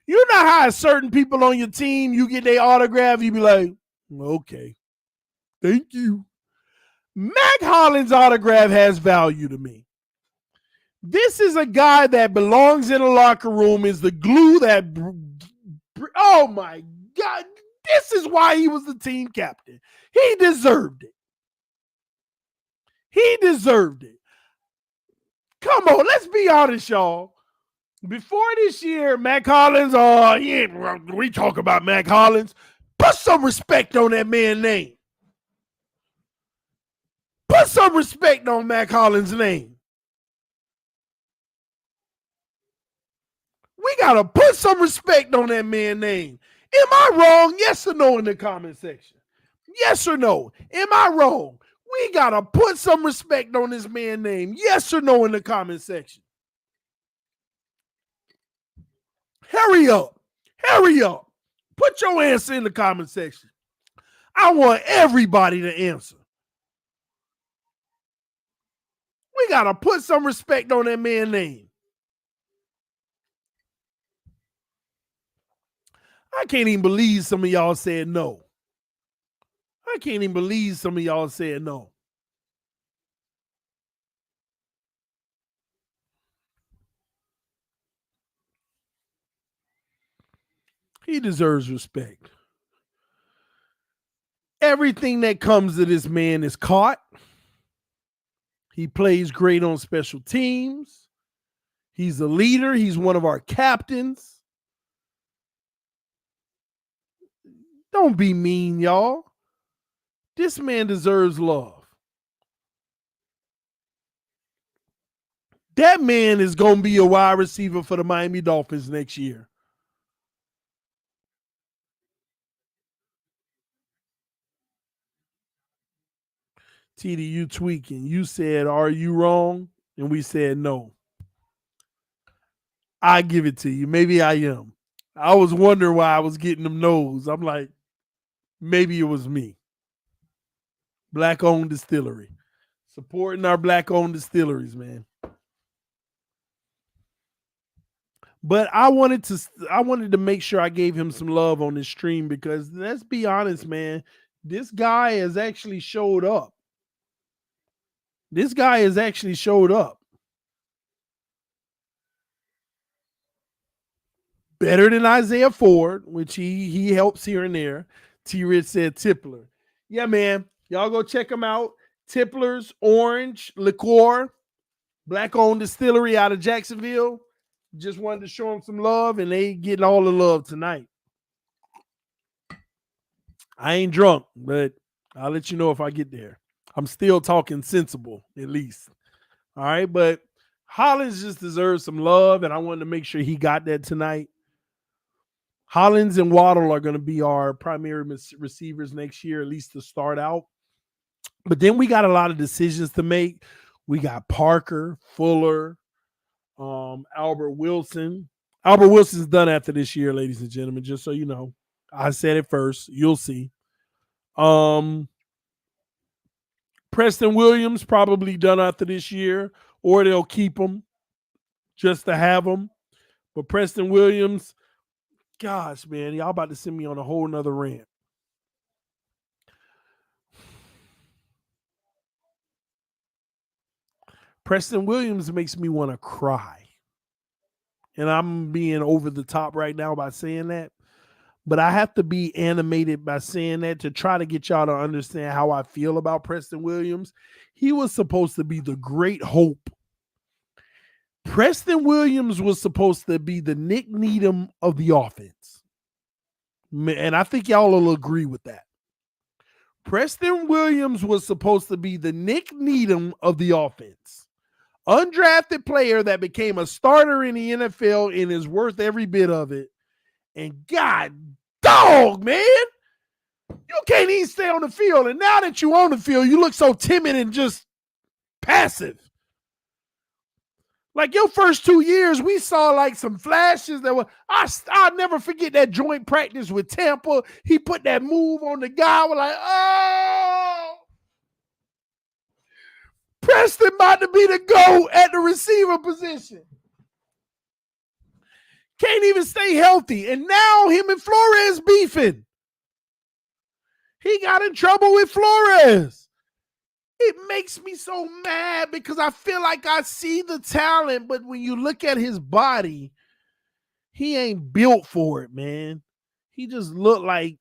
You know how certain people on your team, you get their autograph, you be like, okay, thank you. Mac Hollins' autograph has value to me. This is a guy that belongs in a locker room, is the glue that, oh my God, this is why he was the team captain. He deserved it. He deserved it. Come on, let's be honest, y'all. Before this year, Mac Hollins, we talk about Mac Hollins. Put some respect on that man's name. Put some respect on Mac Hollins' name. We got to put some respect on that man's name. Am I wrong? Yes or no in the comment section. Yes or no? Am I wrong? We got to put some respect on this man's name. Yes or no in the comment section. Hurry up. Hurry up. Put your answer in the comment section. I want everybody to answer. We got to put some respect on that man's name. I can't even believe some of y'all said no. I can't even believe some of y'all said no. He deserves respect. Everything that comes to this man is caught. He plays great on special teams. He's a leader. He's one of our captains. Don't be mean, y'all. This man deserves love. That man is going to be a wide receiver for the Miami Dolphins next year. TD, you tweaking. You said, "Are you wrong?" And we said no. I give it to you. Maybe I am. I was wondering why I was getting them no's. I'm like, maybe it was me. Black-owned distillery. Supporting our black-owned distilleries, man. But I wanted to make sure I gave him some love on this stream because let's be honest, man, this guy has actually showed up. This guy has actually showed up. Better than Isaiah Ford, which he helps here and there. T-Rich said Tippler. Yeah, man. Y'all go check him out. Tippler's Orange Liqueur, black-owned distillery out of Jacksonville. Just wanted to show them some love, and they getting all the love tonight. I ain't drunk, but I'll let you know if I get there. I'm still talking sensible, at least. All right, but Hollins just deserves some love, and I wanted to make sure he got that tonight. Hollins and Waddle are going to be our primary receivers next year, at least to start out. But then we got a lot of decisions to make. We got Parker, Fuller, Albert Wilson. Albert Wilson's done after this year, ladies and gentlemen, just so you know. I said it first. You'll see. Preston Williams probably done after this year, or they'll keep him just to have him. But Preston Williams, gosh, man, y'all about to send me on a whole nother rant. Preston Williams makes me want to cry. And I'm being over the top right now by saying that. But I have to be animated by saying that to try to get y'all to understand how I feel about Preston Williams. He was supposed to be the great hope. Preston Williams was supposed to be the Nick Needham of the offense. And I think y'all will agree with that. Preston Williams was supposed to be the Nick Needham of the offense. Undrafted player that became a starter in the NFL and is worth every bit of it. And God dog, man, you can't even stay on the field. And now that you're on the field, you look so timid and just passive. Like your first 2 years, we saw like some flashes that were, I'll never forget that joint practice with Tampa. He put that move on the guy. We're like, oh, Preston about to be the GOAT at the receiver position. Can't even stay healthy. And now him and Flores beefing. He got in trouble with Flores. It makes me so mad because I feel like I see the talent, but when you look at his body, he ain't built for it, man. He just looked like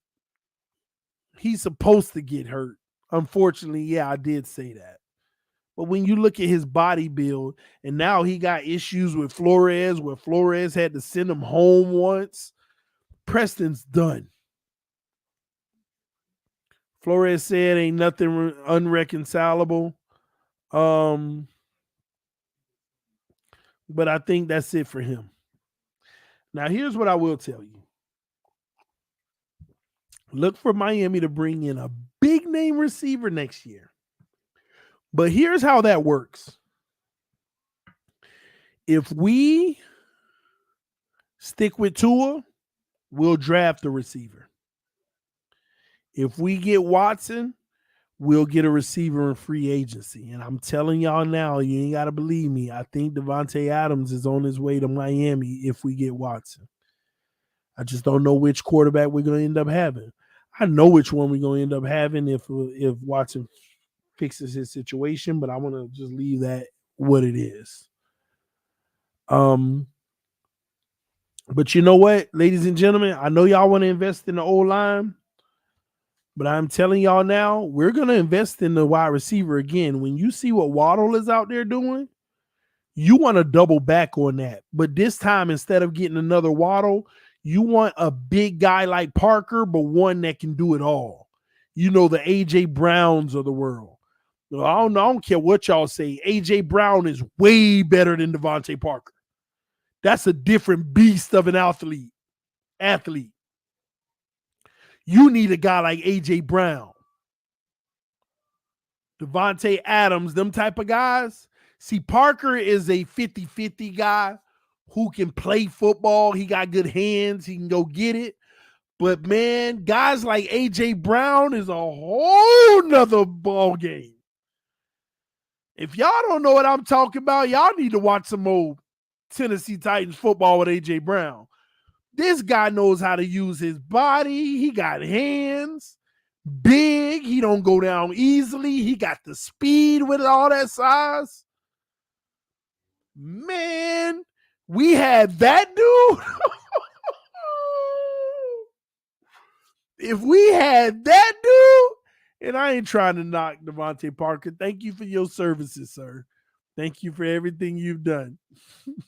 he's supposed to get hurt. Unfortunately, yeah, I did say that. But when you look at his body build, and now he got issues with Flores, where Flores had to send him home once, Preston's done. Flores said ain't nothing unreconcilable. But I think that's it for him. Now, here's what I will tell you. Look for Miami to bring in a big name receiver next year. But here's how that works. If we stick with Tua, we'll draft a receiver. If we get Watson, we'll get a receiver in free agency. And I'm telling y'all now, you ain't got to believe me. I think Devontae Adams is on his way to Miami if we get Watson. I just don't know which quarterback we're going to end up having. I know which one we're going to end up having if Watson fixes his situation, but I want to just leave that what it is. But you know what, ladies and gentlemen, I know y'all want to invest in the O-line, but I'm telling y'all now, we're going to invest in the wide receiver again. When you see what Waddle is out there doing, you want to double back on that. But this time, instead of getting another Waddle, you want a big guy like Parker, but one that can do it all. You know, the A.J. Browns of the world. I don't care what y'all say. A.J. Brown is way better than Devontae Parker. That's a different beast of an athlete. You need a guy like A.J. Brown. Devontae Adams, them type of guys. See, Parker is a 50-50 guy who can play football. He got good hands. He can go get it. But, man, guys like A.J. Brown is a whole nother ball game. If y'all don't know what I'm talking about, y'all need to watch some old Tennessee Titans football with A.J. Brown. This guy knows how to use his body. He got hands. Big. He don't go down easily. He got the speed with all that size. Man, we had that dude. If we had that dude, and I ain't trying to knock Devontae Parker. Thank you for your services, sir. Thank you for everything you've done.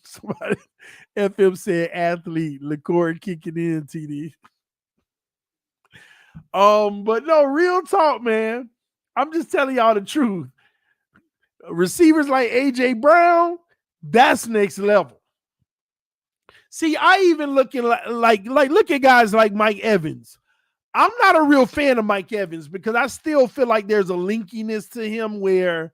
Somebody, FM said athlete, liqueur kicking in, TD. But no, real talk, man. I'm just telling y'all the truth. Receivers like AJ Brown, that's next level. See, I even looking like look at guys like Mike Evans. I'm not a real fan of Mike Evans because I still feel like there's a linkiness to him where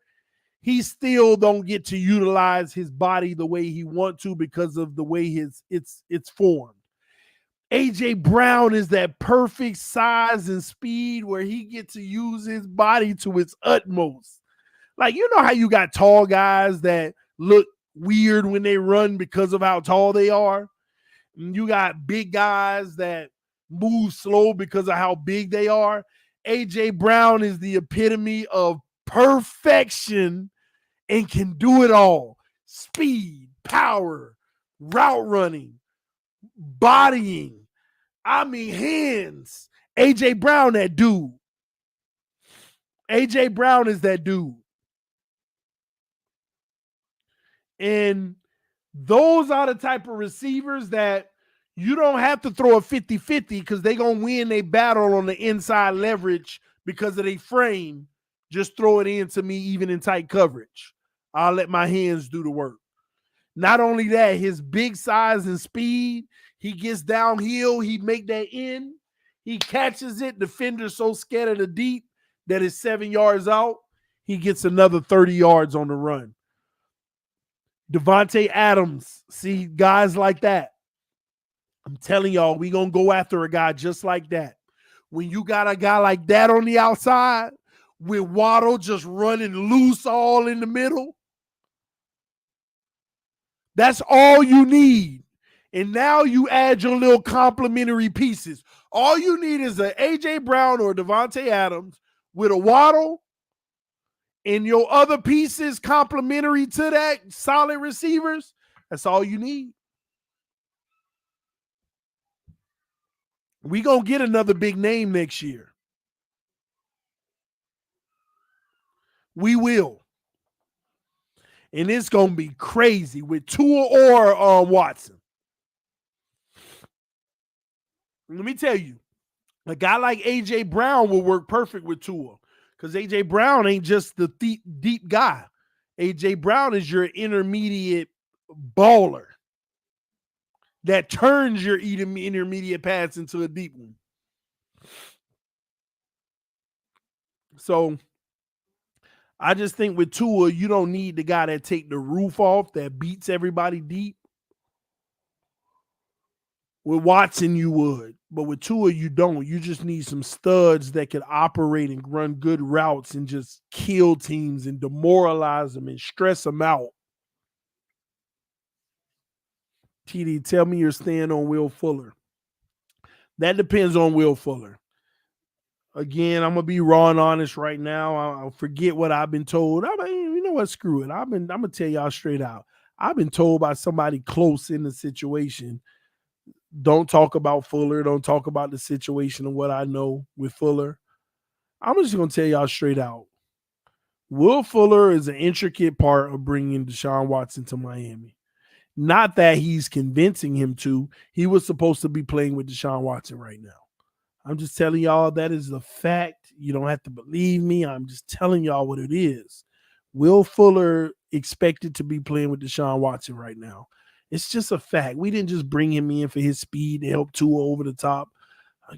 he still don't get to utilize his body the way he wants to because of the way it's formed. AJ Brown is that perfect size and speed where he gets to use his body to its utmost. Like, you know how you got tall guys that look weird when they run because of how tall they are? And you got big guys that move slow because of how big they are. AJ Brown is the epitome of perfection and can do it all. Speed, power, route running, bodying. I mean, hands. AJ Brown, that dude. AJ Brown is that dude. And those are the type of receivers that you don't have to throw a 50-50 because they're going to win their battle on the inside leverage because of their frame. Just throw it into me even in tight coverage. I'll let my hands do the work. Not only that, his big size and speed, he gets downhill, he make that in, he catches it, defender's so scared of the deep that it's 7 yards out, he gets another 30 yards on the run. Devontae Adams, see guys like that. I'm telling y'all, we going to go after a guy just like that. When you got a guy like that on the outside, with Waddle just running loose all in the middle, that's all you need. And now you add your little complementary pieces. All you need is an A.J. Brown or Devontae Adams with a Waddle and your other pieces complementary to that, solid receivers. That's all you need. We going to get another big name next year. We will. And it's going to be crazy with Tua or Watson. Let me tell you, a guy like A.J. Brown will work perfect with Tua because A.J. Brown ain't just the deep guy. A.J. Brown is your intermediate baller that turns your intermediate pass into a deep one. So I just think with Tua, you don't need the guy that take the roof off, that beats everybody deep. With Watson, you would. But with Tua, you don't. You just need some studs that can operate and run good routes and just kill teams and demoralize them and stress them out. TD, tell me your stand on Will Fuller. That depends on Will Fuller. Again, I'm going to be raw and honest right now. I'll forget what I've been told. I mean, you know what? Screw it. I'm going to tell y'all straight out. I've been told by somebody close in the situation, don't talk about Fuller. Don't talk about the situation and what I know with Fuller. I'm just going to tell y'all straight out. Will Fuller is an intricate part of bringing Deshaun Watson to Miami. Not that he's convincing him to. He was supposed to be playing with Deshaun Watson right now. I'm just telling y'all that is the fact. You don't have to believe me. I'm just telling y'all what it is. Will Fuller expected to be playing with Deshaun Watson right now. It's just a fact. We didn't just bring him in for his speed to help Tua over the top.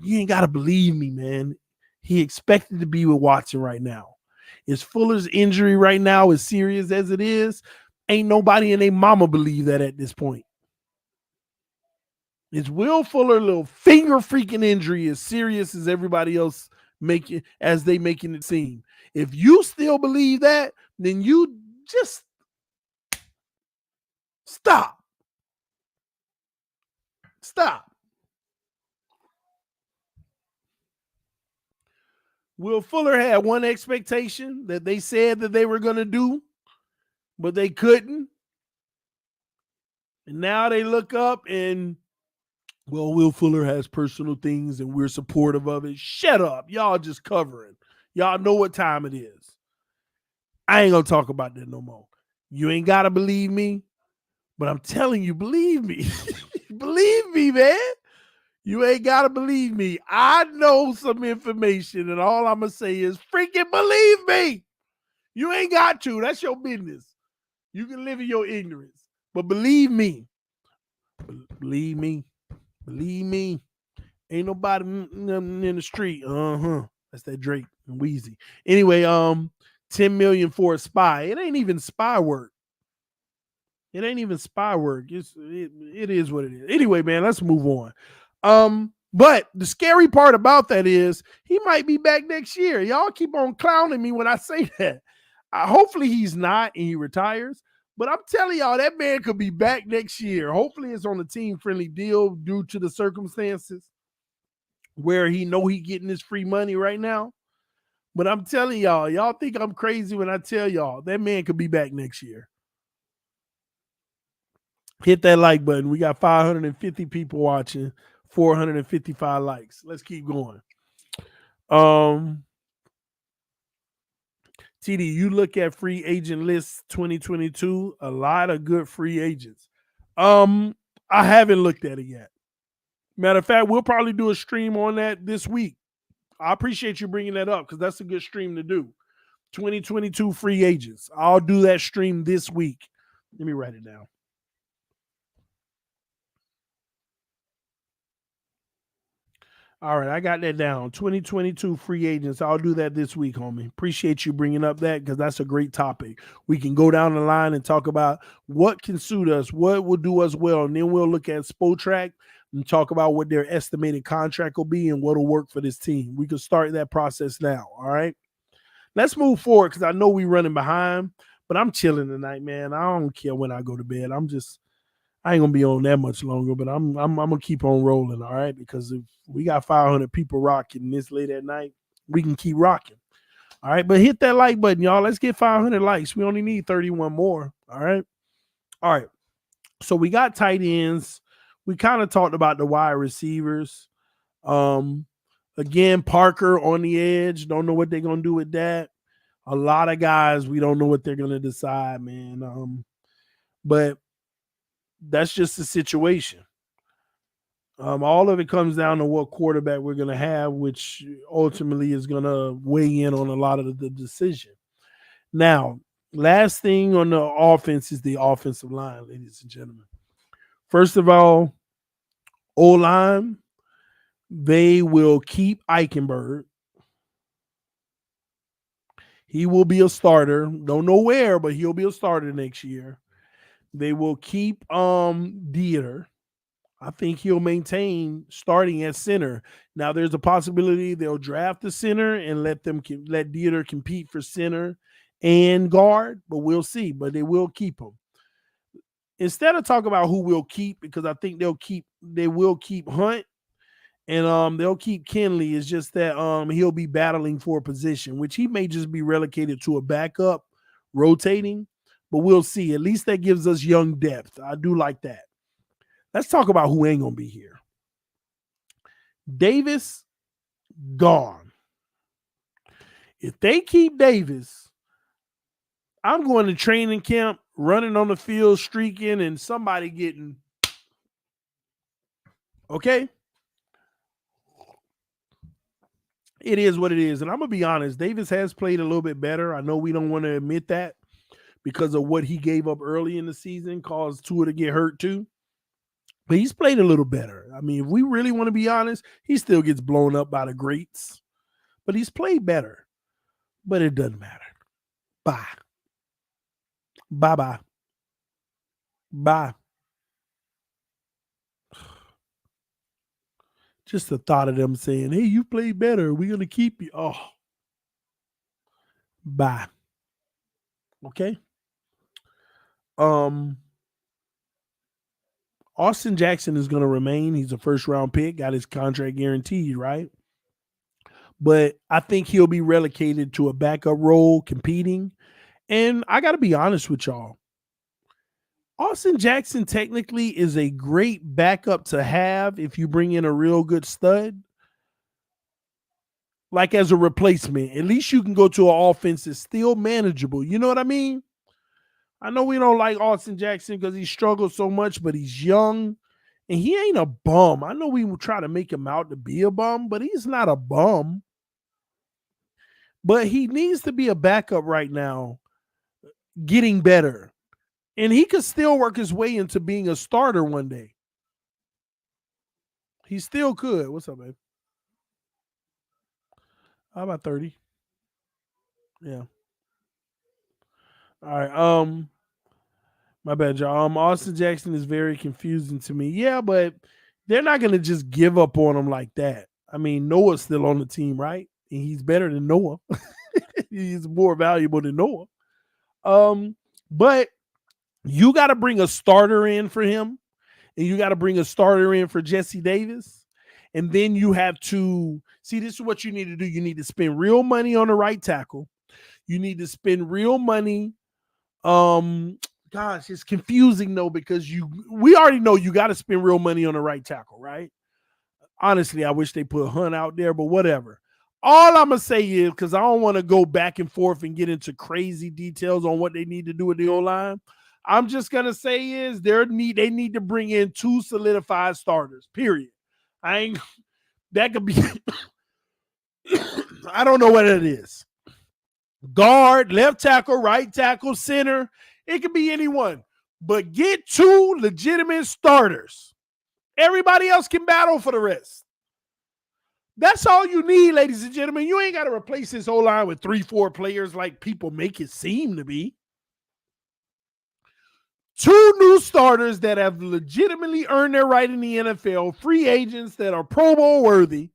You ain't got to believe me, man. He expected to be with Watson right now. Is Fuller's injury right now as serious as it is? Ain't nobody and their mama believe that at this point. Is Will Fuller little finger freaking injury as serious as everybody else making it seem? If you still believe that, then you just stop. Stop. Will Fuller had one expectation that they said that they were going to do, but they couldn't. And now they look up and, well, Will Fuller has personal things and we're supportive of it. Shut up. Y'all just covering. Y'all know what time it is. I ain't going to talk about that no more. You ain't got to believe me, but I'm telling you, believe me. Believe me, man. You ain't got to believe me. I know some information, and all I'm going to say is freaking believe me. You ain't got to. That's your business. You can live in your ignorance. But believe me. Believe me. Believe me. Ain't nobody in the street. That's that Drake and Weezy. Anyway, 10 million for a spy. It ain't even spy work. It ain't even spy work. It is what it is. Anyway, man, let's move on. But the scary part about that is he might be back next year. Y'all keep on clowning me when I say that. Hopefully he's not and he retires. But I'm telling y'all, that man could be back next year. Hopefully it's on a team-friendly deal due to the circumstances where he getting his free money right now. But I'm telling y'all think I'm crazy when I tell y'all that man could be back next year. Hit that like button. We got 550 people watching, 455 likes. Let's keep going. TD, you look at free agent lists 2022, a lot of good free agents. I haven't looked at it yet. Matter of fact, we'll probably do a stream on that this week. I appreciate you bringing that up because that's a good stream to do. 2022 free agents. I'll do that stream this week. Let me write it down. All right, I got that down. 2022 free agents. I'll do that this week, homie. Appreciate you bringing up that because that's a great topic. We can go down the line and talk about what can suit us, what will do us well, and then we'll look at Spotrac and talk about what their estimated contract will be and what will work for this team. We can start that process now, all right? Let's move forward because I know we're running behind, but I'm chilling tonight, man. I don't care when I go to bed. I ain't gonna be on that much longer, but I'm gonna keep on rolling, all right? Because if we got 500 people rocking this late at night, we can keep rocking. All right, but hit that like button, y'all. Let's get 500 likes. We only need 31 more. All right. All right. So we got tight ends. We kind of talked about the wide receivers. Again, Parker on the edge. Don't know what they're gonna do with that. A lot of guys, we don't know what they're gonna decide, man. But that's just the situation. All of it comes down to what quarterback we're going to have, which ultimately is going to weigh in on a lot of the decision. Now, last thing on the offense is the offensive line, ladies and gentlemen. First of all, O-line, they will keep Eichenberg. He will be a starter. Don't know where, but he'll be a starter next year. They will keep Dieter. I think he'll maintain starting at center. Now, there's a possibility they'll draft the center and let Dieter compete for center and guard, but we'll see. But they will keep him. Instead of talking about who we'll keep, because I think they will keep Hunt and they'll keep Kenley. It's just that he'll be battling for a position, which he may just be relegated to a backup rotating. But we'll see. At least that gives us young depth. I do like that. Let's talk about who ain't going to be here. Davis, gone. If they keep Davis, I'm going to training camp, running on the field, streaking, and somebody getting. Okay? It is what it is. And I'm going to be honest. Davis has played a little bit better. I know we don't want to admit that, because of what he gave up early in the season caused Tua to get hurt too. But he's played a little better. I mean, if we really want to be honest, he still gets blown up by the greats. But he's played better. But it doesn't matter. Bye. Bye-bye. Bye. Just the thought of them saying, hey, you play better. We're going to keep you. Oh. Bye. Okay. Austin Jackson is going to remain. He's a first-round pick. Got his contract guaranteed, right? But I think he'll be relegated to a backup role competing. And I got to be honest with y'all. Austin Jackson technically is a great backup to have if you bring in a real good stud. Like as a replacement. At least you can go to an offense that's still manageable. You know what I mean? I know we don't like Austin Jackson because he struggles so much, but he's young and he ain't a bum. I know we will try to make him out to be a bum, but he's not a bum. But he needs to be a backup right now, getting better. And he could still work his way into being a starter one day. He still could. What's up, babe? How about 30? Yeah. All right. My bad, y'all. Austin Jackson is very confusing to me. Yeah, but they're not going to just give up on him like that. I mean, Noah's still on the team, right? And he's better than Noah. He's more valuable than Noah. But you got to bring a starter in for him, and you got to bring a starter in for Jesse Davis. And then you have to see, this is what you need to do. You need to spend real money on the right tackle. You need to spend real money. Gosh, it's confusing though, because we already know you got to spend real money on the right tackle, right? Honestly, I wish they put Hunt out there, but whatever. All I'm going to say is, because I don't want to go back and forth and get into crazy details on what they need to do with the O-line. I'm just going to say is they need to bring in 2 solidified starters, period. That could be, I don't know what it is. Guard, left tackle, right tackle, center. It could be anyone. But get 2 legitimate starters. Everybody else can battle for the rest. That's all you need, ladies and gentlemen. You ain't got to replace this O-line with 3-4 players like people make it seem to be. 2 new starters that have legitimately earned their right in the NFL, free agents that are Pro Bowl worthy.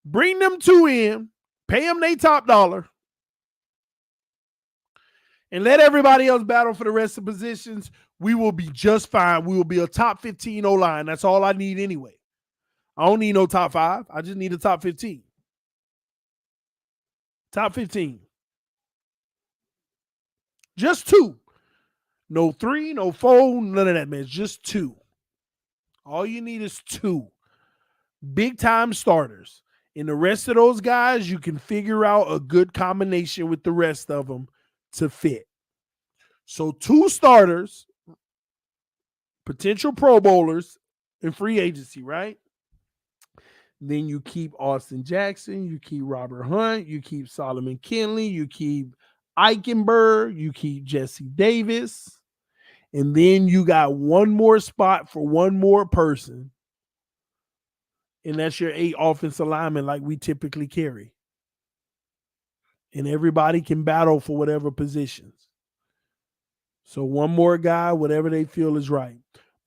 Bring them 2 in, pay them their top dollar, and let everybody else battle for the rest of the positions. We will be just fine. We will be a top 15 O-line. That's all I need anyway. I don't need no top 5. I just need a top 15. Top 15. Just 2. No 3, no 4, none of that, man. Just 2. All you need is 2 big-time starters. And the rest of those guys, you can figure out a good combination with the rest of them to fit. So 2 starters, potential Pro Bowlers, and free agency, right? Then you keep Austin Jackson, you keep Robert Hunt, you keep Solomon Kinley, you keep Eichenberg, you keep Jesse Davis, and then you got 1 more spot for 1 more person, and that's your 8 offensive linemen like we typically carry. And everybody can battle for whatever positions. So 1 more guy, whatever they feel is right.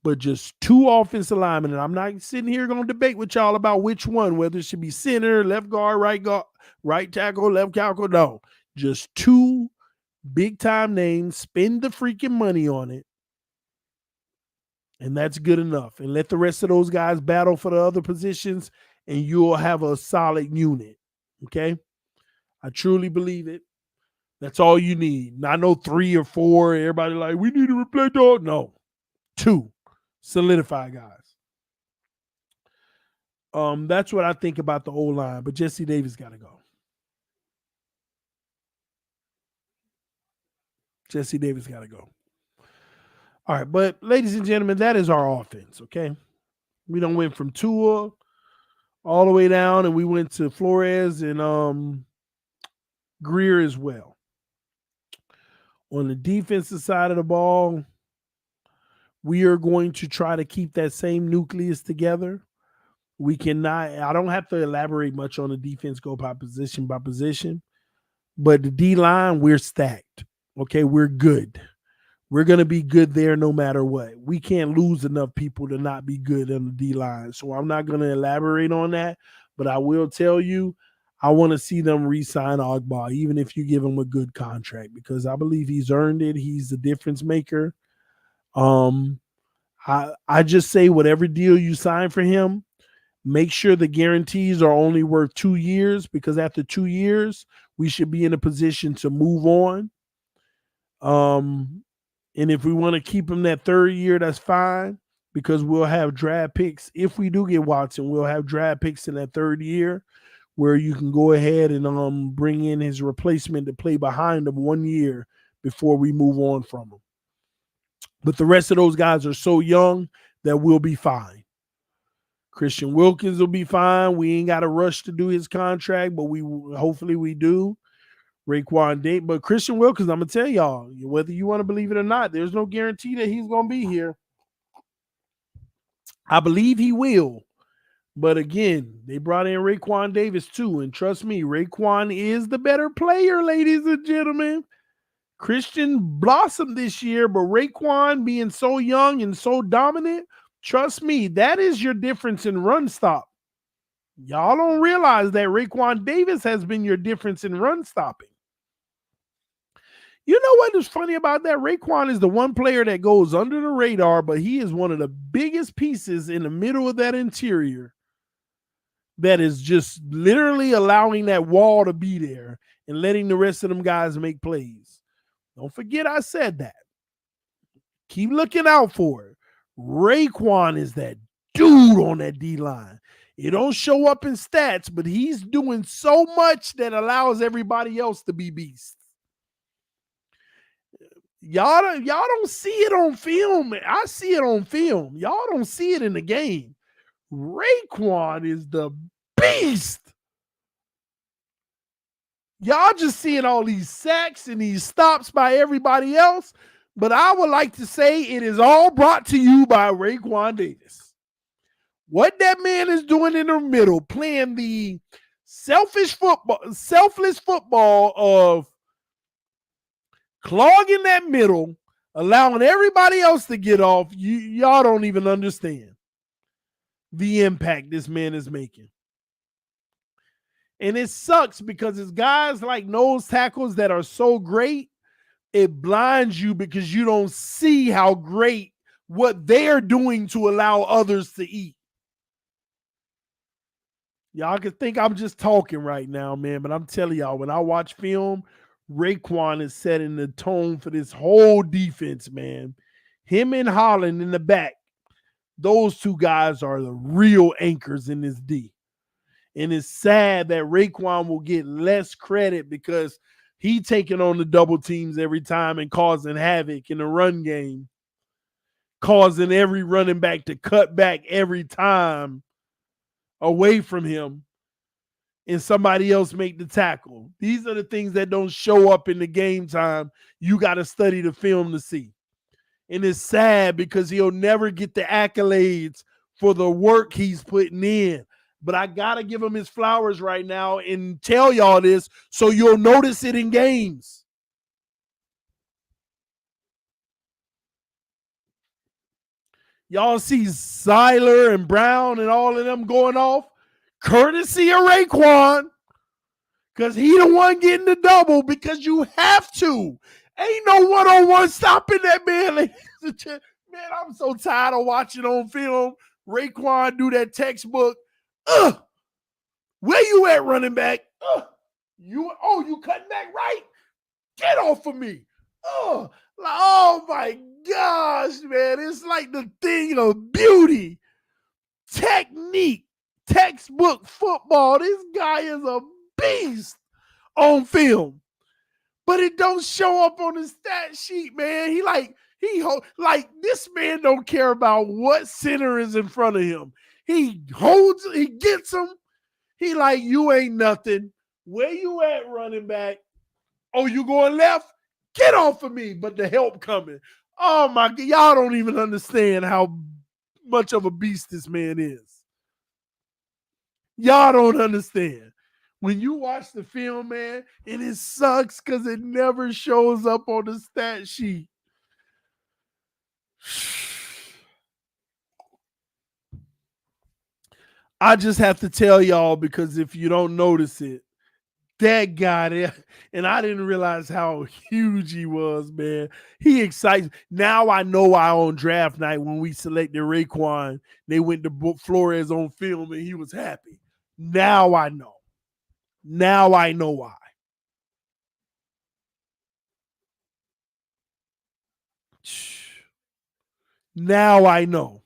But just 2 offensive linemen, and I'm not sitting here going to debate with y'all about which one, whether it should be center, left guard, right tackle, left tackle. No, just 2 big-time names. Spend the freaking money on it, and that's good enough. And let the rest of those guys battle for the other positions, and you'll have a solid unit, okay? I truly believe it. That's all you need. Not no 3 or 4. Everybody like, we need to replace dog. No, 2. Solidify guys. That's what I think about the O-line, but Jesse Davis got to go. Jesse Davis got to go. All right, but ladies and gentlemen, that is our offense, okay? We done went from Tua all the way down, and we went to Flores and Greer as well. On the defensive side of the ball, we are going to try to keep that same nucleus together. We cannot, I don't have to elaborate much on the defense, go by position. But the D-line, we're stacked. Okay, we're good. We're going to be good there no matter what. We can't lose enough people to not be good on the D-line. So I'm not going to elaborate on that, but I will tell you, I want to see them re-sign Ogba, even if you give him a good contract, because I believe he's earned it. He's the difference maker. I just say whatever deal you sign for him, make sure the guarantees are only worth 2 years, because after 2 years, we should be in a position to move on. And if we want to keep him that third year, that's fine, because we'll have draft picks. If we do get Watson, we'll have draft picks in that third year where you can go ahead and bring in his replacement to play behind him 1 year before we move on from him. But the rest of those guys are so young that we'll be fine. Christian Wilkins will be fine. We ain't got to rush to do his contract, but hopefully we do. Raekwon Davis, but Christian Wilkins, I'm gonna tell y'all, whether you want to believe it or not, there's no guarantee that he's gonna be here. I believe he will, but again, they brought in Raekwon Davis too, and trust me, Raekwon is the better player, ladies and gentlemen. Christian blossomed this year, but Raekwon being so young and so dominant, trust me, that is your difference in run stop. Y'all don't realize that Raekwon Davis has been your difference in run stopping. You know what is funny about that? Raekwon is the one player that goes under the radar, but he is one of the biggest pieces in the middle of that interior that is just literally allowing that wall to be there and letting the rest of them guys make plays. Don't forget I said that. Keep looking out for it. Raekwon is that dude on that D-line. It don't show up in stats, but he's doing so much that allows everybody else to be beasts. Y'all don't see it on film. I see it on film. Y'all don't see it in the game. Raekwon is the beast. Y'all just seeing all these sacks and these stops by everybody else, but I would like to say it is all brought to you by Raekwon Davis. What that man is doing in the middle, playing the selfless football of clogging that middle, allowing everybody else to get off, y'all don't even understand the impact this man is making. And it sucks because it's guys like nose tackles that are so great, it blinds you because you don't see how great what they're doing to allow others to eat. Y'all can think I'm just talking right now, man, but I'm telling y'all, when I watch film, Raekwon is setting the tone for this whole defense, man. Him and Holland in the back, those two guys are the real anchors in this D. And it's sad that Raekwon will get less credit because he taking on the double teams every time and causing havoc in the run game, causing every running back to cut back every time away from him and somebody else make the tackle. These are the things that don't show up in the game time. You got to study the film to see. And it's sad because he'll never get the accolades for the work he's putting in. But I got to give him his flowers right now and tell y'all this so you'll notice it in games. Y'all see Seiler and Brown and all of them going off, courtesy of Raekwon, because he the one getting the double because you have to. Ain't no one-on-one stopping that man. Man, I'm so tired of watching on film Raekwon do that textbook. Where you at, running back? You cutting back right? Get off of me. Oh my gosh, man. It's like the thing of beauty. Technique. Textbook football. This guy is a beast on film. But it don't show up on the stat sheet, man. He this man don't care about what center is in front of him. He gets him. He like, you ain't nothing. Where you at, running back? Oh, you going left? Get off of me, but the help coming. Oh my God, y'all don't even understand how much of a beast this man is. Y'all don't understand. when you watch the film, man, and it sucks because it never shows up on the stat sheet. I just have to tell y'all, because if you don't notice it, that guy there, and I didn't realize how huge he was, man. He excites. Now I know why on draft night when we selected Raekwon, they went to Flores on film and he was happy. Now I know. Now I know why. Now I know.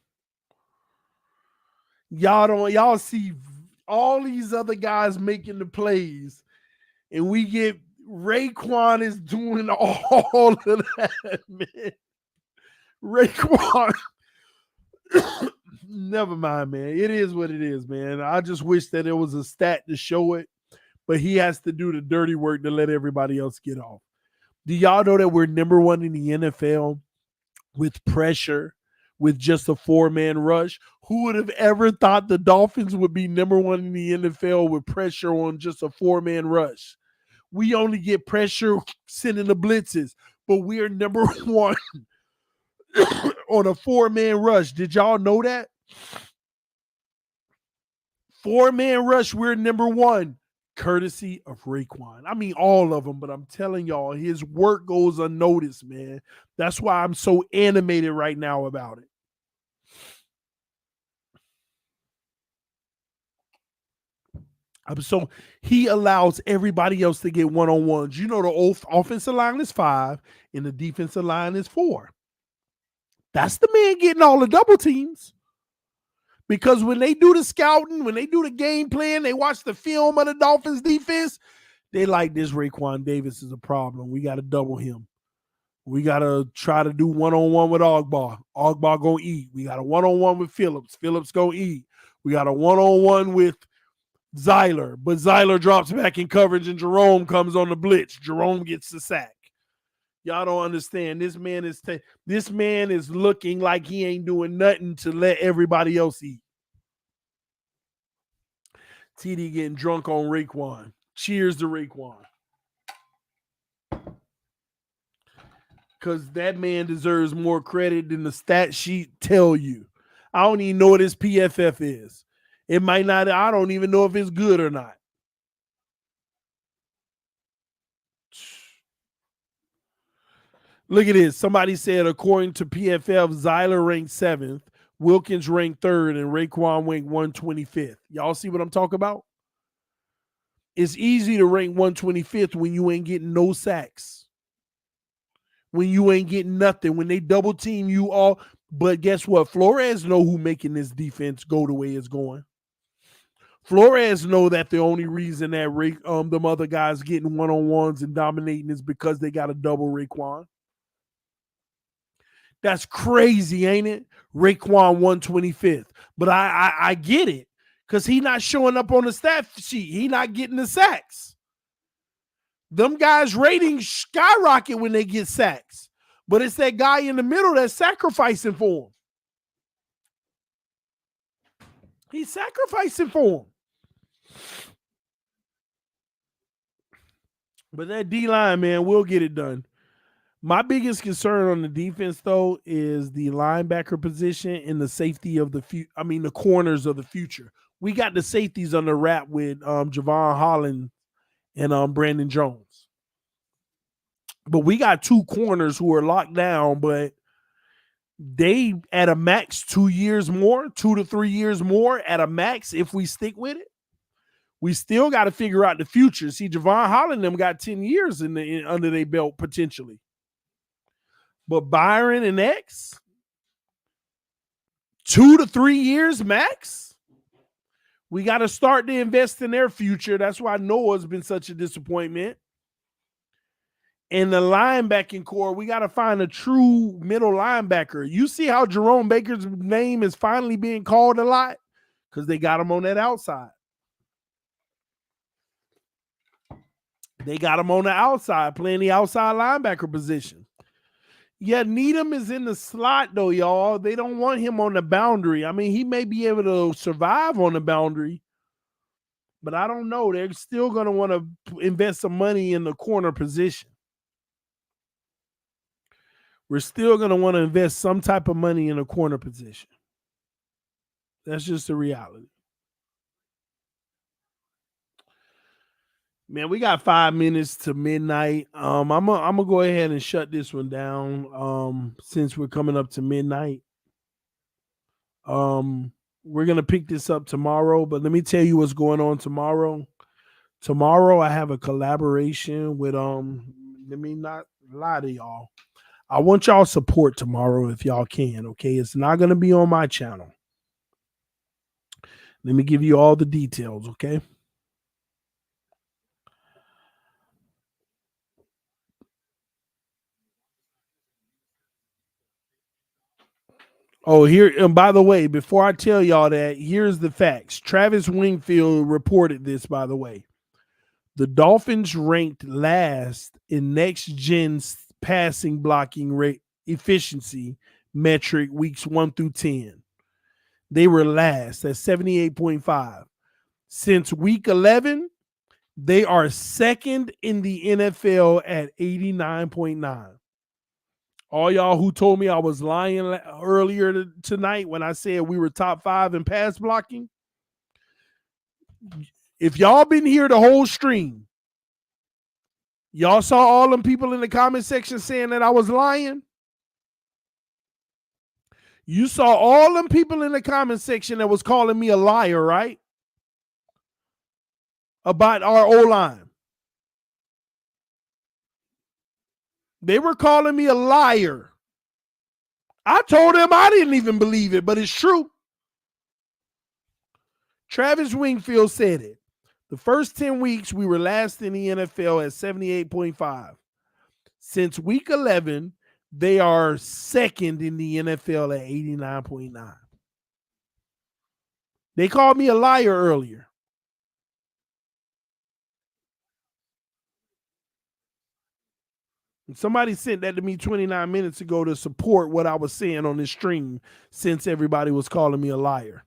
Y'all see all these other guys making the plays, and we get Raekwon is doing all of that, man. Raekwon. Never mind, man. It is what it is, man. I just wish that there was a stat to show it, but he has to do the dirty work to let everybody else get off. Do y'all know that we're number one in the NFL with pressure, with just a 4-man rush? Who would have ever thought the Dolphins would be number one in the NFL with pressure on just a 4-man rush? We only get pressure sending the blitzes, but we are number one on a 4-man rush. Did y'all know that? 4-man rush, we're number one, courtesy of Raekwon. I mean, all of them, but I'm telling y'all, his work goes unnoticed, man. That's why I'm so animated right now about it. So he allows everybody else to get one-on-ones. You know, the offensive line is 5 and the defensive line is 4. That's the man getting all the double teams. Because when they do the scouting, when they do the game plan, they watch the film of the Dolphins defense, they like, this Raekwon Davis is a problem. We got to double him. We got to try to do one-on-one with Ogbar. Ogbar going to eat. We got a one-on-one with Phillips. Phillips going to eat. We got a one-on-one with Zeiler, but Zeiler drops back in coverage and Jerome comes on the blitz. Jerome gets the sack. Y'all don't understand. This man is looking like he ain't doing nothing to let everybody else eat. TD getting drunk on Raekwon. Cheers to Raekwon. Because that man deserves more credit than the stat sheet tell you. I don't even know what his PFF is. It might not, I don't even know if it's good or not. Look at this. Somebody said, according to PFF, Zeiler ranked 7th, Wilkins ranked 3rd, and Raekwon ranked 125th. Y'all see what I'm talking about? It's easy to rank 125th when you ain't getting no sacks. When you ain't getting nothing. When they double team you all. But guess what? Flores know who making this defense go the way it's going. Flores know that the only reason that them other guys getting one-on-ones and dominating is because they got a double Raekwon. That's crazy, ain't it? Raekwon 125th. But I get it, because he not showing up on the stat sheet. He not getting the sacks. Them guys' ratings skyrocket when they get sacks. But it's that guy in the middle that's sacrificing for him. He's sacrificing for him. But that D-line, man, we'll get it done. My biggest concern on the defense, though, is the linebacker position and the safety of the corners of the future. We got the safeties under wrap with Javon Holland and Brandon Jones. But we got 2 corners who are locked down, but they at a max 2 years more, 2 to 3 years more at a max if we stick with it. We still got to figure out the future. See, Javon Holland and them got 10 years under their belt potentially. But Byron and X, 2 to 3 years max. We got to start to invest in their future. That's why Noah's been such a disappointment. In the linebacking core, we got to find a true middle linebacker. You see how Jerome Baker's name is finally being called a lot? Because they got him on that outside. They got him on the outside, playing the outside linebacker position. Yeah, Needham is in the slot, though, y'all. They don't want him on the boundary. I mean, he may be able to survive on the boundary, But I don't know. They're still going to want to invest some money in the corner position. We're still going to want to invest some type of money in a corner position. That's just the reality. Man, we got 5 minutes to midnight. I'm gonna go ahead and shut this one down. Since we're coming up to midnight. We're gonna pick this up tomorrow, but let me tell you what's going on tomorrow. Tomorrow I have a collaboration with let me not lie to y'all. I want y'all support tomorrow if y'all can, okay? It's not gonna be on my channel. Let me give you all the details, okay? Oh, here, and by the way, before I tell y'all that, here's the facts. Travis Wingfield reported this, by the way. The Dolphins ranked last in next gen passing blocking rate efficiency metric weeks 1 through 10. They were last at 78.5. Since week 11, they are second in the NFL at 89.9. All y'all who told me I was lying earlier tonight when I said we were top 5 in pass blocking, if y'all been here the whole stream, y'all saw all them people in the comment section saying that I was lying. You saw all them people in the comment section that was calling me a liar, right? About our O-line. They were calling me a liar. I told them I didn't even believe it, but it's true. Travis Wingfield said it. The first 10 weeks, we were last in the NFL at 78.5. Since week 11, they are second in the NFL at 89.9. They called me a liar earlier. Somebody sent that to me 29 minutes ago to support what I was saying on this stream since everybody was calling me a liar.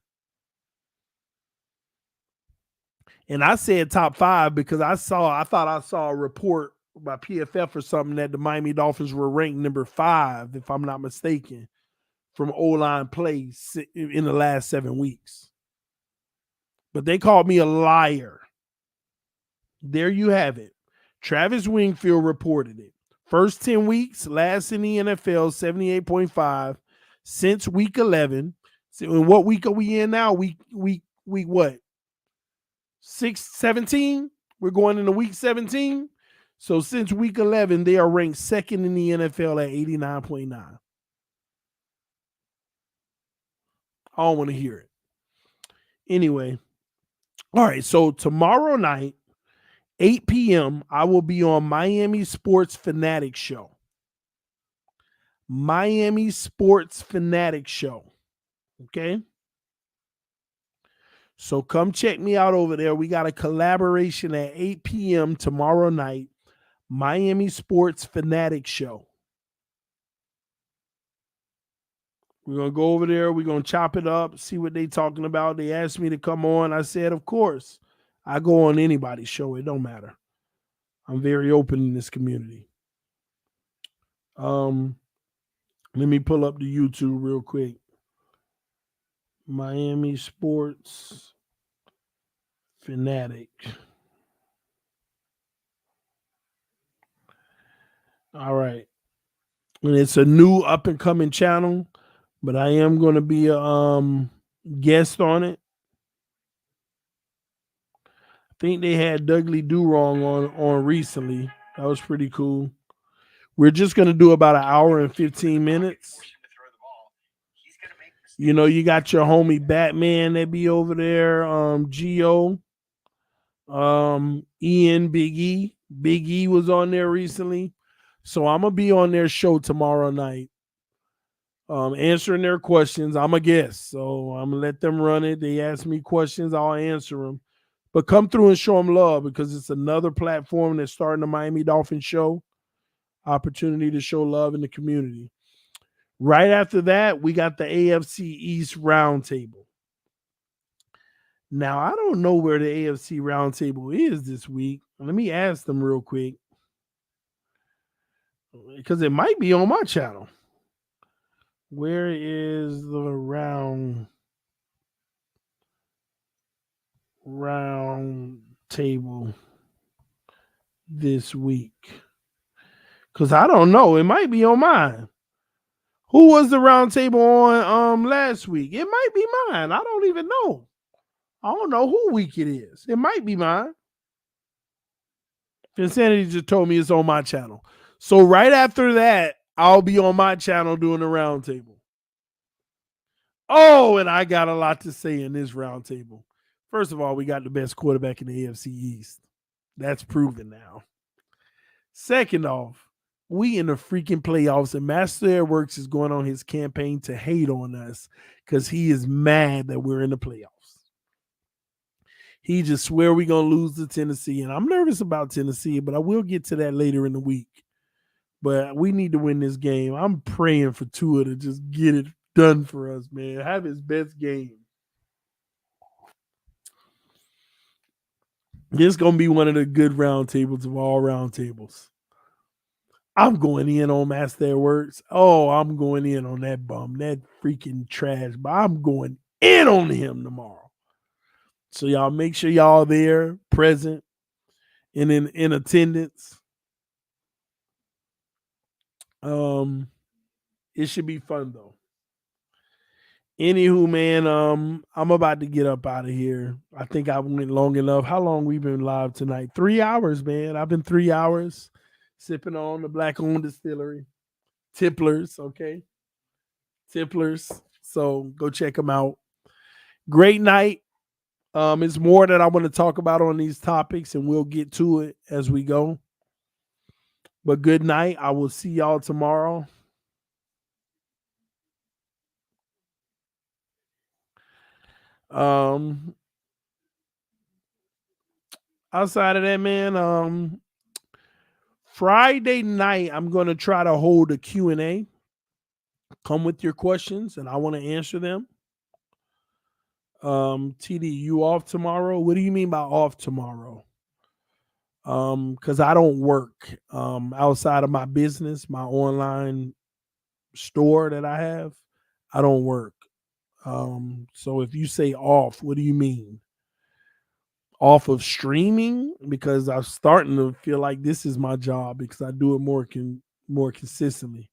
And I said top 5 because I thought I saw a report by PFF or something that the Miami Dolphins were ranked number 5, if I'm not mistaken, from O-line play in the last 7 weeks. But they called me a liar. There you have it. Travis Wingfield reported it. First 10 weeks, last in the NFL, 78.5. Since week 11. So in what week are we in now? Week what? 17? We're going into week 17. So since week 11, they are ranked second in the NFL at 89.9. I don't want to hear it. Anyway. All right. So tomorrow night, 8 p.m., I will be on Miami Sports Fanatic Show. Miami Sports Fanatic Show. Okay? So come check me out over there. We got a collaboration at 8 p.m. tomorrow night. Miami Sports Fanatic Show. We're going to go over there. We're going to chop it up, see what they talking about. They asked me to come on. I said, of course. I go on anybody's show. It don't matter. I'm very open in this community. Let me pull up the YouTube real quick. Miami Sports Fanatic. All right. And it's a new up and coming channel, but I am going to be a guest on it. I think they had Dudley Do-Wrong on recently. That was pretty cool. We're just going to do about an hour and 15 minutes. You know, you got your homie Batman that be over there, Geo, Ian, Big E. Big E was on there recently. So I'm going to be on their show tomorrow night, answering their questions. I'm a guest, so I'm going to let them run it. They ask me questions, I'll answer them. But come through and show them love because it's another platform that's starting the Miami Dolphins show. Opportunity to show love in the community. Right after that, we got the AFC East Roundtable. Now, I don't know where the AFC roundtable is this week. Let me ask them real quick because it might be on my channel. Where is the round table this week? Because I don't know. It might be on mine. Who was the round table on last week? It might be mine. I don't even know. I don't know who week it is. It might be mine. Insanity just told me it's on my channel. So right after that, I'll be on my channel doing the round table. Oh, and I got a lot to say in this round table. First of all, we got the best quarterback in the AFC East. That's proven now. Second off, we in the freaking playoffs, and Master Air Works is going on his campaign to hate on us because he is mad that we're in the playoffs. He just swear we're going to lose to Tennessee, and I'm nervous about Tennessee, but I will get to that later in the week. But we need to win this game. I'm praying for Tua to just get it done for us, man. Have his best game. This is going to be one of the good round tables of all round tables. I'm going in on Master Air Works. Oh, I'm going in on that bum, that freaking trash. But I'm going in on him tomorrow. So y'all make sure y'all there, present, and in attendance. It should be fun though. Anywho, man, I'm about to get up out of here. I think I went long enough. How long we been live tonight? 3 hours, man. I've been 3 hours sipping on the black-owned distillery. Tipplers, okay? Tipplers. So go check them out. Great night. It's more that I want to talk about on these topics, and we'll get to it as we go. But good night. I will see y'all tomorrow. Outside of that, man, Friday night, I'm going to try to hold a Q&A. Come with your questions, and I want to answer them. TD, you off tomorrow? What do you mean by off tomorrow? Because I don't work outside of my business, my online store that I have. I don't work. So if you say off, what do you mean? Off of streaming? Because I'm starting to feel like this is my job because I do it more consistently.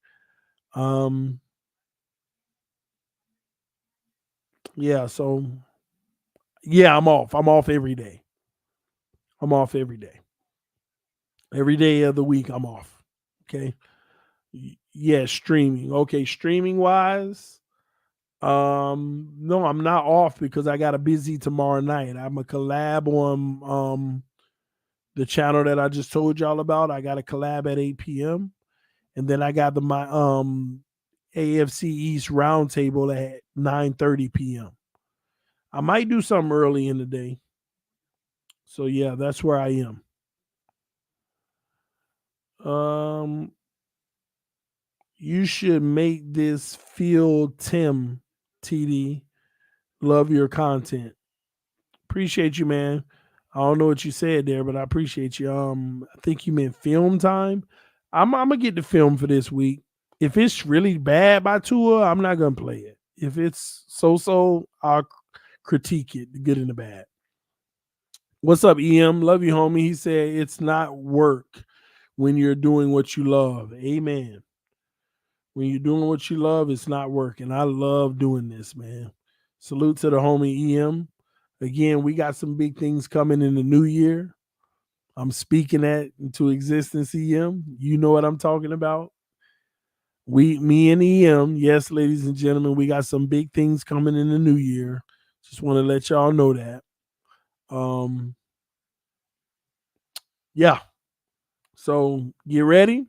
Yeah, so yeah, I'm off. I'm off every day. I'm off every day. Every day of the week, I'm off. Okay. Yeah, streaming. Okay, streaming wise. No, I'm not off because I got a busy tomorrow night. I'm a collab on the channel that I just told y'all about. I got a collab at 8 p.m. And then I got my AFC East roundtable at 9:30 p.m. I might do something early in the day. So yeah, that's where I am. You should make this feel Tim TD. Love your content. Appreciate you, man. I don't know what you said there, but I appreciate you. I think you meant film time. I'm gonna get the film for this week. If it's really bad by Tua, I'm not gonna play it. If it's so, I'll critique it, the good and the bad. What's up, EM? Love you, homie. He said it's not work when you're doing what you love. Amen. When you're doing what you love, it's not work. And I love doing this, man. Salute to the homie EM. Again, we got some big things coming in the new year. I'm speaking that into existence, EM. You know what I'm talking about. Me and EM, yes, ladies and gentlemen, we got some big things coming in the new year. Just want to let y'all know that. Yeah. So get ready.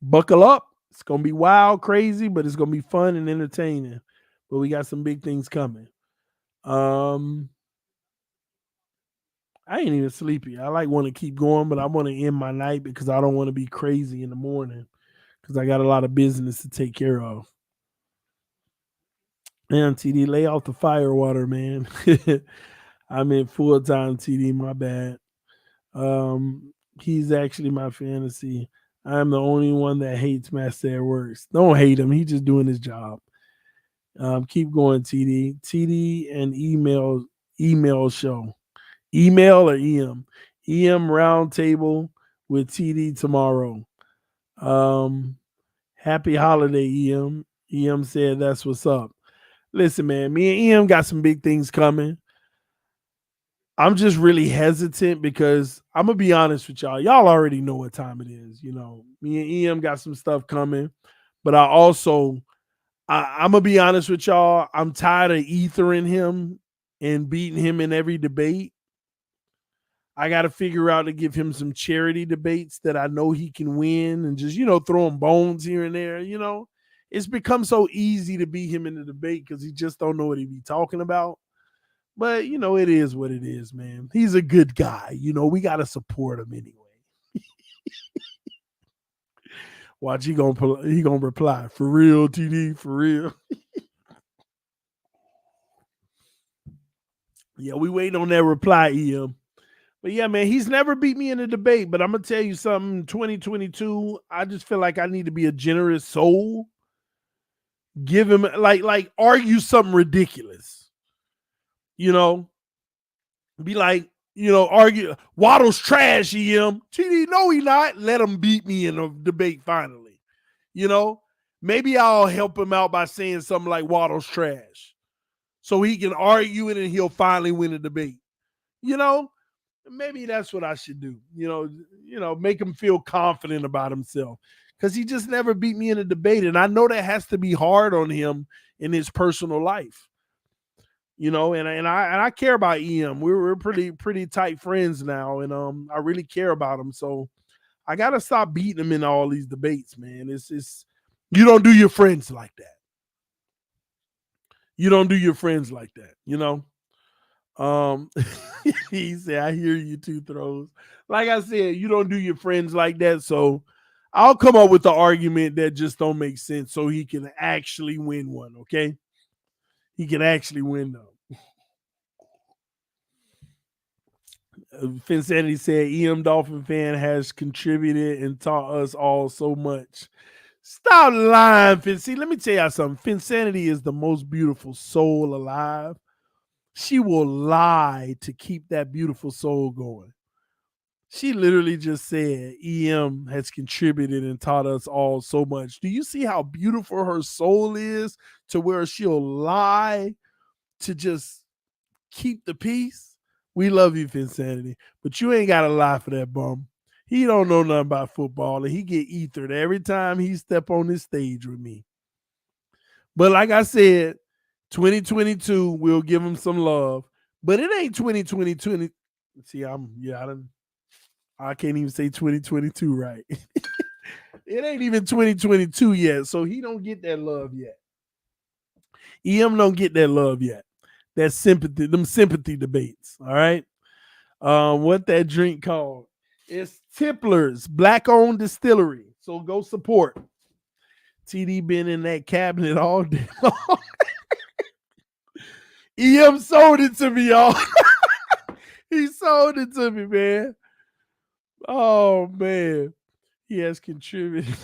Buckle up. It's going to be wild, crazy, but it's going to be fun and entertaining. But we got some big things coming. I ain't even sleepy. I want to keep going, but I want to end my night because I don't want to be crazy in the morning because I got a lot of business to take care of. Man, TD, lay off the fire water, man. I meant full-time TD, my bad. He's actually my fantasy. I'm the only one that hates Master at Works. Don't hate him. He's just doing his job. Keep going, TD. TD and email show. Email or EM? EM roundtable with TD tomorrow. Happy holiday, EM. EM said that's what's up. Listen, man, me and EM got some big things coming. I'm just really hesitant because I'm gonna be honest with y'all. Y'all already know what time it is. You know, me and EM got some stuff coming, but I'm gonna be honest with y'all. I'm tired of ethering him and beating him in every debate. I got to figure out to give him some charity debates that I know he can win and just, throw him bones here and there. It's become so easy to beat him in the debate because he just don't know what he be talking about. But, it is what it is, man. He's a good guy. We got to support him anyway. Watch, he gonna reply, for real, TD, for real. Yeah, we waiting on that reply, EM. But yeah, man, he's never beat me in a debate. But I'm gonna tell you something. 2022, I just feel like I need to be a generous soul. Give him like argue something ridiculous. Be like, argue Waddle's trash, EM. TD, no, he not. Let him beat me in a debate finally. Maybe I'll help him out by saying something like Waddle's trash. So he can argue it and he'll finally win a debate. Maybe that's what I should do. Make him feel confident about himself. Because he just never beat me in a debate. And I know that has to be hard on him in his personal life. And I care about EM. We're pretty tight friends now, and I really care about him. So I gotta stop beating him in all these debates, man. It's you don't do your friends like that. You don't do your friends like that, He said, I hear you two throws. Like I said, you don't do your friends like that. So I'll come up with the argument that just don't make sense so he can actually win one, okay? He can actually win though. Finsanity said, EM Dolphin fan has contributed and taught us all so much. Stop lying, Finsanity. Let me tell y'all something. Finsanity is the most beautiful soul alive. She will lie to keep that beautiful soul going. She literally just said EM has contributed and taught us all so much. Do you see how beautiful her soul is to where she'll lie to just keep the peace? We love you, Finsanity, but you ain't got to lie for that bum. He don't know nothing about football, and he get ethered every time he step on this stage with me. But like I said, 2022, we'll give him some love. But it ain't 2022. See, I can't even say 2022 right. It ain't even 2022 yet, so he don't get that love yet. EM don't get that love yet. That sympathy, them sympathy debates. All right. What that drink called? It's Tipplers, black-owned distillery. So go support. TD been in that cabinet all day long. EM sold it to me, y'all. He sold it to me, man. Oh, man. He has contributed.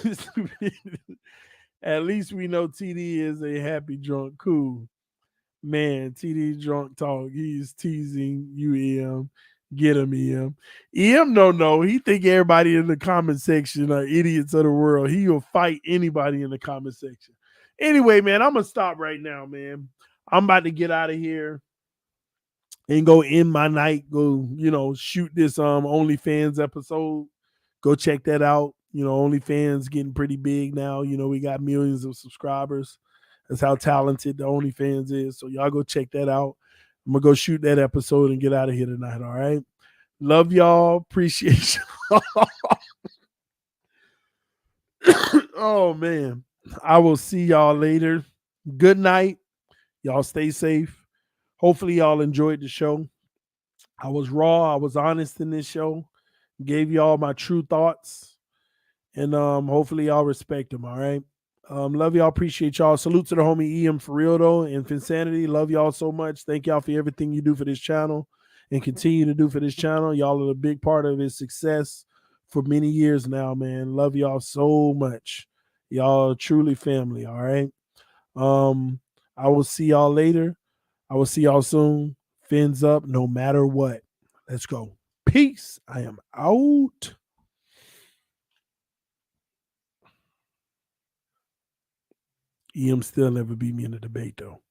At least we know TD is a happy drunk. Cool. Man, TD drunk talk. He's teasing you, EM. Get him, EM. EM don't know. He think everybody in the comment section are idiots of the world. He will fight anybody in the comment section. Anyway, man, I'm going to stop right now, man. I'm about to get out of here and go end my night. Go, shoot this OnlyFans episode. Go check that out. OnlyFans getting pretty big now. We got millions of subscribers. That's how talented the OnlyFans is. So y'all go check that out. I'm going to go shoot that episode and get out of here tonight, all right? Love y'all. Appreciate y'all. Oh, man. I will see y'all later. Good night. Y'all stay safe. Hopefully y'all enjoyed the show. I was raw. I was honest in this show. Gave y'all my true thoughts. And hopefully y'all respect them, all right? Love y'all. Appreciate y'all. Salute to the homie EM for real though. And Finsanity. Love y'all so much. Thank y'all for everything you do for this channel. and continue to do for this channel. Y'all are a big part of its success for many years now, man. Love y'all so much. Y'all are truly family, all right? I will see y'all later. I will see y'all soon. Fins up no matter what. Let's go. Peace. I am out. EM still never beat me in the debate, though.